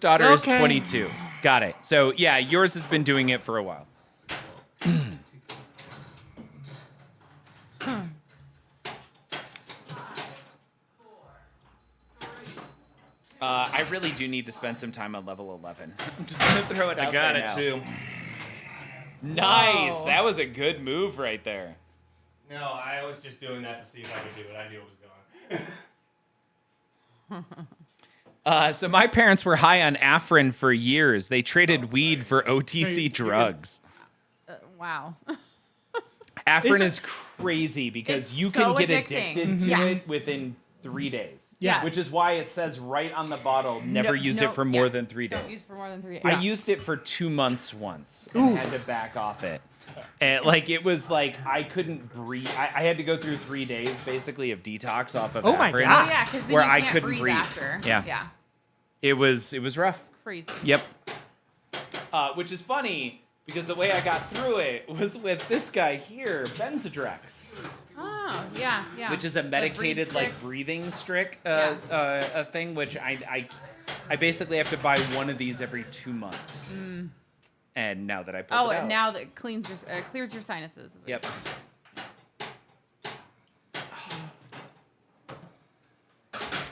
daughter is 22. Got it. So yeah, yours has been doing it for a while. I I really do need to spend some time on level 11. I'm just gonna throw it out I got there it now. too. Nice. Whoa. That was a good move right there. No, I was just doing that to see if I could do it. I knew it was going. So my parents were high on Afrin for years. They traded weed for OTC drugs. Wow. Afrin is crazy because It's you so can get addicting. addicted to Yeah. it within 3 days. Yeah. Which is why it says right on the bottle, never use it for more than 3 days. Don't use for more than 3 days. I used it for 2 months once and had to back off it. And like it was like I couldn't breathe. I had to go through 3 days basically of detox off of Oh my Afrin, God. Oh, yeah, because then where you I can't couldn't breathe, breathe. after. Yeah. Yeah. It was rough. It's crazy. Yep. Which is funny because the way I got through it was with this guy here, Benzodrex, Oh, yeah, yeah. which is a The medicated breed like stick. breathing stick a thing, which I basically have to buy one of these every 2 months. And now that I pulled Oh, it out, and now that clears your sinuses. is what yep. you're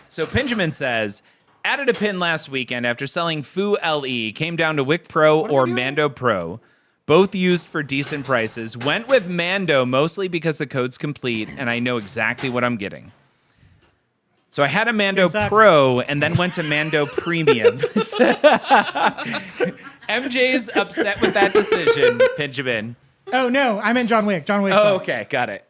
So Benjamin says, added a pin last weekend after selling Foo LE, came down to Wick Pro or Mando Pro. Both used for decent prices. Went with Mando mostly because the code's complete and I know exactly what I'm getting. So I had a Mando Pro and then went to Mando Premium. MJ's upset with that decision, Benjamin. Oh no, I meant John Wick. John Wick. Oh, sucks. okay, got it.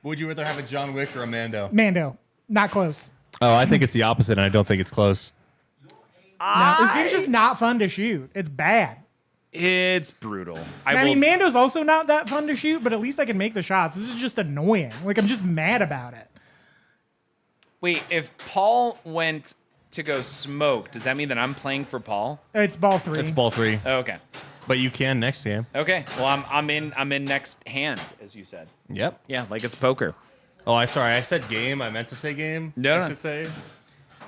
Would you rather have a John Wick or a Mando? Mando, not close. Oh, I think it's the opposite, and I don't think it's close. No, this game's just not fun to shoot. It's bad. It's brutal. I mean, Mando's also not that fun to shoot, but at least I can make the shots. This is just annoying. Like, I'm just mad about it. Wait, if Paul went to go smoke, does that mean that I'm playing for Paul? It's ball 3. It's ball 3. Oh, okay. But you can next game. Okay. Well, I'm in next hand, as you said. Yep. Yeah, like it's poker. Oh, I said game. I meant to say game. No, I no. should say.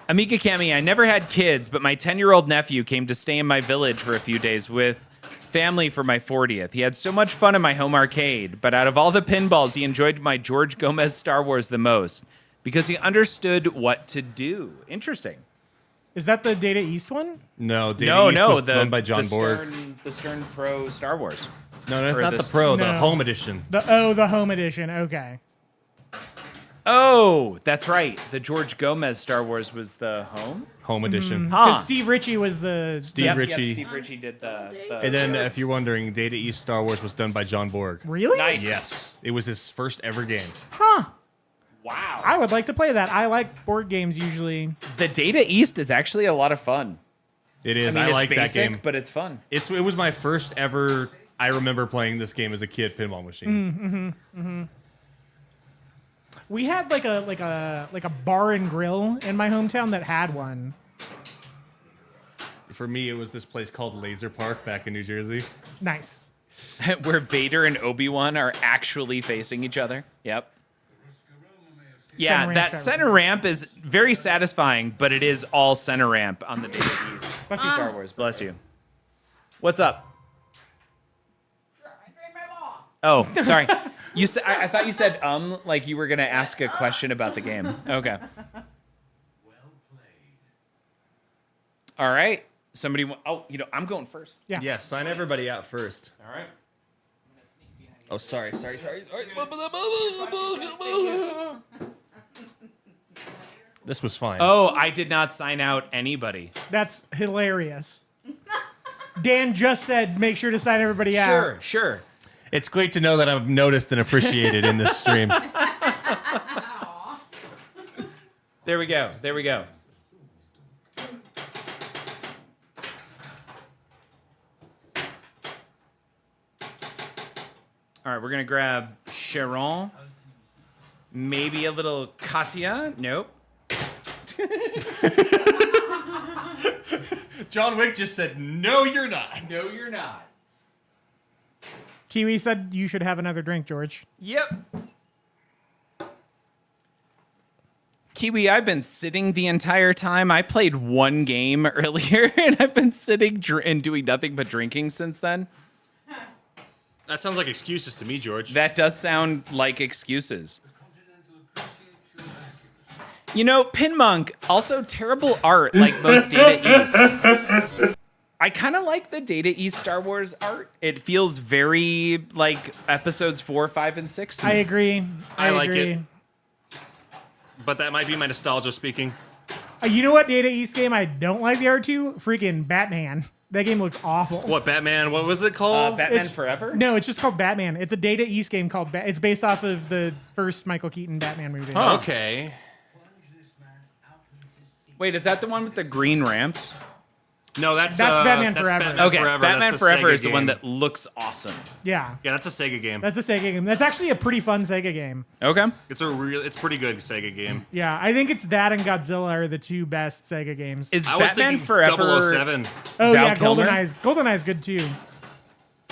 Amika Kami, I never had kids, but my 10-year-old nephew came to stay in my village for a few days with family for my 40th. He had so much fun in my home arcade, but out of all the pinballs, he enjoyed my George Gomez Star Wars the most because he understood what to do. Interesting. Is that the Data East one? No, Data East was done by John Borg. The Stern Pro Star Wars. No, that's Or not this- the Pro, the No. Home Edition. The home edition. Okay. Oh, that's right. The George Gomez Star Wars was the home Edition. Because Steve Ritchie was the Steve Ritchie. Steve Ritchie did the And then, if you're wondering, Data East Star Wars was done by John Borg. Really? Nice. Yes. It was his first ever game. Huh. Wow. I would like to play that. I like board games usually. The Data East is actually a lot of fun. It is. I I, mean, like it's that basic, game. but it's fun. It was my first ever. I remember playing this game as a kid, pinball machine. We had like a bar and grill in my hometown that had one. For me, it was this place called Laser Park back in New Jersey. Nice. Where Vader and Obi-Wan are actually facing each other. Yep. Yeah, Center ramp that shot. center ramp is very satisfying, but it is all center ramp on the Data East. Bless you, Star Wars. Bless you. What's up? Oh, sorry. You said I thought you said like you were gonna ask a question about the game. Okay. All right. Somebody. Oh, I'm going first. Yeah. Yeah, sign everybody out first. All right. Oh, sorry. This was fine. Oh, I did not sign out anybody. That's hilarious. Dan just said make sure to sign everybody out. Sure. It's great to know that I'm noticed and appreciated in this stream. There we go. All right, we're gonna grab Sharon. Maybe a little Katya. Nope. John Wick just said, "No, you're not." No, you're not. Kiwi said you should have another drink, George. Yep. Kiwi, I've been sitting the entire time. I played one game earlier, and I've been sitting and doing nothing but drinking since then. That sounds like excuses to me, George. That does sound like excuses. You know, Pinmonk, also terrible art like most Data East. I kind of like the Data East Star Wars art. It feels very like episodes 4, 5, and 6 to me. I agree. I like it. But that might be my nostalgia speaking. You know what Data East game I don't like the art to? Freaking Batman. That game looks awful. What, Batman? What was it called? Batman Forever? No, it's just called Batman. It's a Data East game called It's based off of the first Michael Keaton Batman movie. Oh, okay. Wait, is that the one with the green ramps? No, that's Batman Forever. Batman Okay, Forever. Batman That's the Forever Sega is the one game. that looks awesome. Yeah. Yeah, that's a Sega game. That's a Sega game. That's actually a pretty fun Sega game. Okay. It's pretty good Sega game. Yeah, I think it's that and Godzilla are the two best Sega games. Is I was Batman thinking Forever 007. Oh Val yeah, Kilmer? GoldenEye's. GoldenEye's good too.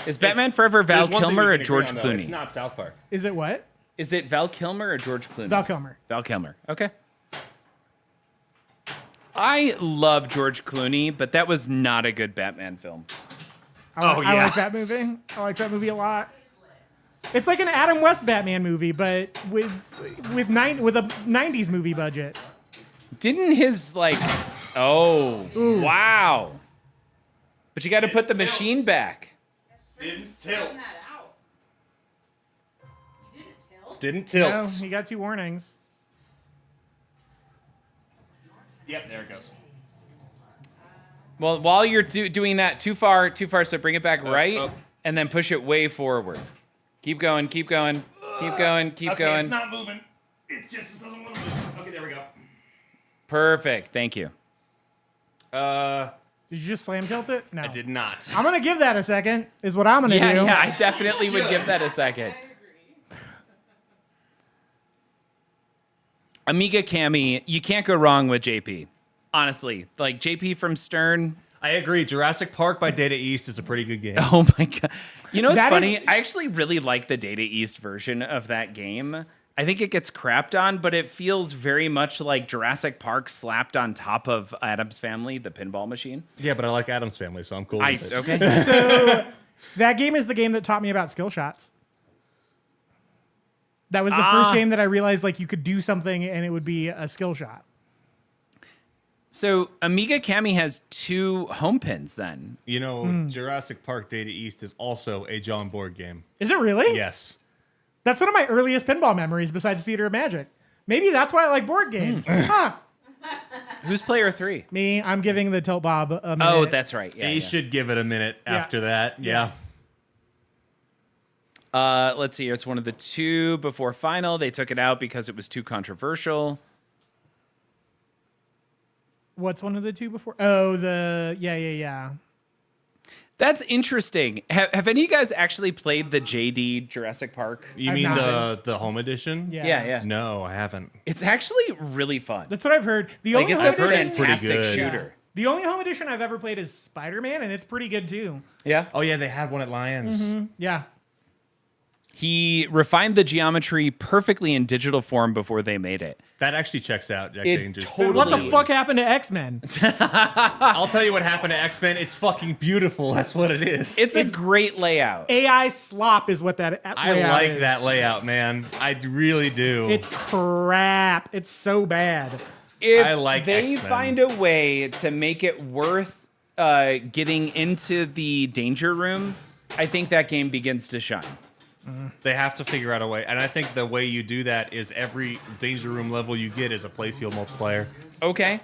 Is Batman Forever Val There's one thing Kilmer we or can agree George on, though. Clooney? It's not South Park. Is it what? Is it Val Kilmer or George Clooney? Val Kilmer. Val Kilmer. Okay. I love George Clooney, but that was not a good Batman film. I like that movie. I like that movie a lot. It's like an Adam West Batman movie, but with a 90s movie budget. Didn't his wow. But you got to put the machine back. Didn't tilt. No, Didn't tilt. he got 2 warnings. Yep, there it goes. Well, while you're doing that too far, so bring it back right, and then push it way forward. Keep going, keep going, keep going, keep Okay, going. it's not moving. It doesn't want to move. Okay, there we go. Perfect, thank you. Did you just slam tilt it? No. I did not. I'm going to give that a second, is what I'm going to do. Yeah, I definitely would give that a second. Amiga Cammy, you can't go wrong with JP. Honestly, like JP from Stern. I agree. Jurassic Park by Data East is a pretty good game. Oh my god. You know what's That funny? is- I actually really like the Data East version of that game. I think it gets crapped on, but it feels very much like Jurassic Park slapped on top of Addams Family, the pinball machine. Yeah, but I like Addams Family, so I'm cool with it. Okay. So that game is the game that taught me about skill shots. That was the first game that I realized like you could do something and it would be a skill shot. So Amiga Cammy has 2 home pins then. You know, Jurassic Park Data East is also a John board game. Is it really? Yes. That's one of my earliest pinball memories besides Theater of Magic. Maybe that's why I like board games. Huh. Who's player 3? Me, I'm giving the Tilt Bob a minute. Oh, that's right. Yeah. You should give it a minute after that. Yeah. Let's see here. It's one of the 2 before final. They took it out because it was too controversial. What's one of the 2 before? Oh, yeah. That's interesting. Have any of you guys actually played the JD Jurassic Park? You I've mean not the home edition? Yeah. No, I haven't. It's actually really fun. That's what I've heard. The Like, only it's home a edition, fantastic good. shooter. the only home edition I've ever played is Spider-Man, and it's pretty good too. Yeah. Oh, yeah, they had one at Lions. Yeah. He refined the geometry perfectly in digital form before they made it. That actually checks out, Jack It Dangerous. totally- What the fuck happened to X-Men? I'll tell you what happened to X-Men. It's fucking beautiful. That's what it is. It's a great layout. AI slop is what that I layout like is. that layout, man. I really do. It's crap. It's so bad. If I like they X-Men. find a way to make it worth getting into the danger room, I think that game begins to shine. They have to figure out a way. And I think the way you do that is every danger room level you get is a playfield multiplayer. Okay.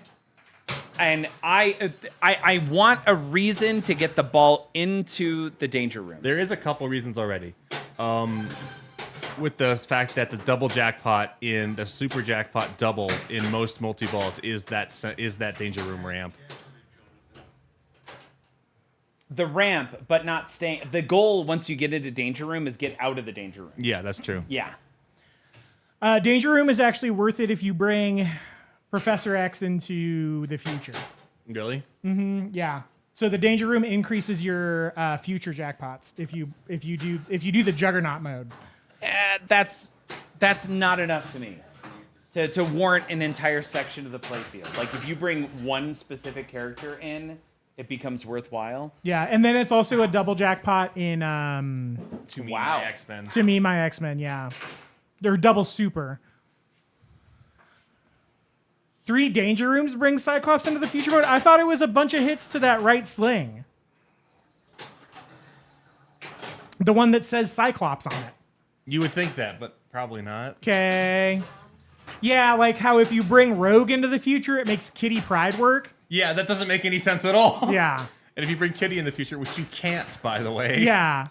And I want a reason to get the ball into the danger room. There is a couple reasons already. With the fact that the double jackpot in the super jackpot double in most multi-balls is that danger room ramp. The ramp, but not staying. The goal once you get into danger room is get out of the danger room. Yeah, that's true. Yeah. Danger Room is actually worth it if you bring Professor X into the future. Really? Yeah. So the Danger Room increases your future jackpots if you do the Juggernaut mode. That's not enough to me to warrant an entire section of the playfield. Like if you bring one specific character in, it becomes worthwhile. Yeah, and then it's also a double jackpot in To me, my X-Men. To Me, My X-Men. Yeah, they're double super. 3 danger rooms bring Cyclops into the future mode? I thought it was a bunch of hits to that right sling. The one that says Cyclops on it. You would think that, but probably not. Okay. Yeah, like how if you bring Rogue into the future, it makes Kitty Pryde work. Yeah, that doesn't make any sense at all. Yeah. And if you bring Kitty in the future, which you can't, by the way. Yeah.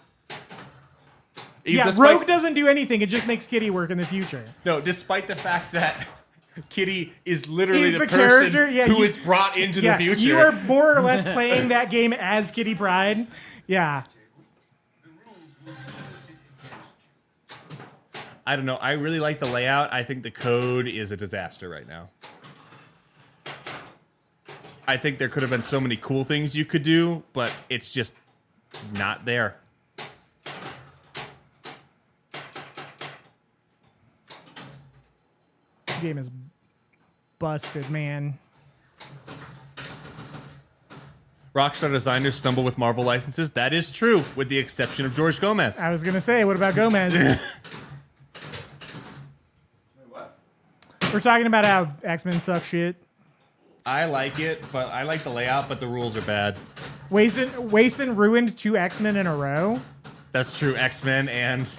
Yeah, despite- Rogue doesn't do anything. It just makes Kitty work in the future. No, despite the fact that Kitty is literally He's the the person character. Yeah, who is brought into the future. You are more or less playing that game as Kitty Pryde. Yeah. I don't know. I really like the layout. I think the code is a disaster right now. I think there could have been so many cool things you could do, but it's just not there. Game is busted, man. Rockstar designers stumble with Marvel licenses. That is true, with the exception of George Gomez. I was gonna say, what about Gomez? We're talking about how X-Men suck shit. I like it, but I like the layout, but the rules are bad. Wason ruined 2 X-Men in a row. That's true. X-Men and...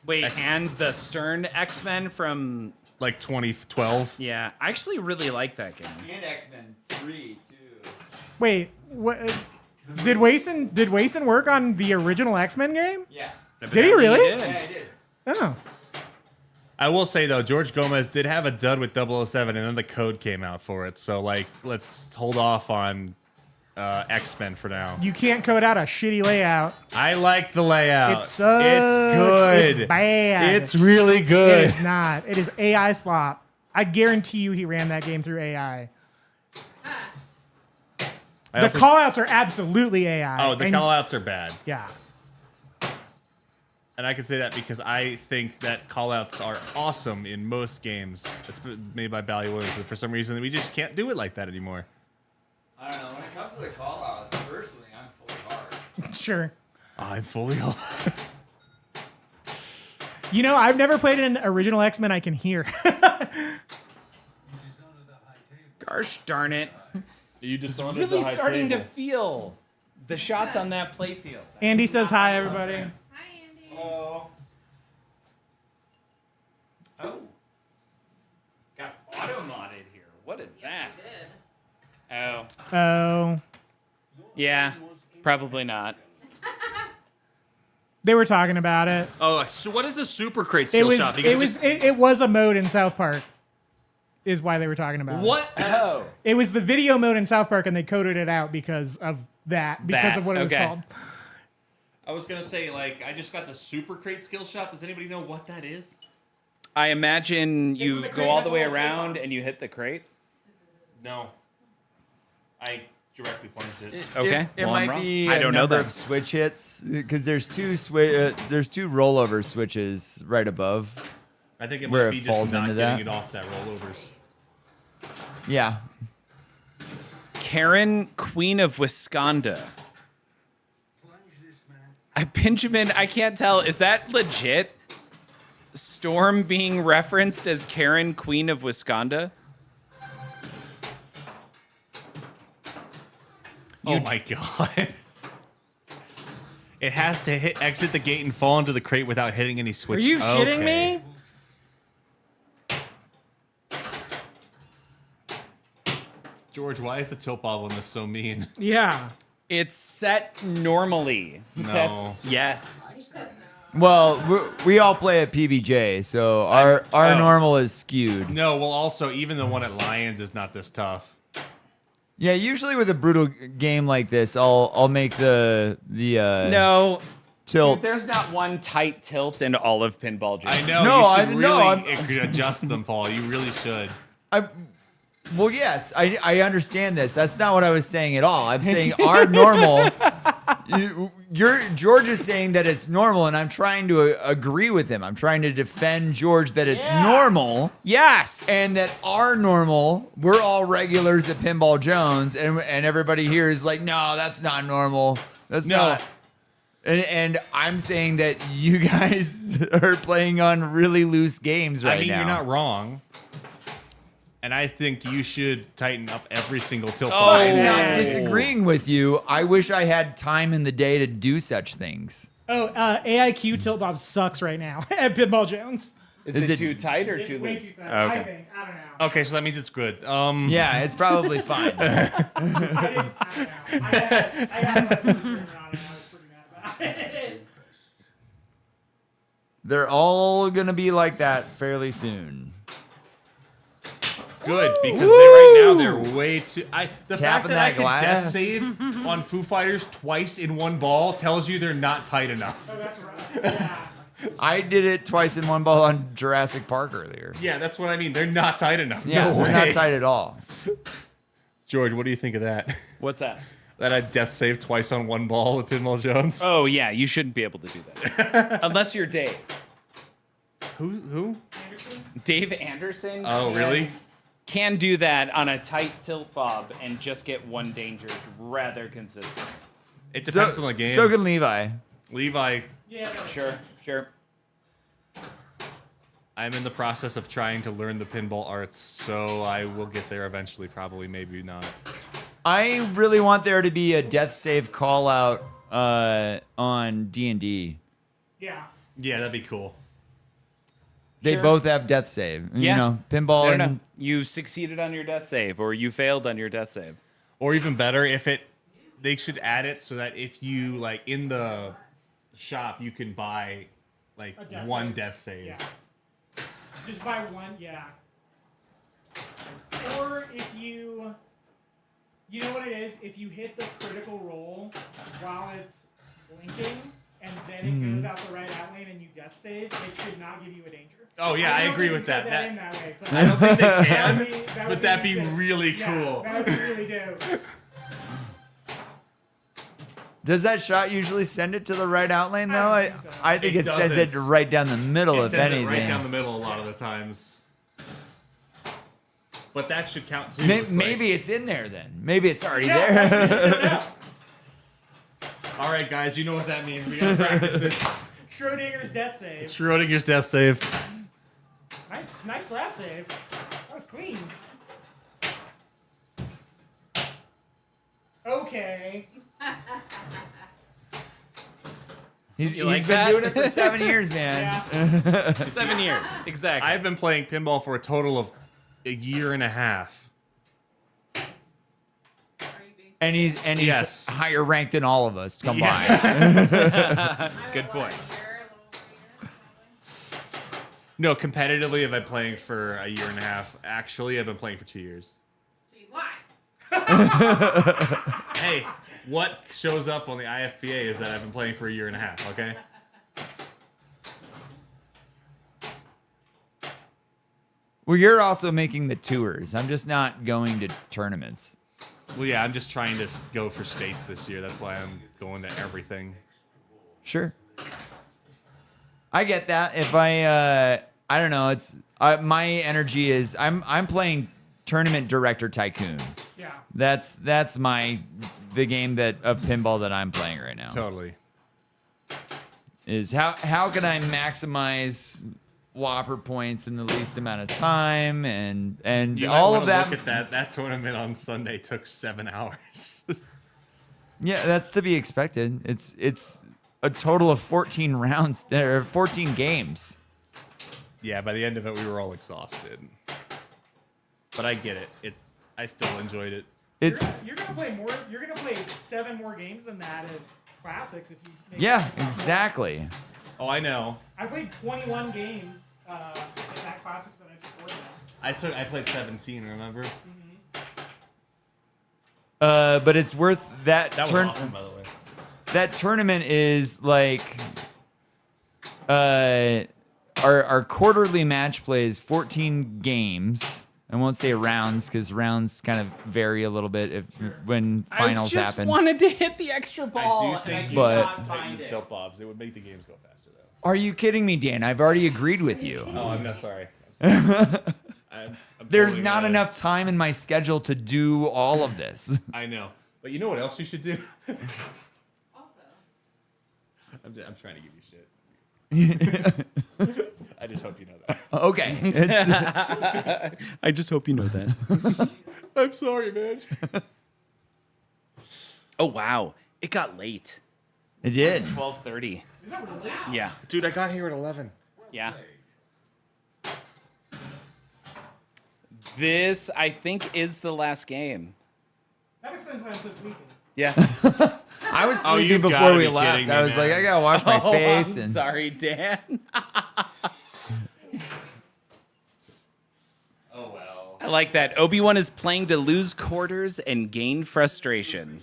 Wait, and the Stern X-Men from... like 2012. Yeah, I actually really like that game. And X-Men 3, too. Wait, what? Did Wason work on the original X-Men game? Yeah. Did he really? Yeah, he did. Oh. I will say, though, George Gomez did have a dud with 007, and then the code came out for it. So, like, let's hold off on X-Men for now. You can't code out a shitty layout. I like the layout. It sucks. It's good. It's bad. It's really good. It is not. It is AI slop. I guarantee you he ran that game through AI. The callouts are absolutely AI. Oh, the callouts are bad. Yeah. And I can say that because I think that callouts are awesome in most games made by Bally Williams. But for some reason, we just can't do it like that anymore. I don't know. When it comes to the call-outs, personally, I'm fully hard. Sure. I'm fully hard. You know, I've never played an original X-Men I can hear. Gosh darn it. You just it's really starting to feel the shots on that playfield. Andy says hi, everybody. Oh. Got auto-modded here. What is that? Oh. Oh. Yeah, probably not. They were talking about it. Oh, so what is the Super Crate skill shot? Because It was a mode in South Park. Is why they were talking about what? it. Oh. It was the video mode in South Park, and they coded it out because of that. Because of what it was called. I was gonna say, like, I just got the Super Crate skill shot. Does anybody know what that is? I imagine you when the go crate all has the a way little tape around on it. and you hit the crate. No. I directly plunged it. Okay, It well, I'm might wrong. be I a don't know number that. of switch hits because there's two rollover switches right above. I think it where might be it just falls not into getting that. it off that rollovers. Yeah. Karen, Queen of Wisconda. Benjamin, I can't tell. Is that legit? Storm being referenced as Karen, Queen of Wisconda? Oh my god. It has to exit the gate and fall into the crate without hitting any Are switches. you shitting me? George, why is the tilt bobble in this so mean? Yeah. It's set normally. No. Yes. Well, we all play at PBJ, so our normal is skewed. No, well, also, even the one at Lions is not this tough. Yeah, usually with a brutal game like this, I'll make the No. tilt. Dude, there's not one tight tilt in all of pinball. I know. No, you should really adjust them, Paul. You really should. Well, yes, I understand this. That's not what I was saying at all. I'm saying our normal. George is saying that it's normal, and I'm trying to agree with him. I'm trying to defend George that it's normal. Yes. And that our normal, we're all regulars at Pinball Jones, and everybody here is like, no, that's not normal. That's not. And I'm saying that you guys are playing on really loose games right now. I mean, you're not wrong. And I think you should tighten up every single tilt. I'm not disagreeing with you. I wish I had time in the day to do such things. Oh, AIQ tilt bob sucks right now at Pinball Jones. Is it too tight or It's too way loose? too tight, I Okay. think. I don't know. Okay, so that means it's good. Yeah, it's probably fine. I got my on it. I was pretty mad about it. They're all gonna be like that fairly soon. Good, because right now they're way too. The fact Tapping that I that could death glass. save on Foo Fighters twice in one ball tells you they're not tight enough. Oh, that's right. Yeah. I did it twice in one ball on Jurassic Park earlier. Yeah, that's what I mean. They're not tight enough. Yeah, No they're way. not tight at all. George, what do you think of that? What's that? That I death saved twice on one ball with Pinball Jones? Oh yeah, you shouldn't be able to do that unless you're Dave. Who? Dave Anderson. Oh, really? Can do that on a tight tilt bob and just get one danger rather consistent. It depends on the game. So can Levi. Levi. Yeah. Sure. I'm in the process of trying to learn the pinball arts, so I will get there eventually. Probably, maybe not. I really want there to be a death save call out on D&D. Yeah. Yeah, that'd be cool. They Sure. both have death save. Yeah. You know, pinball No. and You succeeded on your death save, or you failed on your death save. Or even better, they should add it so that if you like in the shop, you can buy like A death one save? death save. Yeah. Just buy one, yeah. Or if you know what it is? If you hit the critical roll while it's blinking and then it goes out the right out lane and you death save, it should not give you a danger. Oh yeah, I don't agree think with you that. put that in that way, but I don't think they can, that would but that'd be insane. really Yeah, cool. that would be really dope. does that shot usually send it to the right out lane though? I don't think so. I think It it sends it doesn't. right down the middle, It if sends it anything. right down the middle a lot of the times. But that should count too. Maybe it's in there then. Maybe it's already Yeah, there. All right, guys, you know what that means. We gotta practice this. Schrodinger's death save. Schrodinger's death save. Nice lap save. That was clean. Okay. He's like been that? doing it for 7 years, man. Yeah. 7 years, exactly. I've been playing pinball for a total of a year and a half. And he's Yes. higher ranked than all of us combined. Good point. No, competitively, I've been playing for a year and a half. Actually, I've been playing for 2 years. Hey, what shows up on the IFPA is that I've been playing for a year and a half, okay? Well, you're also making the tours. I'm just not going to tournaments. Well, yeah, I'm just trying to go for states this year. That's why I'm going to everything. Sure. I get that. If I don't know, it's my energy is I'm playing Tournament Director Tycoon. Yeah. That's the game that of pinball that I'm playing right now. Totally. Is how can I maximize Whopper points in the least amount of time and You all might of wanna that. Look at that. That tournament on Sunday took 7 hours. Yeah, that's to be expected. It's a total of 14 rounds. There are 14 games. Yeah, by the end of it, we were all exhausted. But I get it. I still enjoyed it. You're gonna play more. You're gonna play 7 more games than that at classics if you. Make Yeah, it. exactly. Oh, I know. I played 21 games in that classics that I took. I played 17. Remember? But it's worth that. That was awesome, by the way. That tournament is like our quarterly match plays 14 games. I won't say rounds because rounds kind of vary a little bit when finals I just happen. wanted to hit the extra ball. I do think and I could not you find should it. tilt bobs. It would make the games go faster, though. Are you kidding me, Dan? I've already agreed with you. Oh, I'm not sorry. I'm There's totally not not. enough time in my schedule to do all of this. I know. But you know what else you should do? Also. I'm trying to give you shit. I just hope you know that. Okay. I just hope you know that. I'm sorry, man. Oh wow, it got late. It did. 12:30. Yeah, Dude, I got here at 11. yeah. This, I think, is the last game. That explains why I'm so sleepy. Yeah. I was Oh, sleeping you've before gotta we be left. kidding I me, was like, man. I gotta wash my face. I'm And sorry, Dan. Oh, well. I like that. Obi-Wan is playing to lose quarters and gain frustration.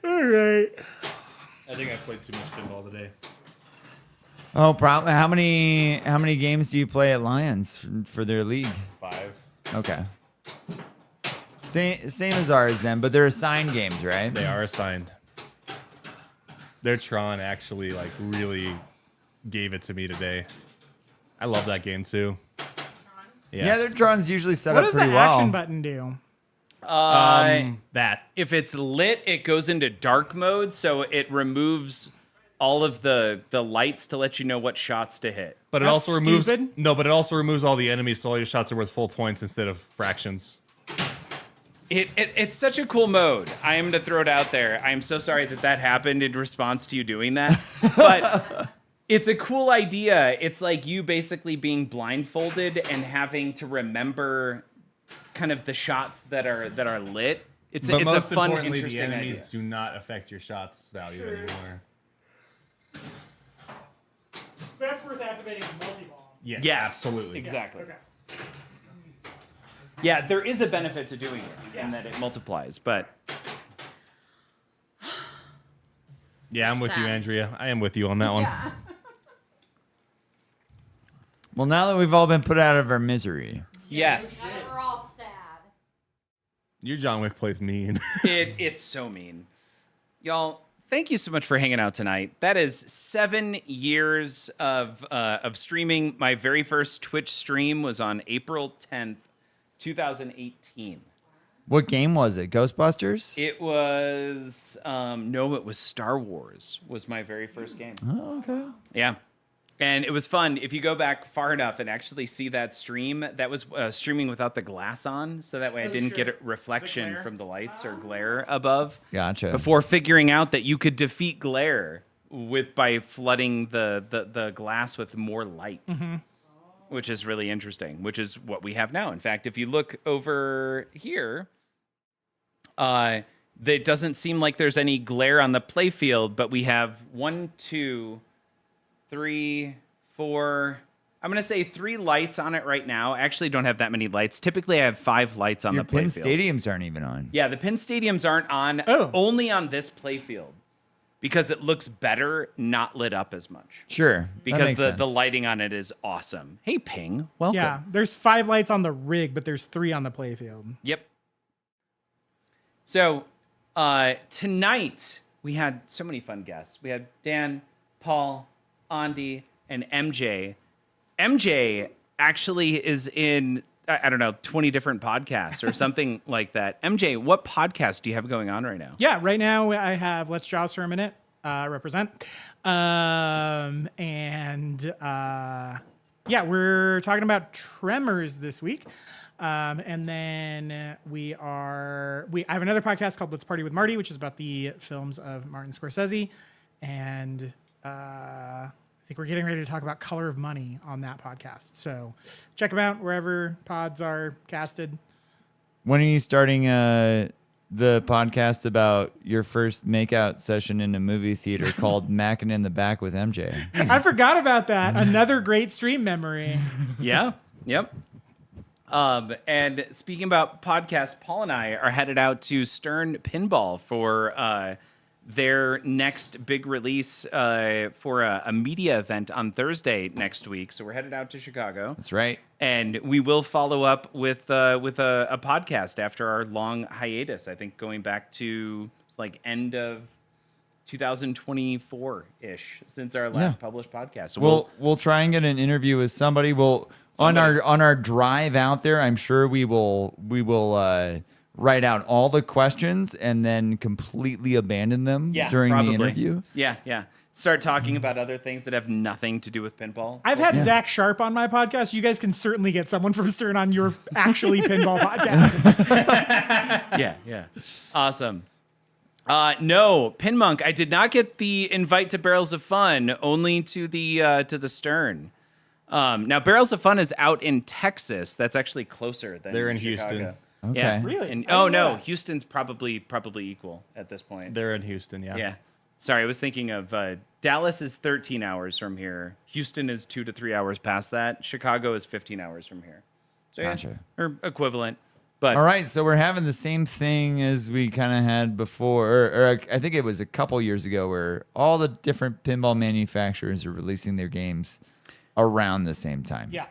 All right. I think I played too much pinball today. oh, probably. How many games do you play at Lions for their league? 5. Okay. Same as ours then, but they're assigned games, right? They are assigned. Their Tron actually like really gave it to me today. I love that game too. Yeah, their Tron's usually set What up does the pretty well. action button do? That. If it's lit, it goes into dark mode, so it removes all of the lights to let you know what shots to hit. But it That's also removes stupid. no, but it also removes all the enemies, so all your shots are worth full points instead of fractions. It's such a cool mode. I am to throw it out there. I am so sorry that happened in response to you doing that. But it's a cool idea. It's like you basically being blindfolded and having to remember kind of the shots that are lit. It's But a most fun, importantly, interesting the enemies idea. do not affect your shots value anymore. That's worth activating the multi-ball. Yes, Yes, absolutely. exactly. Okay. Yeah, there is a benefit to doing it in that it multiplies, but Yeah, I'm with you, Sad. Andrea. I am with you on that one. Yeah. Well, now that we've all been put out of our misery, yes, We're all sad. Your John Wick plays mean. it's so mean. Y'all, thank you so much for hanging out tonight. That is 7 years of streaming. My very first Twitch stream was on April 10th, 2018. what game was it? Ghostbusters? It was no, it was Star Wars. Was my very first game. Oh, okay. Yeah. And it was fun. If you go back far enough and actually see that stream, that was streaming without the glass on, so that way I didn't get a reflection from the lights or glare above. Gotcha. Before figuring out that you could defeat glare by flooding the glass with more light, which is really interesting. Which is what we have now. In fact, if you look over here, it doesn't seem like there's any glare on the playfield, but we have 1, 2, 3, 4. I'm gonna say 3 lights on it right now. I actually don't have that many lights. Typically, I have 5 lights on Your the pin playfield. stadiums aren't even on. Yeah, the pin stadiums aren't on. Oh. Only on this playfield because it looks better not lit up as much. Sure. that Because makes the sense. lighting on it is awesome. Hey, Ping, welcome. Yeah, there's 5 lights on the rig, but there's 3 on the playfield. Yep. So tonight we had so many fun guests. We had Dan, Paul, Andy, and MJ. MJ actually is in, I don't know, 20 different podcasts or something like that. MJ, what podcast do you have going on right now? Yeah, right now I have Let's Jaws for a Minute, represent. Yeah, we're talking about Tremors this week. And then I have another podcast called Let's Party with Marty, which is about the films of Martin Scorsese. And I think we're getting ready to talk about Color of Money on that podcast. So check them out wherever pods are casted. When are you starting the podcast about your first makeout session in a movie theater called Mackin' in the Back with MJ? I forgot about that. Another great stream memory. Yeah. Yep. And speaking about podcasts, Paul and I are headed out to Stern Pinball for their next big release for a media event on Thursday next week. So we're headed out to Chicago. That's right. And we will follow up with a podcast after our long hiatus. I think going back to like end of 2024-ish since our last published podcast. So we'll try and get an interview with somebody. On our drive out there, I'm sure we will write out all the questions and then completely abandon them during the interview? Yeah. Start talking about other things that have nothing to do with pinball. I've had Zach Sharp on my podcast. You guys can certainly get someone from Stern on your actually pinball podcast. Yeah. Awesome. No, Pinmonk, I did not get the invite to Barrels of Fun, only to the Stern. Now, Barrels of Fun is out in Texas. That's actually closer than They're in Chicago. Houston. Okay. Yeah. Really? And, I didn't know no, that. Houston's probably equal at this point. They're in Houston, yeah. Yeah. Sorry, I was thinking of Dallas is 13 hours from here. Houston is 2 to 3 hours past that. Chicago is 15 hours from here. So, Gotcha. or equivalent. But All right, so we're having the same thing as we kind of had before, or I think it was a couple years ago, where all the different pinball manufacturers are releasing their games around the same time. Yeah.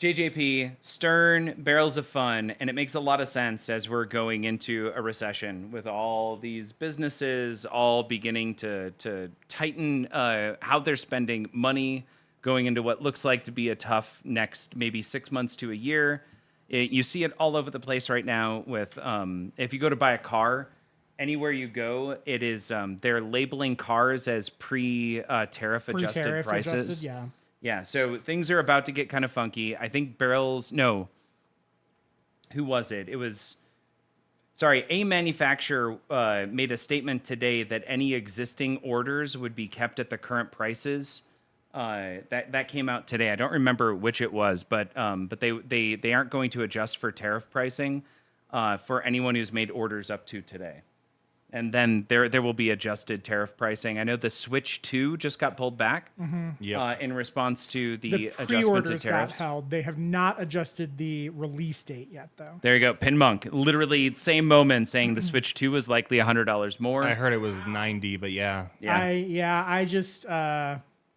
JJP, Stern, Barrels of Fun, and it makes a lot of sense as we're going into a recession with all these businesses all beginning to tighten how they're spending money, going into what looks like to be a tough next maybe 6 months to a year. You see it all over the place right now with if you go to buy a car, anywhere you go, it is they're labeling cars as pre-tariff adjusted Pre-tariff prices. adjusted, yeah. Yeah, so things are about to get kind of funky. I think who was it? It was, a manufacturer made a statement today that any existing orders would be kept at the current prices. That came out today. I don't remember which it was, but they aren't going to adjust for tariff pricing for anyone who's made orders up to today. And then there will be adjusted tariff pricing. I know the Switch 2 just got pulled back in response to the adjustment to pre-orders got tariffs. held. They have not adjusted the release date yet, though. There you go. Pinmonk, literally same moment saying the Switch 2 is likely $100 more. I heard it was 90, but yeah. I just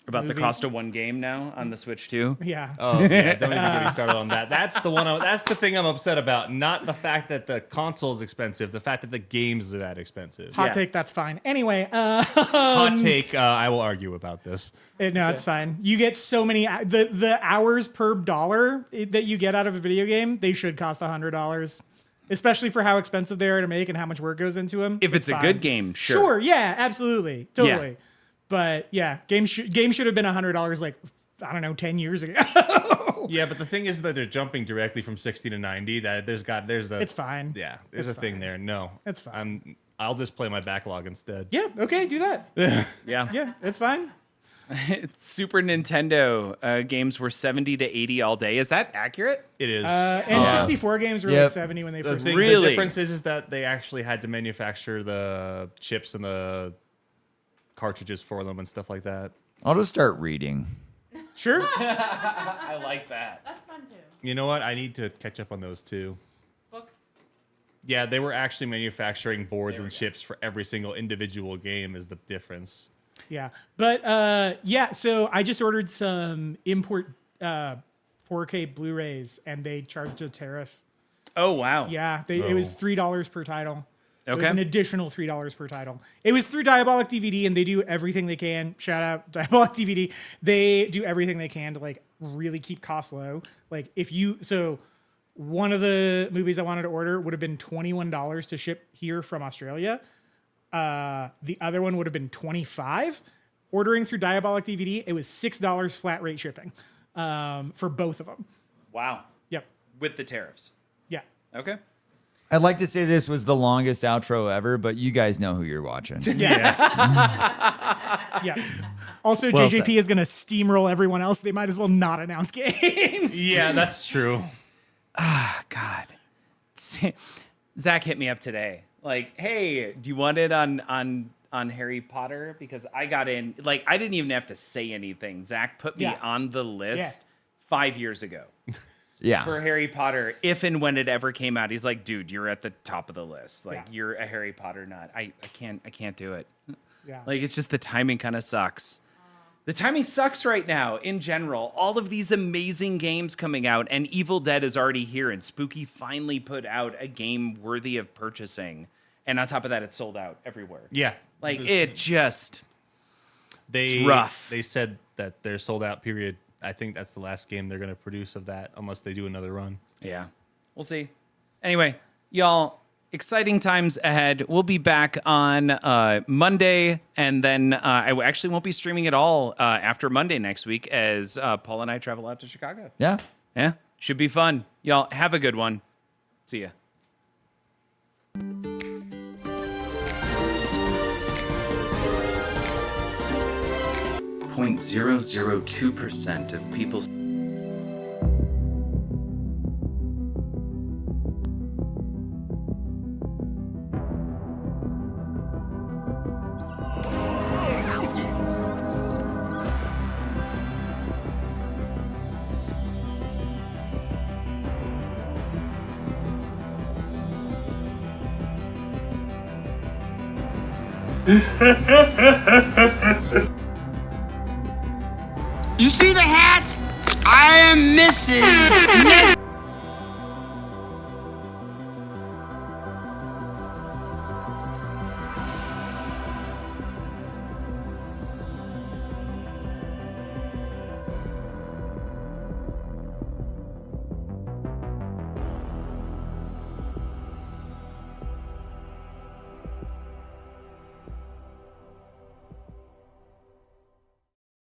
About the cost of one game now on the Switch 2? Yeah. Oh, yeah. Don't even get me started on that. That's the one. That's the thing I'm upset about. Not the fact that the console is expensive. The fact that the games are that expensive. Hot take, that's fine. Anyway. Hot take. I will argue about this. No, it's fine. You get so many the hours per dollar that you get out of a video game. They should cost $100, especially for how expensive they are to make and how much work goes into them. If it's a fine. good game, sure. Sure, yeah, absolutely, totally. Yeah. But yeah, games should have been $100 like, I don't know, 10 years ago. Yeah, but the thing is that they're jumping directly from 60 to 90. That there's a. It's fine. Yeah, there's It's a thing fine. there. No, It's fine. I'll just play my backlog instead. Yeah, okay, do that. Yeah, it's fine. Super Nintendo games were 70 to 80 all day. Is that accurate? It is. N64 games were like 70 when they The first. thing, Really? The difference is that they actually had to manufacture the chips and the cartridges for them and stuff like that. I'll just start reading. Sure. I like that. That's fun too. You know what? I need to catch up on those too. Books. Yeah, they were actually manufacturing boards and chips for every single individual game is the difference. Yeah, but so I just ordered some import 4K Blu-rays, and they charged a tariff. Oh wow. Yeah, it was $3 per title. It was Okay. an additional $3 per title. It was through Diabolic DVD, and they do everything they can. Shout out Diabolic DVD. They do everything they can to like really keep costs low. Like one of the movies I wanted to order would have been $21 to ship here from Australia. The other one would have been $25. Ordering through Diabolic DVD, it was $6 flat rate shipping for both of them. Wow. Yep. With the tariffs. Yeah. Okay. I'd like to say this was the longest outro ever, but you guys know who you're watching. Yeah. Also, Well JJP said. is going to steamroll everyone else. They might as well not announce games. Yeah, that's true. God. Zach hit me up today. Like, hey, do you want it on Harry Potter? Because I got in, like, I didn't even have to say anything. Zach put me Yeah. on the list 5 years ago. Yeah. For Harry Potter, if and when it ever came out, he's like, dude, you're at the top of the list. Like, you're a Harry Potter nut. I can't do it. Yeah. Like, it's just the timing kind of sucks. The timing sucks right now in general. All of these amazing games coming out, and Evil Dead is already here, and Spooky finally put out a game worthy of purchasing. And on top of that, it's sold out everywhere. Yeah. Like, it just... It's rough. They said that their sold out period, I think that's the last game they're going to produce of that, unless they do another run. Yeah. We'll see. Anyway, y'all, exciting times ahead. We'll be back on Monday, and then I actually won't be streaming at all after Monday next week as Paul and I travel out to Chicago. Yeah. Yeah. Should be fun. Y'all have a good one. See ya. 0.002% of people's You see the hat? I am Mrs.